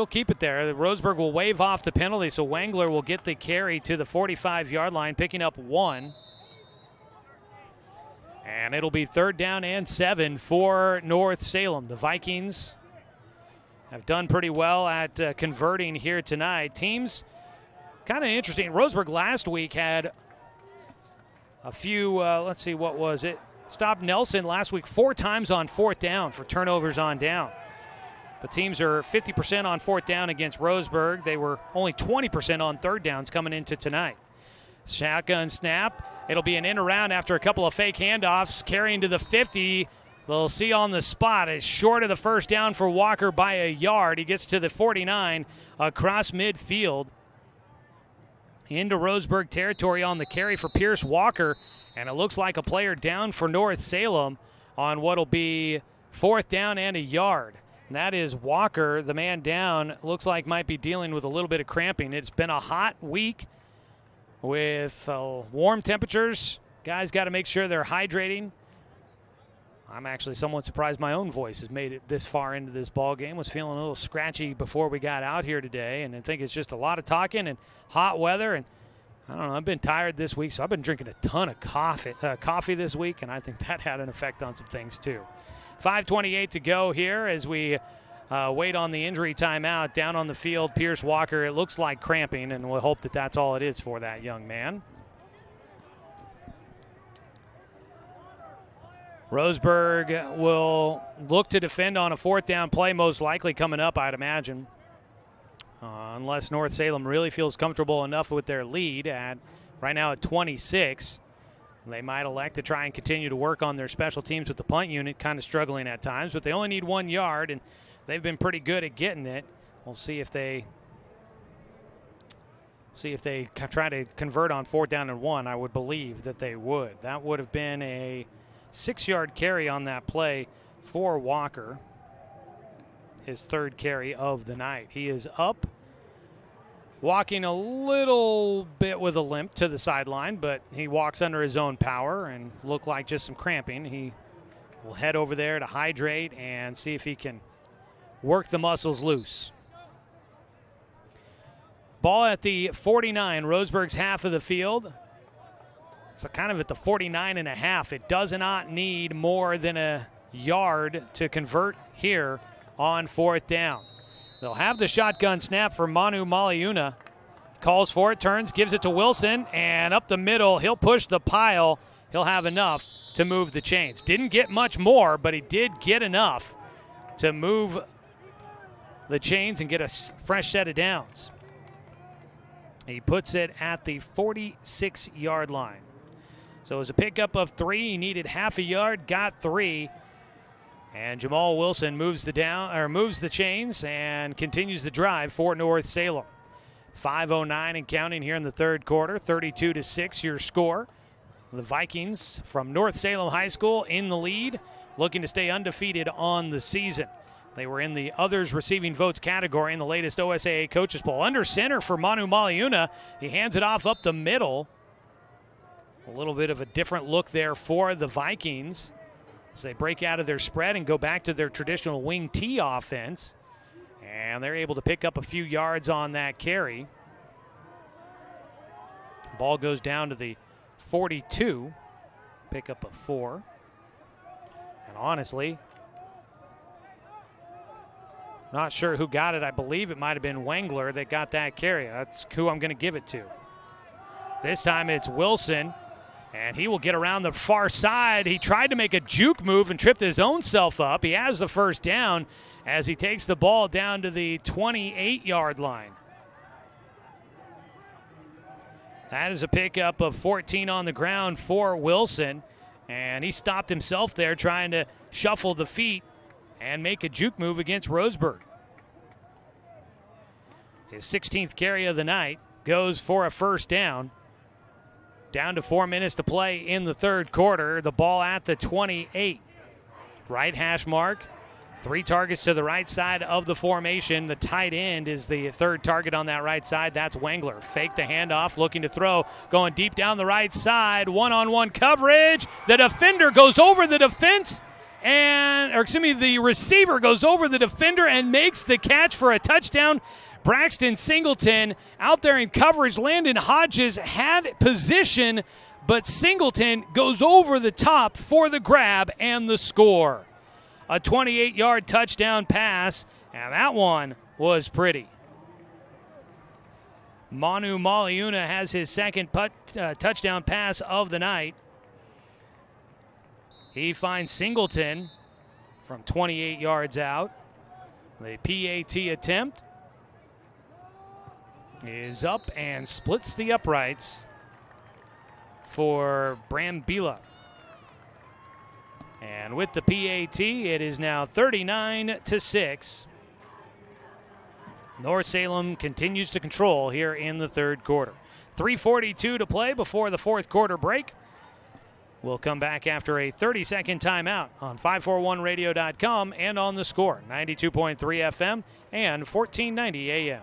S2: keep it there. Roseburg will wave off the penalty, so Wengler will get the carry to the 45-yard line, picking up 1. And it'll be 3rd down and 7 for North Salem. The Vikings have done pretty well at converting here tonight. Teams, kind of interesting. Roseburg last week had a few, let's see, what was it? Stopped Nelson last week 4 times on 4th down for turnovers on down. But teams are 50% on 4th down against Roseburg. They were only 20% on 3rd downs coming into tonight. Shotgun snap. It'll be an in around after a couple of fake handoffs. Carrying to the 50. They'll see on the spot. It's short of the 1st down for Walker by a yard. He gets to the 49 across midfield. Into Roseburg territory on the carry for Pierce Walker. And it looks like a player down for North Salem on what will be 4th down and a yard. And that is Walker, the man down. Looks like might be dealing with a little bit of cramping. It's been a hot week with warm temperatures. Guys got to make sure they're hydrating. I'm actually somewhat surprised my own voice has made it this far into this ball game. Was feeling a little scratchy before we got out here today, and I think it's just a lot of talking and hot weather. And I don't know, I've been tired this week, so I've been drinking a ton of coffee this week, and I think that had an effect on some things too. 5:28 to go here as we wait on the injury timeout. Down on the field, Pierce Walker, it looks like cramping, and we'll hope that that's all it is for that young man. Roseburg will look to defend on a 4th down play, most likely coming up, I'd imagine. Unless North Salem really feels comfortable enough with their lead right now at 26. They might elect to try and continue to work on their special teams with the punt unit, kind of struggling at times, but they only need 1 yard, and they've been pretty good at getting it. We'll see if they try to convert on 4th down and 1. I would believe that they would. That would have been a 6-yard carry on that play for Walker, his 3rd carry of the night. He is up, walking a little bit with a limp to the sideline, but he walks under his own power and looked like just some cramping. He will head over there to hydrate and see if he can work the muscles loose. Ball at the 49, Roseburg's half of the field. It's kind of at the 49.5. It does not need more than a yard to convert here on 4th down. They'll have the shotgun snap for Manu Maliuna. Calls for it, turns, gives it to Wilson, and up the middle, he'll push the pile. He'll have enough to move the chains. Didn't get much more, but he did get enough to move the chains and get a fresh set of downs. He puts it at the 46-yard line. So it was a pickup of 3. He needed half a yard, got 3. And Jamal Wilson moves the chains and continues the drive for North Salem. 5:09 and counting here in the third quarter. 32-6 your score. The Vikings from North Salem High School in the lead, looking to stay undefeated on the season. They were in the others receiving votes category in the latest OSAA Coaches Poll. Under center for Manu Maliuna. He hands it off up the middle. A little bit of a different look there for the Vikings as they break out of their spread and go back to their traditional wing T offense. And they're able to pick up a few yards on that carry. Ball goes down to the 42. Pick up a 4. And honestly, not sure who got it. I believe it might have been Wengler that got that carry. That's who I'm going to give it to. This time it's Wilson, and he will get around the far side. He tried to make a juke move and tripped his own self up. He has the first down as he takes the ball down to the 28-yard line. That is a pickup of 14 on the ground for Wilson, and he stopped himself there trying to shuffle the feet and make a juke move against Roseburg. His 16th carry of the night goes for a first down. Down to 4 minutes to play in the third quarter. The ball at the 28. Right hash mark. 3 targets to the right side of the formation. The tight end is the third target on that right side. That's Wengler. Fake the handoff, looking to throw. Going deep down the right side. One-on-one coverage. The defender goes over the defense. The receiver goes over the defender and makes the catch for a touchdown. Braxton Singleton out there in coverage. Landon Hodges had position, but Singleton goes over the top for the grab and the score. A 28-yard touchdown pass, and that one was pretty. Manu Maliuna has his second touchdown pass of the night. He finds Singleton from 28 yards out. The PAT attempt is up and splits the uprights for Brambilla. And with the PAT, it is now 39-6. North Salem continues to control here in the third quarter. 3:42 to play before the fourth quarter break. We'll come back after a 30-second timeout on 541radio.com and on The Score, 92.3 FM and 1490 AM.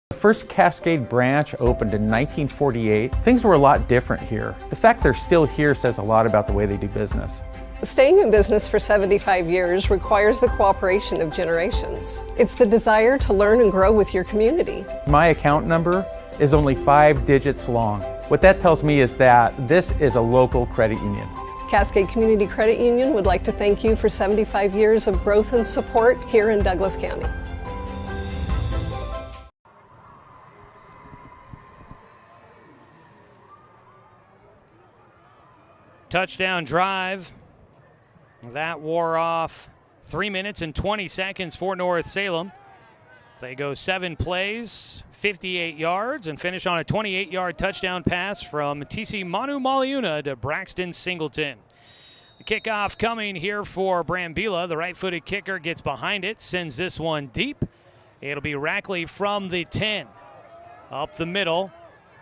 S6: The first Cascade branch opened in 1948. Things were a lot different here. The fact they're still here says a lot about the way they do business.
S7: Staying in business for 75 years requires the cooperation of generations. It's the desire to learn and grow with your community.
S6: My account number is only 5 digits long. What that tells me is that this is a local credit union.
S7: Cascade Community Credit Union would like to thank you for 75 years of growth and support here in Douglas County.
S2: Touchdown drive. That wore off 3 minutes and 20 seconds for North Salem. They go 7 plays, 58 yards, and finish on a 28-yard touchdown pass from TC Manu Maliuna to Braxton Singleton. The kickoff coming here for Brambilla. The right-footed kicker gets behind it, sends this one deep. It'll be Rackley from the 10. Up the middle.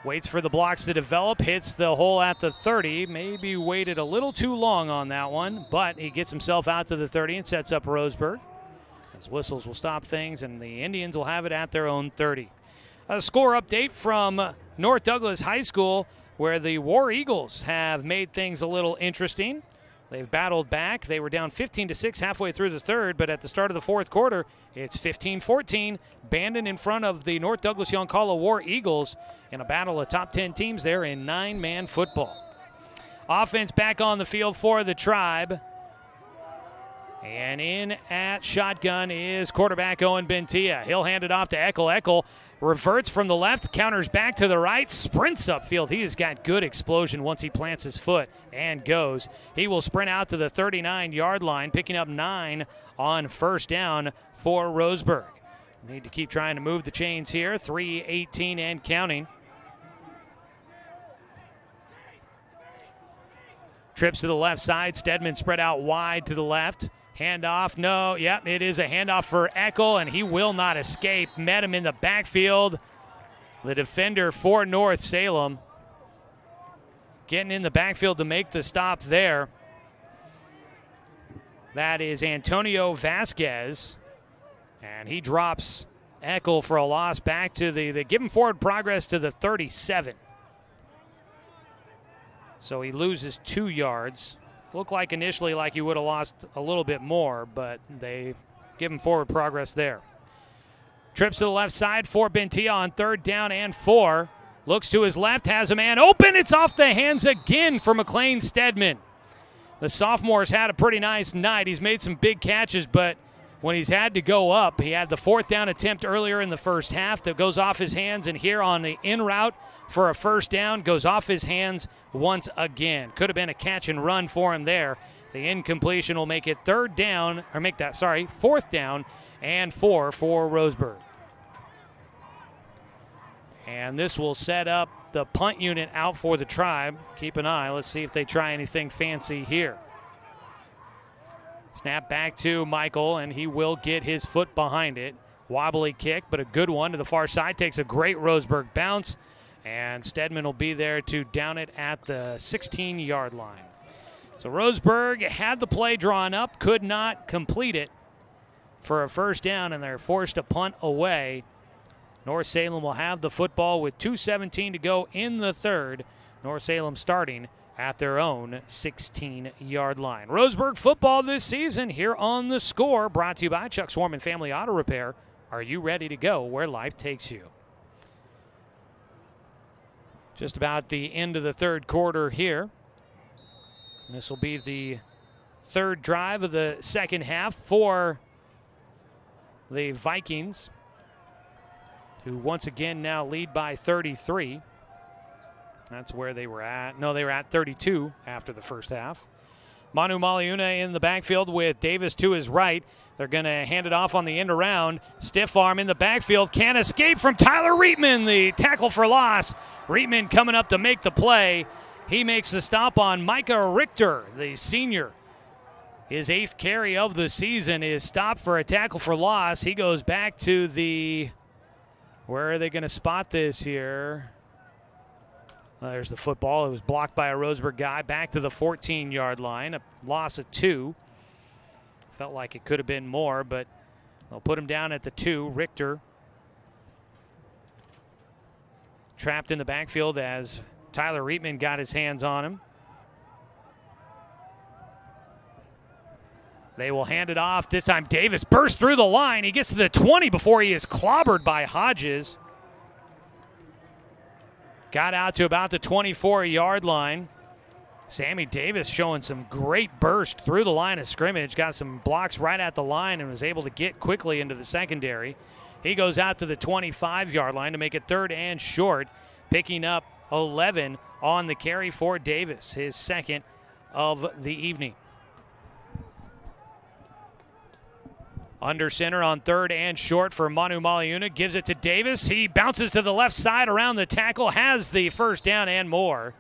S2: Waits for the blocks to develop, hits the hole at the 30. Maybe waited a little too long on that one, but he gets himself out to the 30 and sets up Roseburg. His whistles will stop things, and the Indians will have it at their own 30. A score update from North Douglas High School, where the War Eagles have made things a little interesting. They've battled back. They were down 15-6 halfway through the third, but at the start of the fourth quarter, it's 15-14. Bandon in front of the North Douglas Yoncalla War Eagles in a battle of top 10 teams there in 9-man football. Offense back on the field for the Tribe. And in at shotgun is quarterback Owen Bentia. He'll hand it off to Eckel. Eckel reverts from the left, counters back to the right, sprints upfield. He has got good explosion once he plants his foot and goes. He will sprint out to the 39-yard line, picking up 9 on first down for Roseburg. Need to keep trying to move the chains here. 3:18 and counting. Trips to the left side. Stedman spread out wide to the left. Handoff. No. Yep, it is a handoff for Eckel, and he will not escape. Met him in the backfield. The defender for North Salem getting in the backfield to make the stop there. That is Antonio Vasquez. And he drops Eckel for a loss back to they give him forward progress to the 37. So he loses 2 yards. Looked like initially like he would have lost a little bit more, but they give him forward progress there. Trips to the left side for Bentia on 3rd down and 4. Looks to his left, has a man open. It's off the hands again for McLean Stedman. The sophomore's had a pretty nice night. He's made some big catches, but when he's had to go up, he had the 4th down attempt earlier in the first half that goes off his hands, and here on the in route for a first down goes off his hands once again. Could have been a catch and run for him there. The incompletion will make it 4th down and 4 for Roseburg. And this will set up the punt unit out for the Tribe. Keep an eye. Let's see if they try anything fancy here. Snap back to Michael, and he will get his foot behind it. Wobbly kick, but a good one to the far side. Takes a great Roseburg bounce, and Stedman will be there to down it at the 16-yard line. So Roseburg had the play drawn up, could not complete it for a first down, and they're forced to punt away. North Salem will have the football with 2:17 to go in the third. North Salem starting at their own 16-yard line. Roseburg football this season here on The Score, brought to you by Chuck Swarman Family Auto Repair. Are you ready to go where life takes you? Just about the end of the third quarter here. This will be the third drive of the second half for the Vikings, who once again now lead by 33. That's where they were at. No, they were at 32 after the first half. Manu Maliuna in the backfield with Davis to his right. They're going to hand it off on the end around. Stiff arm in the backfield. Can't escape from Tyler Reitman, the tackle for loss. Reitman coming up to make the play. He makes the stop on Micah Richter, the senior. His 8th carry of the season is stopped for a tackle for loss. He goes back to the... Where are they going to spot this here? There's the football. It was blocked by a Roseburg guy. Back to the 14-yard line. A loss of 2. Felt like it could have been more, but they'll put him down at the 2. Richter trapped in the backfield as Tyler Reitman got his hands on him. They will hand it off. This time Davis bursts through the line. He gets to the 20 before he is clobbered by Hodges. Got out to about the 24-yard line. Sammy Davis showing some great burst through the line of scrimmage. Got some blocks right at the line and was able to get quickly into the secondary. He goes out to the 25-yard line to make it 3rd and short, picking up 11 on the carry for Davis, his 2nd of the evening. Under center on 3rd and short for Manu Maliuna. Gives it to Davis. He bounces to the left side around the tackle. Has the first down and more.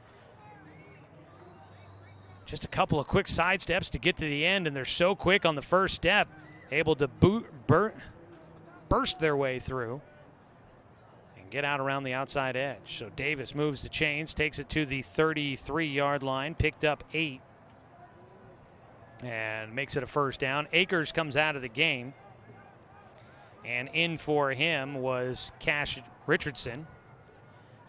S2: Just a couple of quick side steps to get to the end, and they're so quick on the first step. Able to burst their way through and get out around the outside edge. So Davis moves the chains, takes it to the 33-yard line. Picked up 8. And makes it a first down. Akers comes out of the game. And in for him was Cash Richardson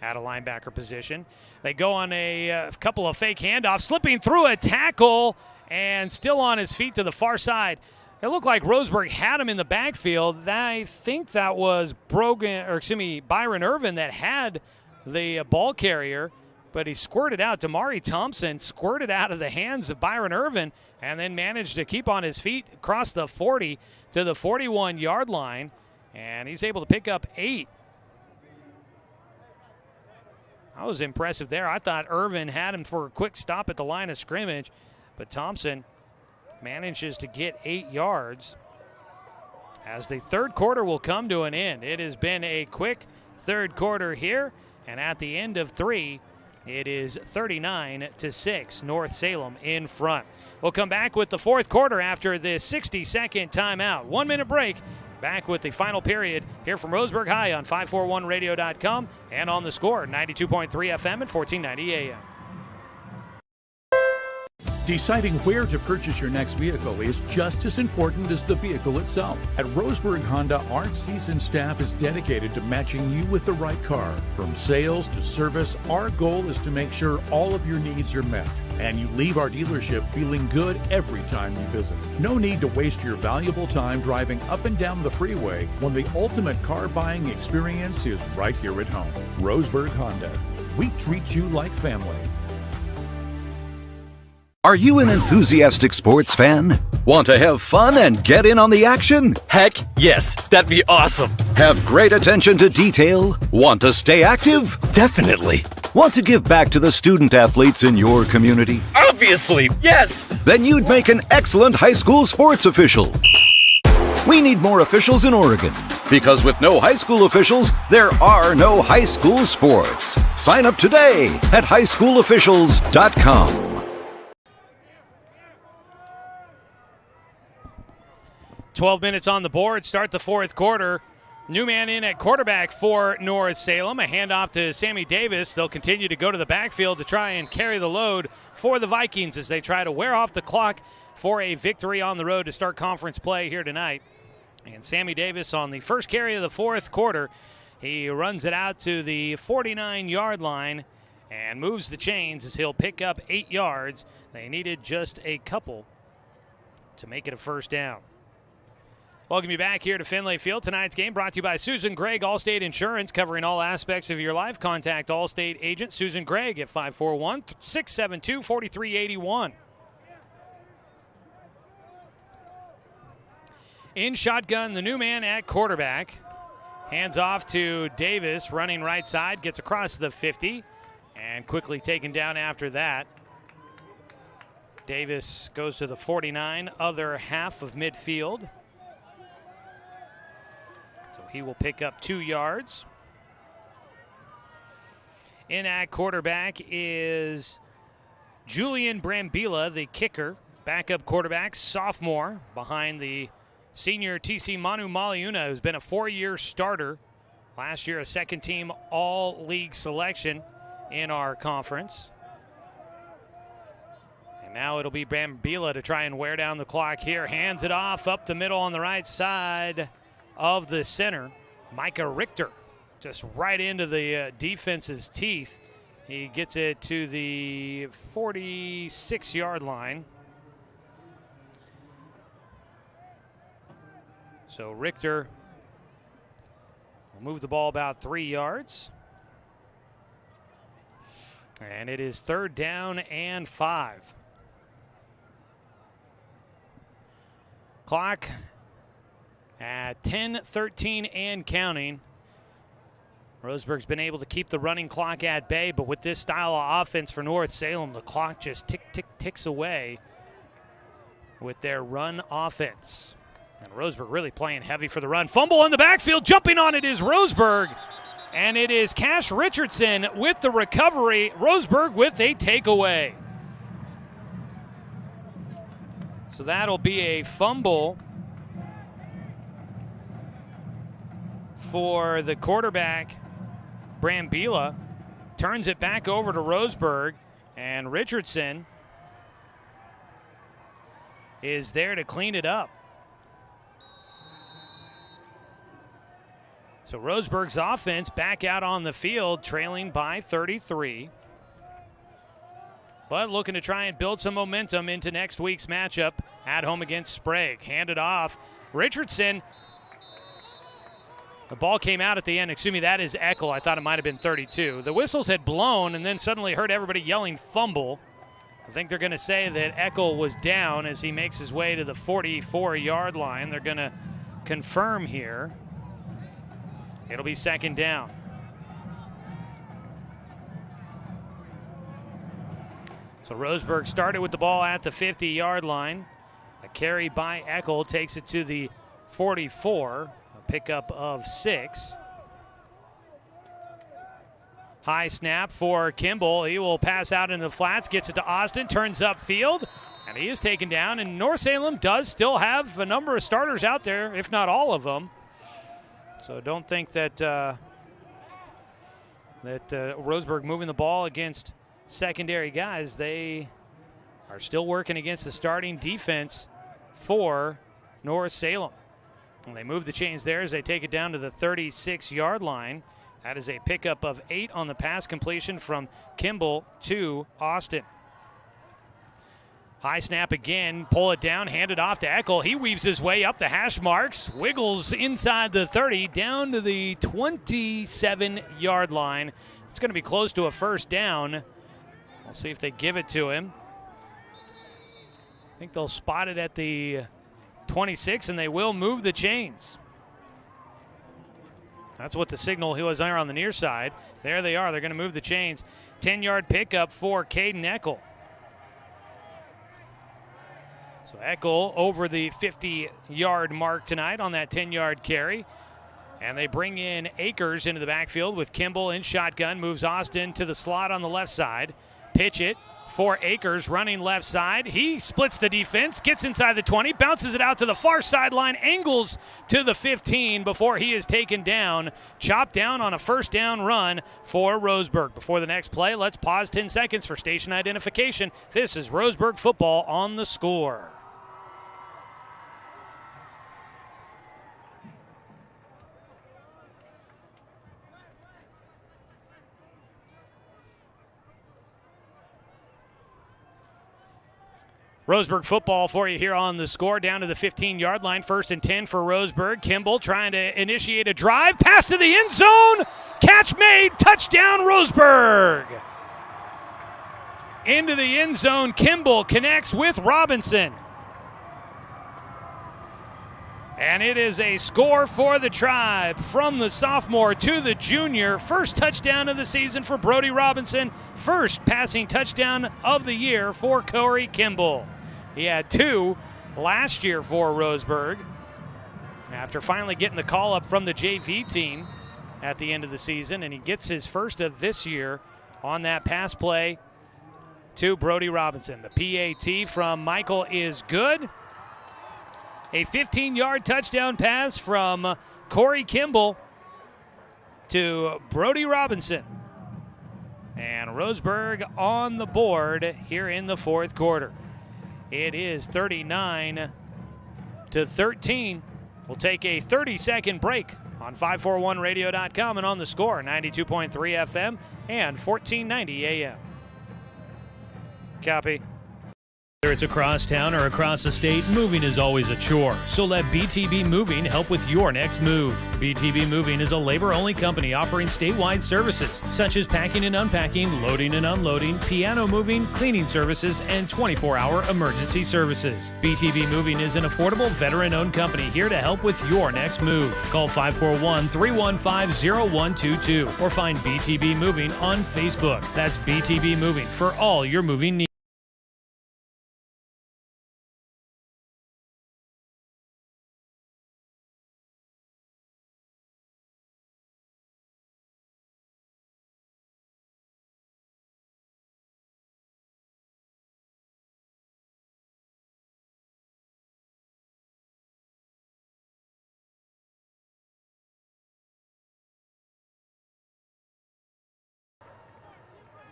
S2: at a linebacker position. They go on a couple of fake handoffs, slipping through a tackle and still on his feet to the far side. It looked like Roseburg had him in the backfield. I think that was Byron Irvin that had the ball carrier, but he squirted out. Damari Thompson squirted out of the hands of Byron Irvin and then managed to keep on his feet across the 40 to the 41-yard line, and he's able to pick up 8. That was impressive there. I thought Irvin had him for a quick stop at the line of scrimmage, but Thompson manages to get 8 yards as the third quarter will come to an end. It has been a quick third quarter here, and at the end of 3, It is 39-6, North Salem in front. We'll come back with the fourth quarter after the 60-second timeout. 1 minute break. Back with the final period here from Roseburg High on 541radio.com and on the Score, 92.3 FM and 1490 AM.
S8: Deciding where to purchase your next vehicle is just as important as the vehicle itself. At Roseburg Honda, our seasoned staff is dedicated to matching you with the right car. From sales to service, our goal is to make sure all of your needs are met, and you leave our dealership feeling good every time you visit. No need to waste your valuable time driving up and down the freeway when the ultimate car buying experience is right here at home. Roseburg Honda. We treat you like family.
S9: Are you an enthusiastic sports fan? Want to have fun and get in on the action?
S13: Heck yes, that'd be awesome.
S9: Have great attention to detail? Want to stay active?
S13: Definitely.
S9: Want to give back to the student athletes in your community?
S13: Obviously, yes.
S9: Then you'd make an excellent high school sports official. We need more officials in Oregon, because with no high school officials, there are no high school sports. Sign up today at highschoolofficials.com.
S2: 12 minutes on the board, start the fourth quarter. New man in at quarterback for North Salem. A handoff to Sammy Davis. They'll continue to go to the backfield to try and carry the load for the Vikings as they try to wear off the clock for a victory on the road to start conference play here tonight. And Sammy Davis on the first carry of the fourth quarter. He runs it out to the 49-yard line and moves the chains as he'll pick up 8 yards. They needed just a couple to make it a first down. Welcome you back here to Finlay Field. Tonight's game brought to you by Susan Gregg, Allstate Insurance, covering all aspects of your life. Contact Allstate agent Susan Gregg at 541-672-4381. In shotgun, the new man at quarterback. Hands off to Davis, running right side, gets across the 50, and quickly taken down after that. Davis goes to the 49, other half of midfield. He will pick up 2 yards. In at quarterback is Julian Brambila, the kicker. Backup quarterback, sophomore, behind the senior TC Manu Maliuna, who's been a 4-year starter. Last year, a second-team all-league selection in our conference. And now it'll be Brambila to try and wear down the clock here. Hands it off up the middle on the right side of the center. Micah Richter just right into the defense's teeth. He gets it to the 46-yard line. So Richter will move the ball about 3 yards. And it is 3rd down and 5. Clock at 10:13 and counting. Roseburg's been able to keep the running clock at bay, but with this style of offense for North Salem, the clock just ticks away with their run offense. And Roseburg really playing heavy for the run. Fumble in the backfield, jumping on it is Roseburg, and it is Cash Richardson with the recovery. Roseburg with a takeaway. So that'll be a fumble for the quarterback, Brambila. Turns it back over to Roseburg, and Richardson is there to clean it up. So Roseburg's offense back out on the field, trailing by 33. But looking to try and build some momentum into next week's matchup at home against Sprague. Handed off. Richardson. The ball came out at the end. Excuse me, that is Eckel. I thought it might have been 32. The whistles had blown and then suddenly heard everybody yelling fumble. I think they're going to say that Eckel was down as he makes his way to the 44-yard line. They're going to confirm here. It'll be 2nd down. So Roseburg started with the ball at the 50-yard line. A carry by Eckel takes it to the 44. Pickup of 6. High snap for Kimball. He will pass out into the flats, gets it to Austin, turns upfield, and he is taken down. And North Salem does still have a number of starters out there, if not all of them. So don't think that Roseburg moving the ball against secondary guys. They are still working against the starting defense for North Salem. And they move the chains there as they take it down to the 36-yard line. That is a pickup of 8 on the pass completion from Kimball to Austin. High snap again, pull it down, hand it off to Eckel. He weaves his way up the hash marks, wiggles inside the 30, down to the 27-yard line. It's going to be close to a first down. We'll see if they give it to him. I think they'll spot it at the 26, and they will move the chains. That's what the signal he was there on the near side. There they are. They're going to move the chains. 10-yard pickup for Caden Eckel. So Eckel over the 50-yard mark tonight on that 10-yard carry. And they bring in Akers into the backfield with Kimball in shotgun. Moves Austin to the slot on the left side. Pitch it for Akers running left side. He splits the defense, gets inside the 20, bounces it out to the far sideline, angles to the 15 before he is taken down. Chopped down on a first down run for Roseburg. Before the next play, let's pause 10 seconds for station identification. This is Roseburg football on the Score. Roseburg football for you here on the Score, down to the 15-yard line. 1st and 10 for Roseburg. Kimball trying to initiate a drive. Pass to the end zone. Catch made. Touchdown, Roseburg. Into the end zone. Kimball connects with Robinson. And it is a score for the Tribe from the sophomore to the junior. First touchdown of the season for Brody Robinson. First passing touchdown of the year for Corey Kimball. He had 2 last year for Roseburg after finally getting the call up from the JV team at the end of the season, and he gets his first of this year on that pass play to Brody Robinson. The PAT from Michael is good. A 15-yard touchdown pass from Corey Kimball to Brody Robinson. And Roseburg on the board here in the 4th quarter. It is 39-13. We'll take a 30-second break on 541radio.com and on the Score, 92.3 FM and 1490 AM. Copy.
S11: Whether it's across town or across the state, moving is always a chore. So let BTB Moving help with your next move. BTB Moving is a labor-only company offering statewide services such as packing and unpacking, loading and unloading, piano moving, cleaning services, and 24-hour emergency services. BTB Moving is an affordable, veteran-owned company here to help with your next move. Call 541-315-0122 or find BTB Moving on Facebook. That's BTB Moving for all your moving needs.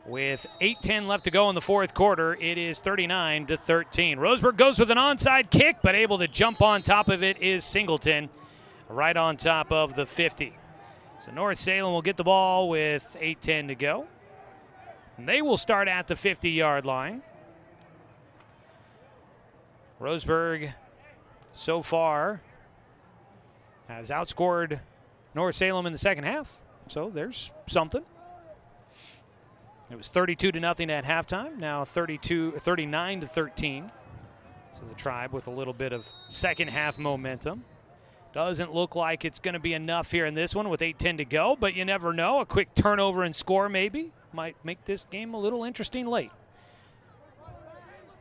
S2: With 8:10 left to go in the 4th quarter, it is 39-13. Roseburg goes with an onside kick, but able to jump on top of it is Singleton, right on top of the 50. So North Salem will get the ball with 8:10 to go. And they will start at the 50-yard line. Roseburg so far has outscored North Salem in the second half. So there's something. It was 32-0 at halftime, now 39-13. So the Tribe with a little bit of second half momentum. Doesn't look like it's going to be enough here in this one with 8:10 to go, but you never know. A quick turnover and score maybe might make this game a little interesting late.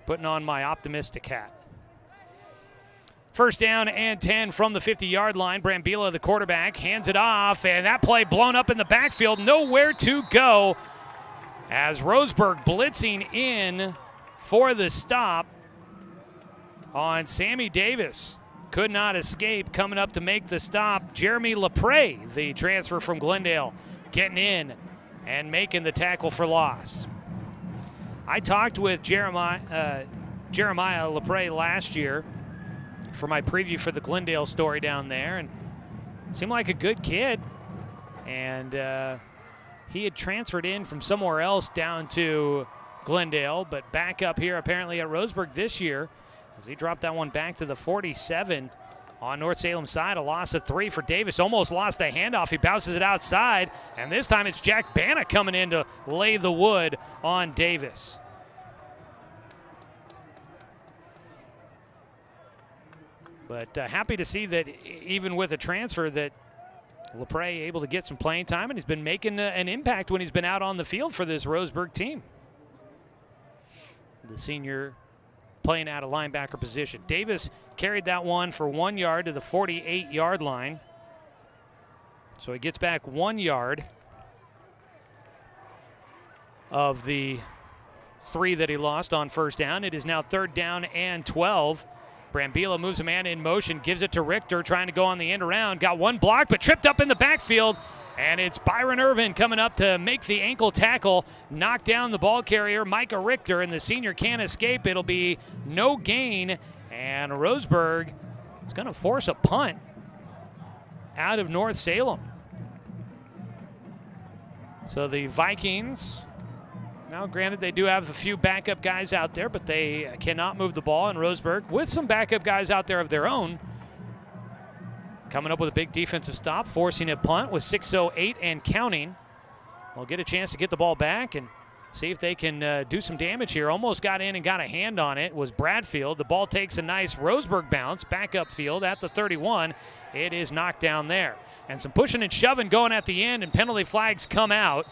S2: Putting on my optimistic hat. First down and 10 from the 50-yard line. Brambilla, the quarterback, hands it off, and that play blown up in the backfield. Nowhere to go as Roseburg blitzing in for the stop on Sammy Davis. Could not escape. Coming up to make the stop, Jeremy LaPrey, the transfer from Glendale, getting in and making the tackle for loss. I talked with Jeremiah LaPrey last year for my preview for the Glendale story down there, and seemed like a good kid. And he had transferred in from somewhere else down to Glendale, but back up here apparently at Roseburg this year as he dropped that one back to the 47 on North Salem side. A loss of 3 for Davis. Almost lost the handoff. He bounces it outside, and this time it's Jack Banna coming in to lay the wood on Davis. But happy to see that even with a transfer that LaPrey able to get some playing time, and he's been making an impact when he's been out on the field for this Roseburg team. The senior playing out of linebacker position. Davis carried that one for 1 yard to the 48-yard line. So he gets back 1 yard of the 3 that he lost on first down. It is now 3rd down and 12. Brambilla moves a man in motion, gives it to Richter, trying to go on the end around. Got one block, but tripped up in the backfield. And it's Byron Irvin coming up to make the ankle tackle, knock down the ball carrier, Micah Richter, and the senior can't escape. It'll be no gain, and Roseburg is going to force a punt out of North Salem. So the Vikings, now granted they do have a few backup guys out there, but they cannot move the ball, and Roseburg, with some backup guys out there of their own, coming up with a big defensive stop, forcing a punt with 6:08 and counting. We'll get a chance to get the ball back and see if they can do some damage here. Almost got in and got a hand on it was Bradfield. The ball takes a nice Roseburg bounce back upfield at the 31. It is knocked down there. And some pushing and shoving going at the end, and penalty flags come out.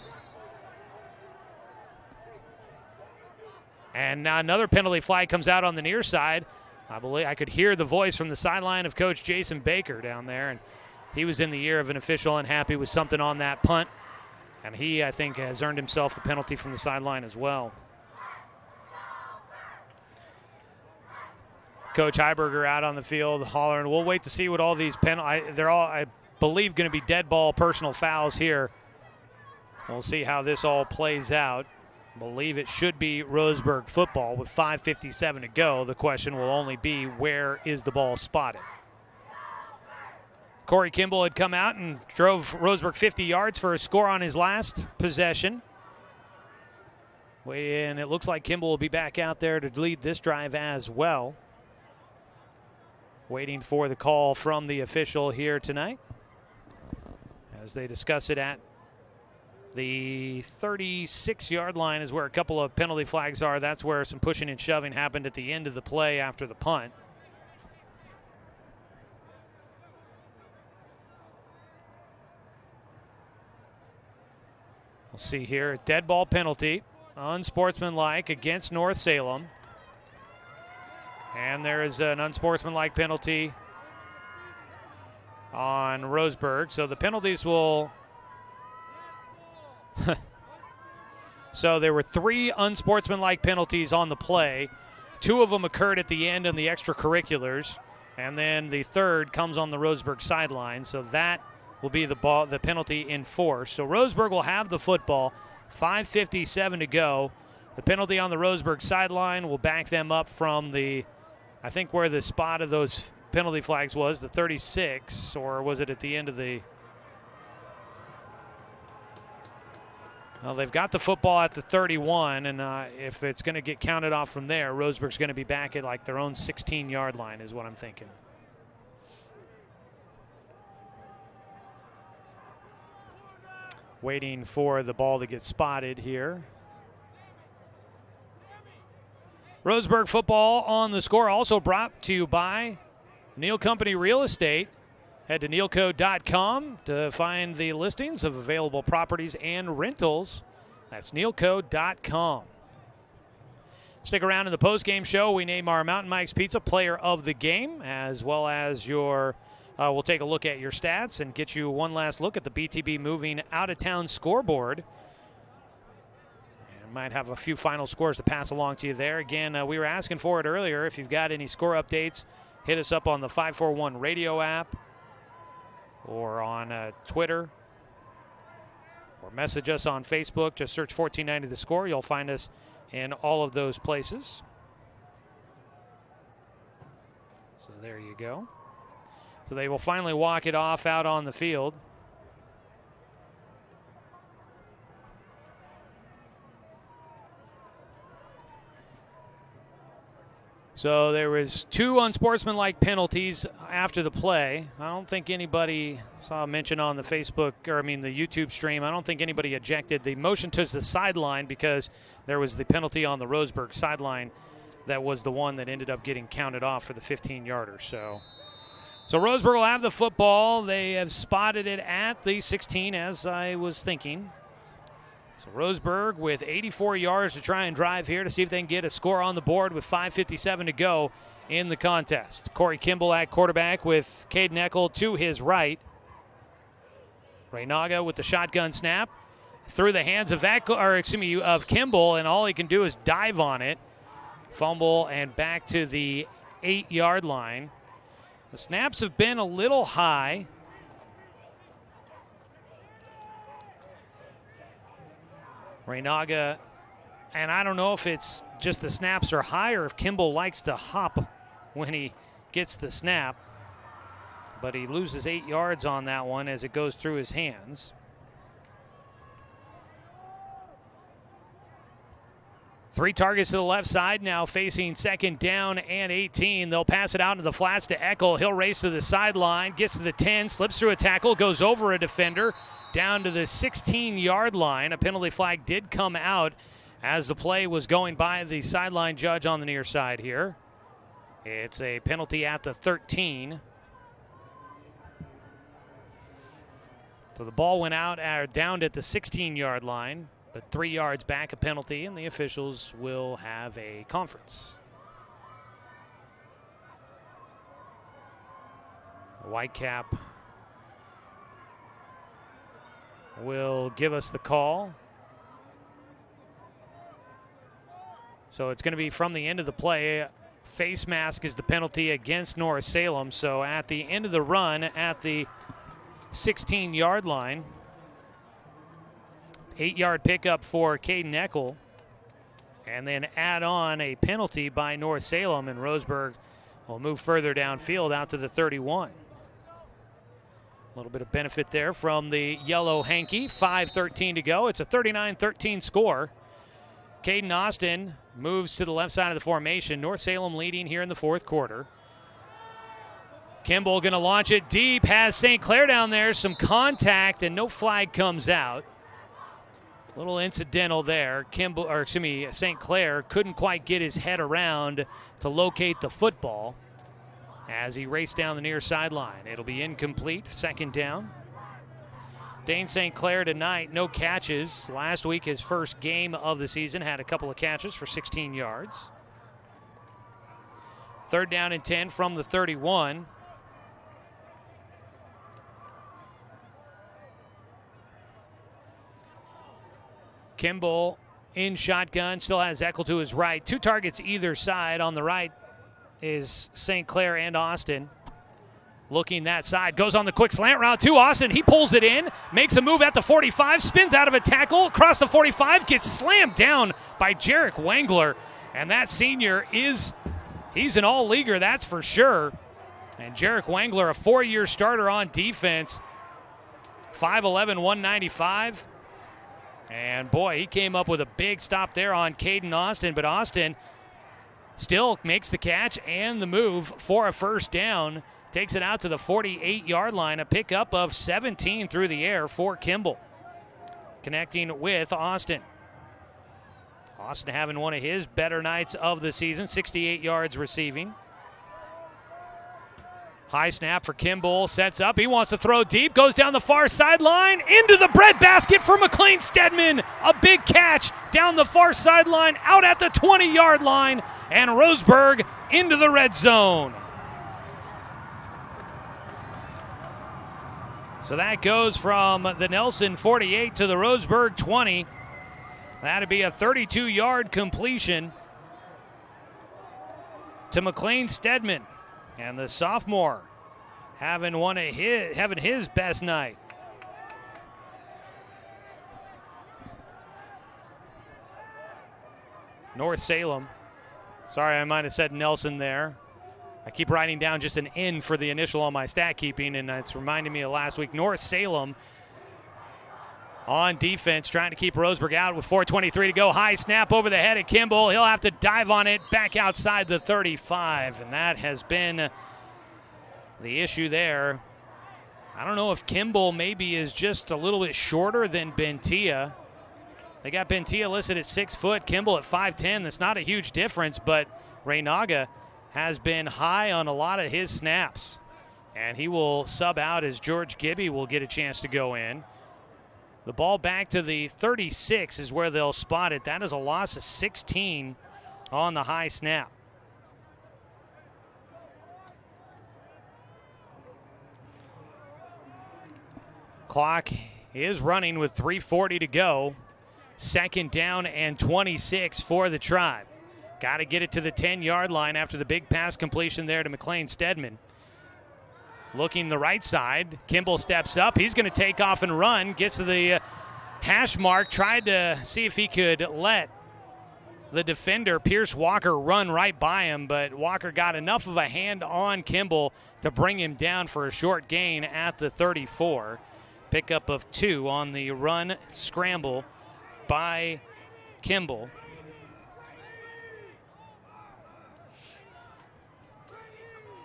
S2: And now another penalty flag comes out on the near side. I believe I could hear the voice from the sideline of Coach Jason Baker down there, and he was in the ear of an official unhappy with something on that punt, and he, I think, has earned himself a penalty from the sideline as well. Coach Heiberger out on the field hollering, we'll wait to see what all these they're all, I believe, going to be dead ball personal fouls here. We'll see how this all plays out. Believe it should be Roseburg football with 5:57 to go. The question will only be, where is the ball spotted? Corey Kimball had come out and drove Roseburg 50 yards for a score on his last possession. And it looks like Kimball will be back out there to lead this drive as well. Waiting for the call from the official here tonight as they discuss it at the 36-yard line is where a couple of penalty flags are. That's where some pushing and shoving happened at the end of the play after the punt. We'll see here, dead ball penalty, unsportsmanlike against North Salem. And there is an unsportsmanlike penalty on Roseburg. So the penalties will... So there were 3 unsportsmanlike penalties on the play. 2 of them occurred at the end in the extracurriculars, and then the third comes on the Roseburg sideline. So that will be the penalty in force. So Roseburg will have the football. 5:57 to go. The penalty on the Roseburg sideline will back them up from the, I think where the spot of those penalty flags was, the 36, or was it at the end of the... Well, they've got the football at the 31, and if it's going to get counted off from there, Roseburg's going to be back at like their own 16-yard line is what I'm thinking. Waiting for the ball to get spotted here. Roseburg football on the score, also brought to you by Neal Company Real Estate. Head to nealco.com to find the listings of available properties and rentals. That's nealco.com. Stick around in the postgame show. We name our Mountain Mike's Pizza player of the game, as well as we'll take a look at your stats and get you one last look at the BTB Moving out-of-town scoreboard. And might have a few final scores to pass along to you there. Again, we were asking for it earlier. If you've got any score updates, hit us up on the 541 radio app or on Twitter, or message us on Facebook. Just search 1490 The Score. You'll find us in all of those places. So there you go. So they will finally walk it off out on the field. So there was 2 unsportsmanlike penalties after the play. I don't think anybody saw a mention on the the YouTube stream. I don't think anybody ejected. The motion to the sideline because there was the penalty on the Roseburg sideline that was the one that ended up getting counted off for the 15-yarder. So Roseburg will have the football. They have spotted it at the 16, as I was thinking. So Roseburg with 84 yards to try and drive here to see if they can get a score on the board with 5:57 to go in the contest. Corey Kimball at quarterback with Caden Eckel to his right. Reynaga with the shotgun snap through the hands of Kimball, and all he can do is dive on it. Fumble and back to the 8-yard line. The snaps have been a little high. Reynaga, and I don't know if it's just the snaps are high or if Kimball likes to hop when he gets the snap, but he loses 8 yards on that one as it goes through his hands. Three targets to the left side now facing 2nd down and 18. They'll pass it out into the flats to Eckel. He'll race to the sideline, gets to the 10, slips through a tackle, goes over a defender, down to the 16-yard line. A penalty flag did come out as the play was going by the sideline judge on the near side here. It's a penalty at the 13. So the ball went out down at the 16-yard line, but 3 yards back a penalty, and the officials will have a conference. The Whitecap will give us the call. So it's going to be from the end of the play. Face mask is the penalty against North Salem. So at the end of the run at the 16-yard line, 8-yard pickup for Caden Eckel, and then add on a penalty by North Salem, and Roseburg will move further downfield out to the 31. A little bit of benefit there from the yellow hanky. 5:13 to go. It's a 39-13 score. Caden Austin moves to the left side of the formation. North Salem leading here in the 4th quarter. Kimball going to launch it deep. Has St. Clair down there. Some contact, and no flag comes out. A little incidental there. St. Clair couldn't quite get his head around to locate the football as he raced down the near sideline. It'll be incomplete, 2nd down. Dane St. Clair tonight, no catches. Last week, his first game of the season, had a couple of catches for 16 yards. 3rd down and 10 from the 31. Kimball in shotgun, still has Eckel to his right. 2 targets either side. On the right is St. Clair and Austin. Looking that side, goes on the quick slant route to Austin. He pulls it in, makes a move at the 45, spins out of a tackle, across the 45, gets slammed down by Jarek Wengler. And that senior he's an all-leaguer, that's for sure. And Jarek Wengler, a 4-year starter on defense, 5'11", 195. And boy, he came up with a big stop there on Caden Austin, but Austin still makes the catch and the move for a 1st down. Takes it out to the 48-yard line, a pickup of 17 through the air for Kimball. Connecting with Austin. Austin having one of his better nights of the season, 68 yards receiving. High snap for Kimball, sets up, he wants to throw deep, goes down the far sideline, into the breadbasket for McLean Stedman. A big catch down the far sideline, out at the 20-yard line, and Roseburg into the red zone. So that goes from the Nelson 48 to the Roseburg 20. That'd be a 32-yard completion to McLean Stedman. And the sophomore having his best night. North Salem. Sorry, I might have said Nelson there. I keep writing down just an N for the initial on my stat keeping, and it's reminding me of last week. North Salem on defense, trying to keep Roseburg out with 4:23 to go. High snap over the head of Kimball. He'll have to dive on it back outside the 35, and that has been the issue there. I don't know if Kimball maybe is just a little bit shorter than Bentia. They got Bentia listed at 6 foot, Kimball at 5'10". That's not a huge difference, but Reynaga has been high on a lot of his snaps, and he will sub out as George Gibby will get a chance to go in. The ball back to the 36 is where they'll spot it. That is a loss of 16 on the high snap. Clock is running with 3:40 to go. Second down and 26 for the Tribe. Got to get it to the 10-yard line after the big pass completion there to McLean Stedman. Looking the right side, Kimball steps up. He's going to take off and run. Gets to the hash mark. Tried to see if he could let the defender, Pierce Walker, run right by him, but Walker got enough of a hand on Kimball to bring him down for a short gain at the 34. Pickup of 2 on the run scramble by Kimball.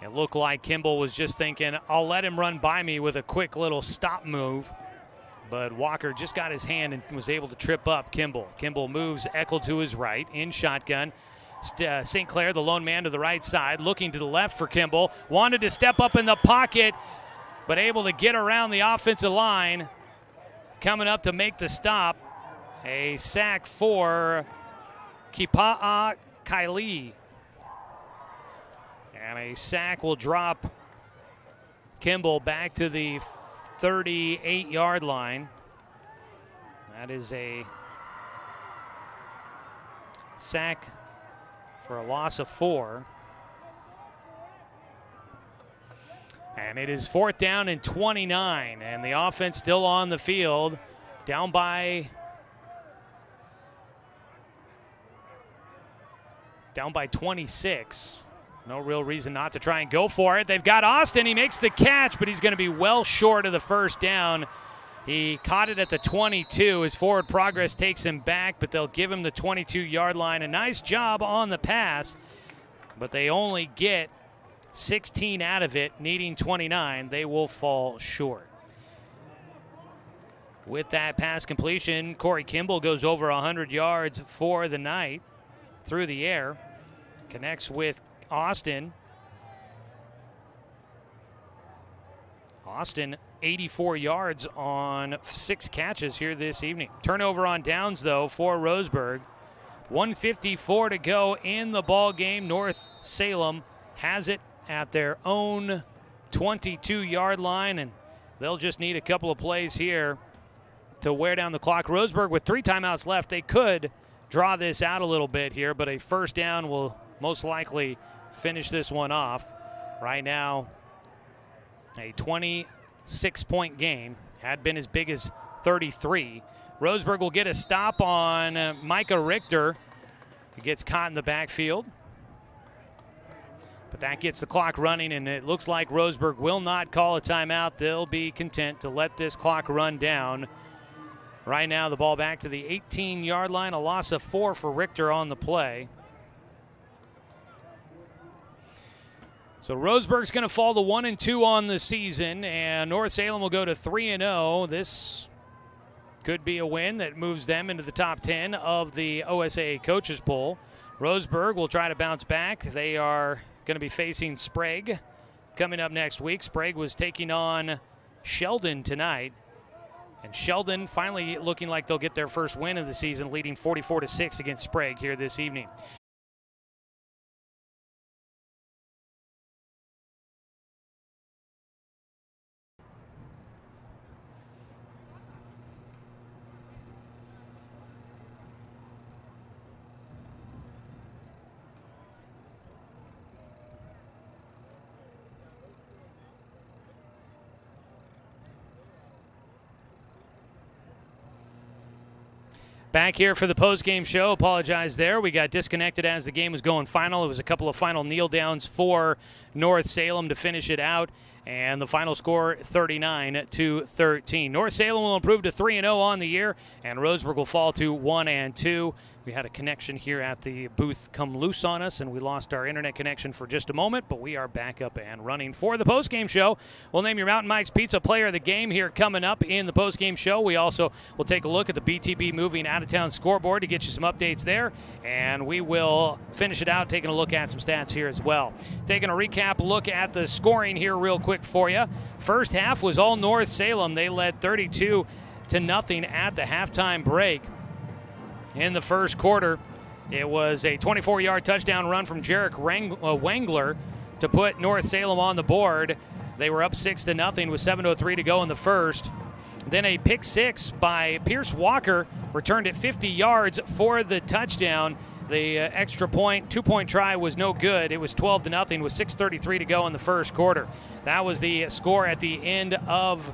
S2: It looked like Kimball was just thinking, I'll let him run by me with a quick little stop move. But Walker just got his hand and was able to trip up Kimball. Kimball moves Eckel to his right in shotgun. St. Clair, the lone man to the right side, looking to the left for Kimball. Wanted to step up in the pocket, but able to get around the offensive line. Coming up to make the stop. A sack for Kipa'a Kylie. And a sack will drop Kimball back to the 38-yard line. That is a sack for a loss of 4. And it is 4th down and 29. And the offense still on the field. Down by 26. No real reason not to try and go for it. They've got Austin. He makes the catch, but he's going to be well short of the first down. He caught it at the 22. His forward progress takes him back, but they'll give him the 22-yard line. A nice job on the pass, but they only get 16 out of it, needing 29. They will fall short. With that pass completion, Corey Kimball goes over 100 yards for the night through the air. Connects with Austin. Austin, 84 yards on 6 catches here this evening. Turnover on downs, though, for Roseburg. 1:54 to go in the ball game. North Salem has it at their own 22-yard line, and they'll just need a couple of plays here to wear down the clock. Roseburg with 3 timeouts left. They could draw this out a little bit here, but a first down will most likely finish this one off. Right now, a 26-point game. Had been as big as 33. Roseburg will get a stop on Micah Richter. He gets caught in the backfield. But that gets the clock running, and it looks like Roseburg will not call a timeout. They'll be content to let this clock run down. Right now, the ball back to the 18-yard line. A loss of 4 for Richter on the play. So Roseburg's going to fall to 1-2 on the season, and North Salem will go to 3-0. This could be a win that moves them into the top 10 of the OSA Coaches Poll. Roseburg will try to bounce back. They are going to be facing Sprague coming up next week. Sprague was taking on Sheldon tonight. And Sheldon finally looking like they'll get their first win of the season, leading 44-6 against Sprague here this evening. Back here for the postgame show. Apologize there. We got disconnected as the game was going final. It was a couple of final kneel downs for North Salem to finish it out. And the final score, 39-13. North Salem will improve to 3-0 on the year, and Roseburg will fall to 1-2. We had a connection here at the booth come loose on us, and we lost our internet connection for just a moment, but we are back up and running for the postgame show. We'll name your Mountain Mike's Pizza player of the game here coming up in the postgame show. We also will take a look at the BTB Moving out-of-town scoreboard to get you some updates there, and we will finish it out taking a look at some stats here as well. Taking a recap look at the scoring here real quick for you. First half was all North Salem. They led 32-0 at the halftime break. In the first quarter, it was a 24-yard touchdown run from Jarek Wangler to put North Salem on the board. They were up 6-0 with 7:03 to go in the first. Then a pick six by Pierce Walker returned at 50 yards for the touchdown. The extra point, 2-point try was no good. It was 12-0 with 6:33 to go in the first quarter. That was the score at the end of,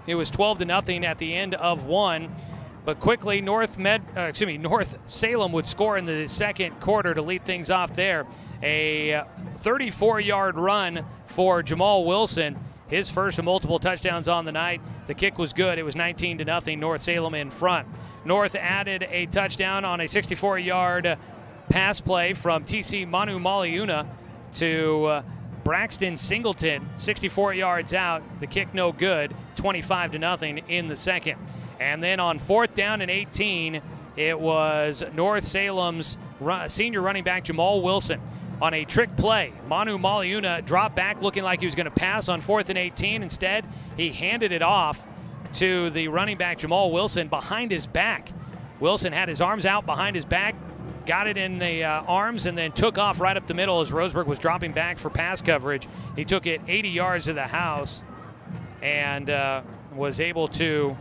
S2: it was 12-0 at the end of one. But quickly, North Salem would score in the second quarter to lead things off there. A 34-yard run for Jamal Wilson, his first of multiple touchdowns on the night. The kick was good. It was 19-0, North Salem in front. North added a touchdown on a 64-yard pass play from TC Manu Maliuna to Braxton Singleton, 64 yards out. The kick no good, 25-0 in the second. And then on 4th down and 18, it was North Salem's senior running back Jamal Wilson on a trick play. Manu Maliuna dropped back looking like he was going to pass on 4th and 18. Instead, he handed it off to the running back Jamal Wilson behind his back. Wilson had his arms out behind his back, got it in the arms, and then took off right up the middle as Roseburg was dropping back for pass coverage. He took it 80 yards to the house and was able to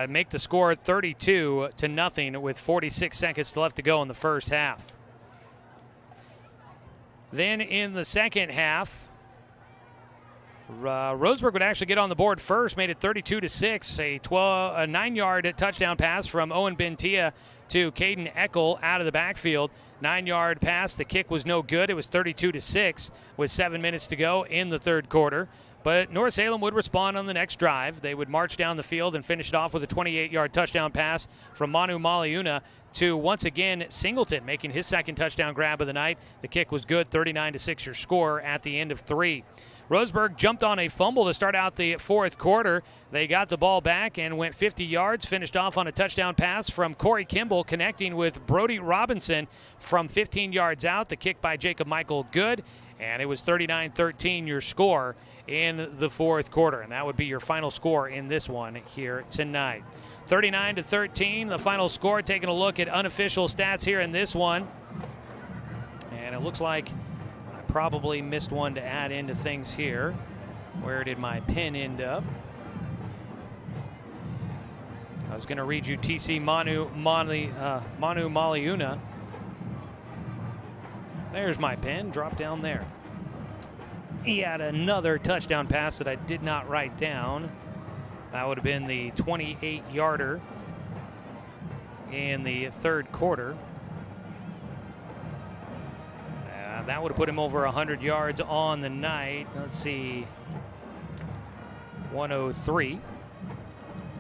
S2: make the score 32-0 with 46 seconds left to go in the first half. Then in the second half, Roseburg would actually get on the board first, made it 32-6. A 9-yard touchdown pass from Owen Bentia to Caden Eckel out of the backfield. 9-yard pass. The kick was no good. It was 32-6 with 7 minutes to go in the third quarter. But North Salem would respond on the next drive. They would march down the field and finish it off with a 28-yard touchdown pass from Manu Maliuna to, once again, Singleton, making his second touchdown grab of the night. The kick was good, 39-6 your score at the end of 3. Roseburg jumped on a fumble to start out the fourth quarter. They got the ball back and went 50 yards, finished off on a touchdown pass from Corey Kimball, connecting with Brody Robinson from 15 yards out. The kick by Jacob Michael good, and it was 39-13 your score in the fourth quarter. And that would be your final score in this one here tonight. 39-13, the final score. Taking a look at unofficial stats here in this one. And it looks like I probably missed one to add into things here. Where did my pen end up? I was going to read you TC Manu Maliuna. There's my pen, drop down there. He had another touchdown pass that I did not write down. That would have been the 28-yarder in the third quarter. That would have put him over 100 yards on the night. Let's see. 103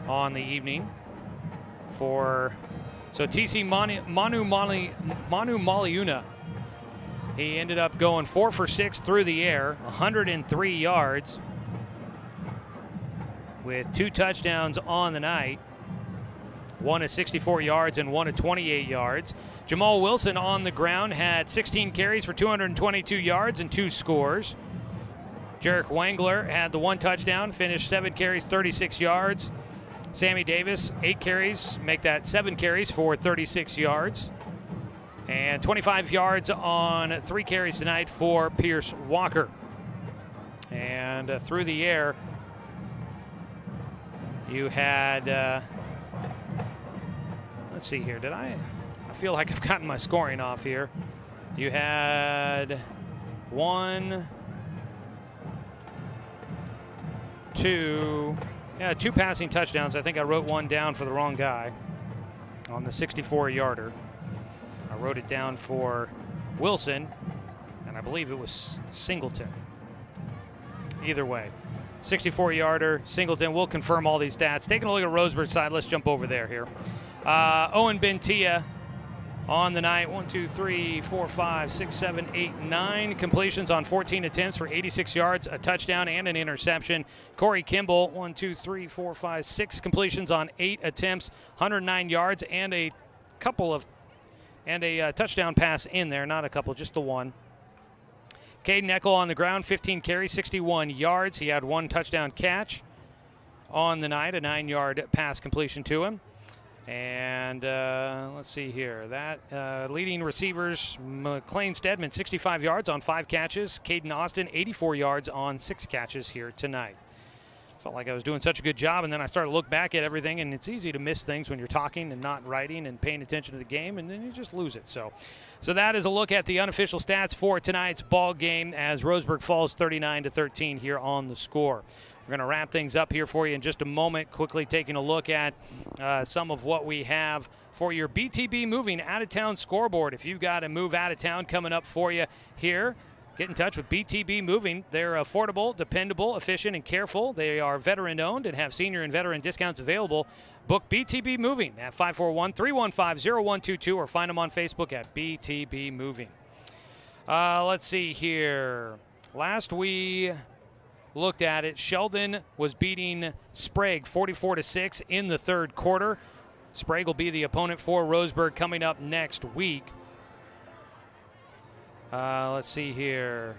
S2: on the evening for, so TC Manu Maliuna. He ended up going 4 for 6 through the air, 103 yards with 2 touchdowns on the night. one at 64 yards and one at 28 yards. Jamal Wilson on the ground had 16 carries for 222 yards and 2 scores. Jarek Wangler had the 1 touchdown, finished 7 carries, 36 yards. Sammy Davis, 8 carries, make that 7 carries for 36 yards. And 25 yards on 3 carries tonight for Pierce Walker. And through the air, you had, let's see here, I feel like I've gotten my scoring off here. You had 2 passing touchdowns. I think I wrote one down for the wrong guy on the 64-yarder. I wrote it down for Wilson, and I believe it was Singleton. Either way, 64-yarder, Singleton. We'll confirm all these stats. Taking a look at Roseburg side, let's jump over there here. Owen Bentia on the night, 1, 2, 3, 4, 5, 6, 7, 8, 9 completions on 14 attempts for 86 yards, a touchdown, and an interception. Corey Kimball, 1, 2, 3, 4, 5, 6 completions on 8 attempts, 109 yards, and a touchdown pass in there. Not a couple, just the one. Caden Eckel on the ground, 15 carries, 61 yards. He had 1 touchdown catch on the night, a 9-yard pass completion to him. And let's see here. That leading receivers, McLean Stedman, 65 yards on 5 catches. Caden Austin, 84 yards on 6 catches here tonight. Felt like I was doing such a good job, and then I started to look back at everything, and it's easy to miss things when you're talking and not writing and paying attention to the game, and then you just lose it. So that is a look at the unofficial stats for tonight's ball game as Roseburg falls 39-13 here on the score. We're going to wrap things up here for you in just a moment, quickly taking a look at some of what we have for your BTB Moving out-of-town scoreboard. If you've got a move out of town coming up for you here, get in touch with BTB Moving. They're affordable, dependable, efficient, and careful. They are veteran-owned and have senior and veteran discounts available. Book BTB Moving at 541-315-0122 or find them on Facebook at BTB Moving. Let's see here. Last we looked at it, Sheldon was beating Sprague 44-6 in the third quarter. Sprague will be the opponent for Roseburg coming up next week. Let's see here.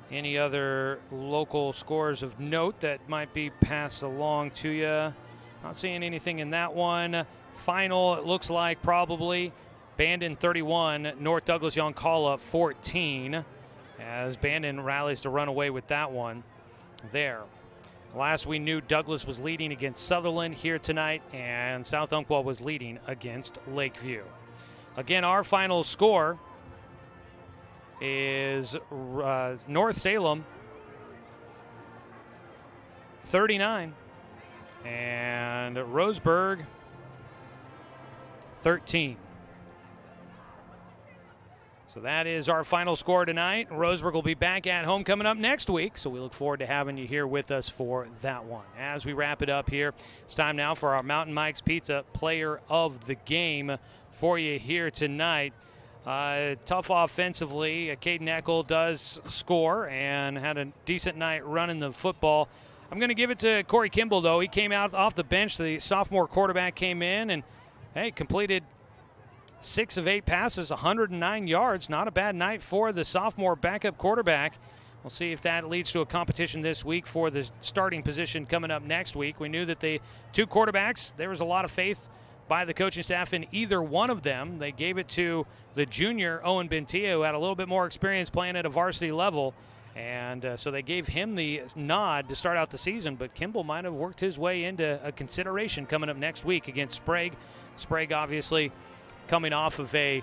S2: Any other local scores of note that might be passed along to you? Not seeing anything in that one. Final, it looks like probably Bandon 31, North Douglas Yoncalla 14. As Bandon rallies to run away with that one there. Last we knew, Douglas was leading against Sutherland here tonight, and South Umpqua was leading against Lakeview. Again, our final score is North Salem 39 and Roseburg 13. So that is our final score tonight. Roseburg will be back at home coming up next week, so we look forward to having you here with us for that one. As we wrap it up here, it's time now for our Mountain Mike's Pizza Player of the Game for you here tonight. Tough offensively. Caden Eckel does score and had a decent night running the football. I'm going to give it to Corey Kimball, though. He came out off the bench. The sophomore quarterback came in and, completed 6 of 8 passes, 109 yards. Not a bad night for the sophomore backup quarterback. We'll see if that leads to a competition this week for the starting position coming up next week. We knew that the 2 quarterbacks, there was a lot of faith by the coaching staff in either one of them. They gave it to the junior, Owen Bentia, who had a little bit more experience playing at a varsity level. And so they gave him the nod to start out the season, but Kimball might have worked his way into a consideration coming up next week against Sprague. Sprague obviously coming off of a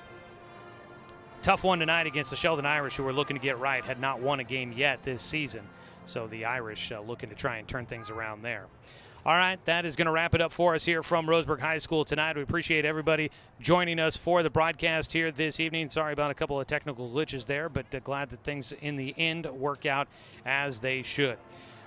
S2: tough one tonight against the Sheldon Irish, who were looking to get right, had not won a game yet this season. So the Irish looking to try and turn things around there. All right, that is going to wrap it up for us here from Roseburg High School tonight. We appreciate everybody joining us for the broadcast here this evening. Sorry about a couple of technical glitches there, but glad that things in the end work out as they should.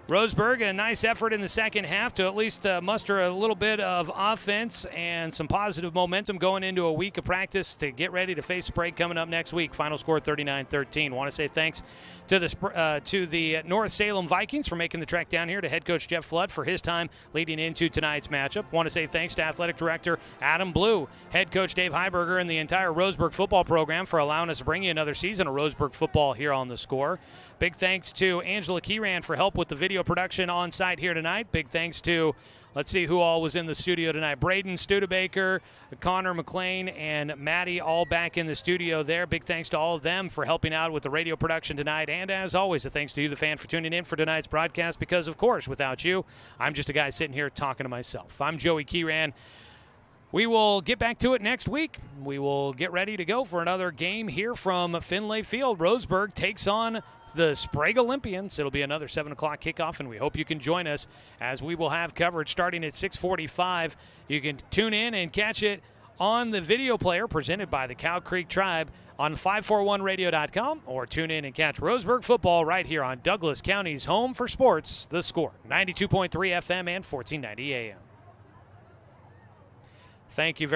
S2: Roseburg, a nice effort in the second half to at least muster a little bit of offense and some positive momentum going into a week of practice to get ready to face Sprague coming up next week. Final score 39-13. Want to say thanks to the North Salem Vikings for making the trek down here, to head coach Jeff Flood for his time leading into tonight's matchup. Want to say thanks to athletic director Adam Blue, head coach Dave Heiberger, and the entire Roseburg football program for allowing us to bring you another season of Roseburg football here on The Score. Big thanks to Angela Keyran for help with the video production on site here tonight. Big thanks to, let's see who all was in the studio tonight. Braden Studebaker, Connor McLean, and Maddie all back in the studio there. Big thanks to all of them for helping out with the radio production tonight. And as always, a thanks to you, the fan, for tuning in for tonight's broadcast, because, of course, without you, I'm just a guy sitting here talking to myself. I'm Joey Keyran. We will get back to it next week. We will get ready to go for another game here from Finlay Field. Roseburg takes on the Sprague Olympians. It'll be another 7 o'clock kickoff, and we hope you can join us, as we will have coverage starting at 6:45. You can tune in and catch it on the video player presented by the Cow Creek Tribe on 541radio.com, or tune in and catch Roseburg football right here on Douglas County's home for sports, The Score, 92.3 FM and 1490 AM. Thank you very much.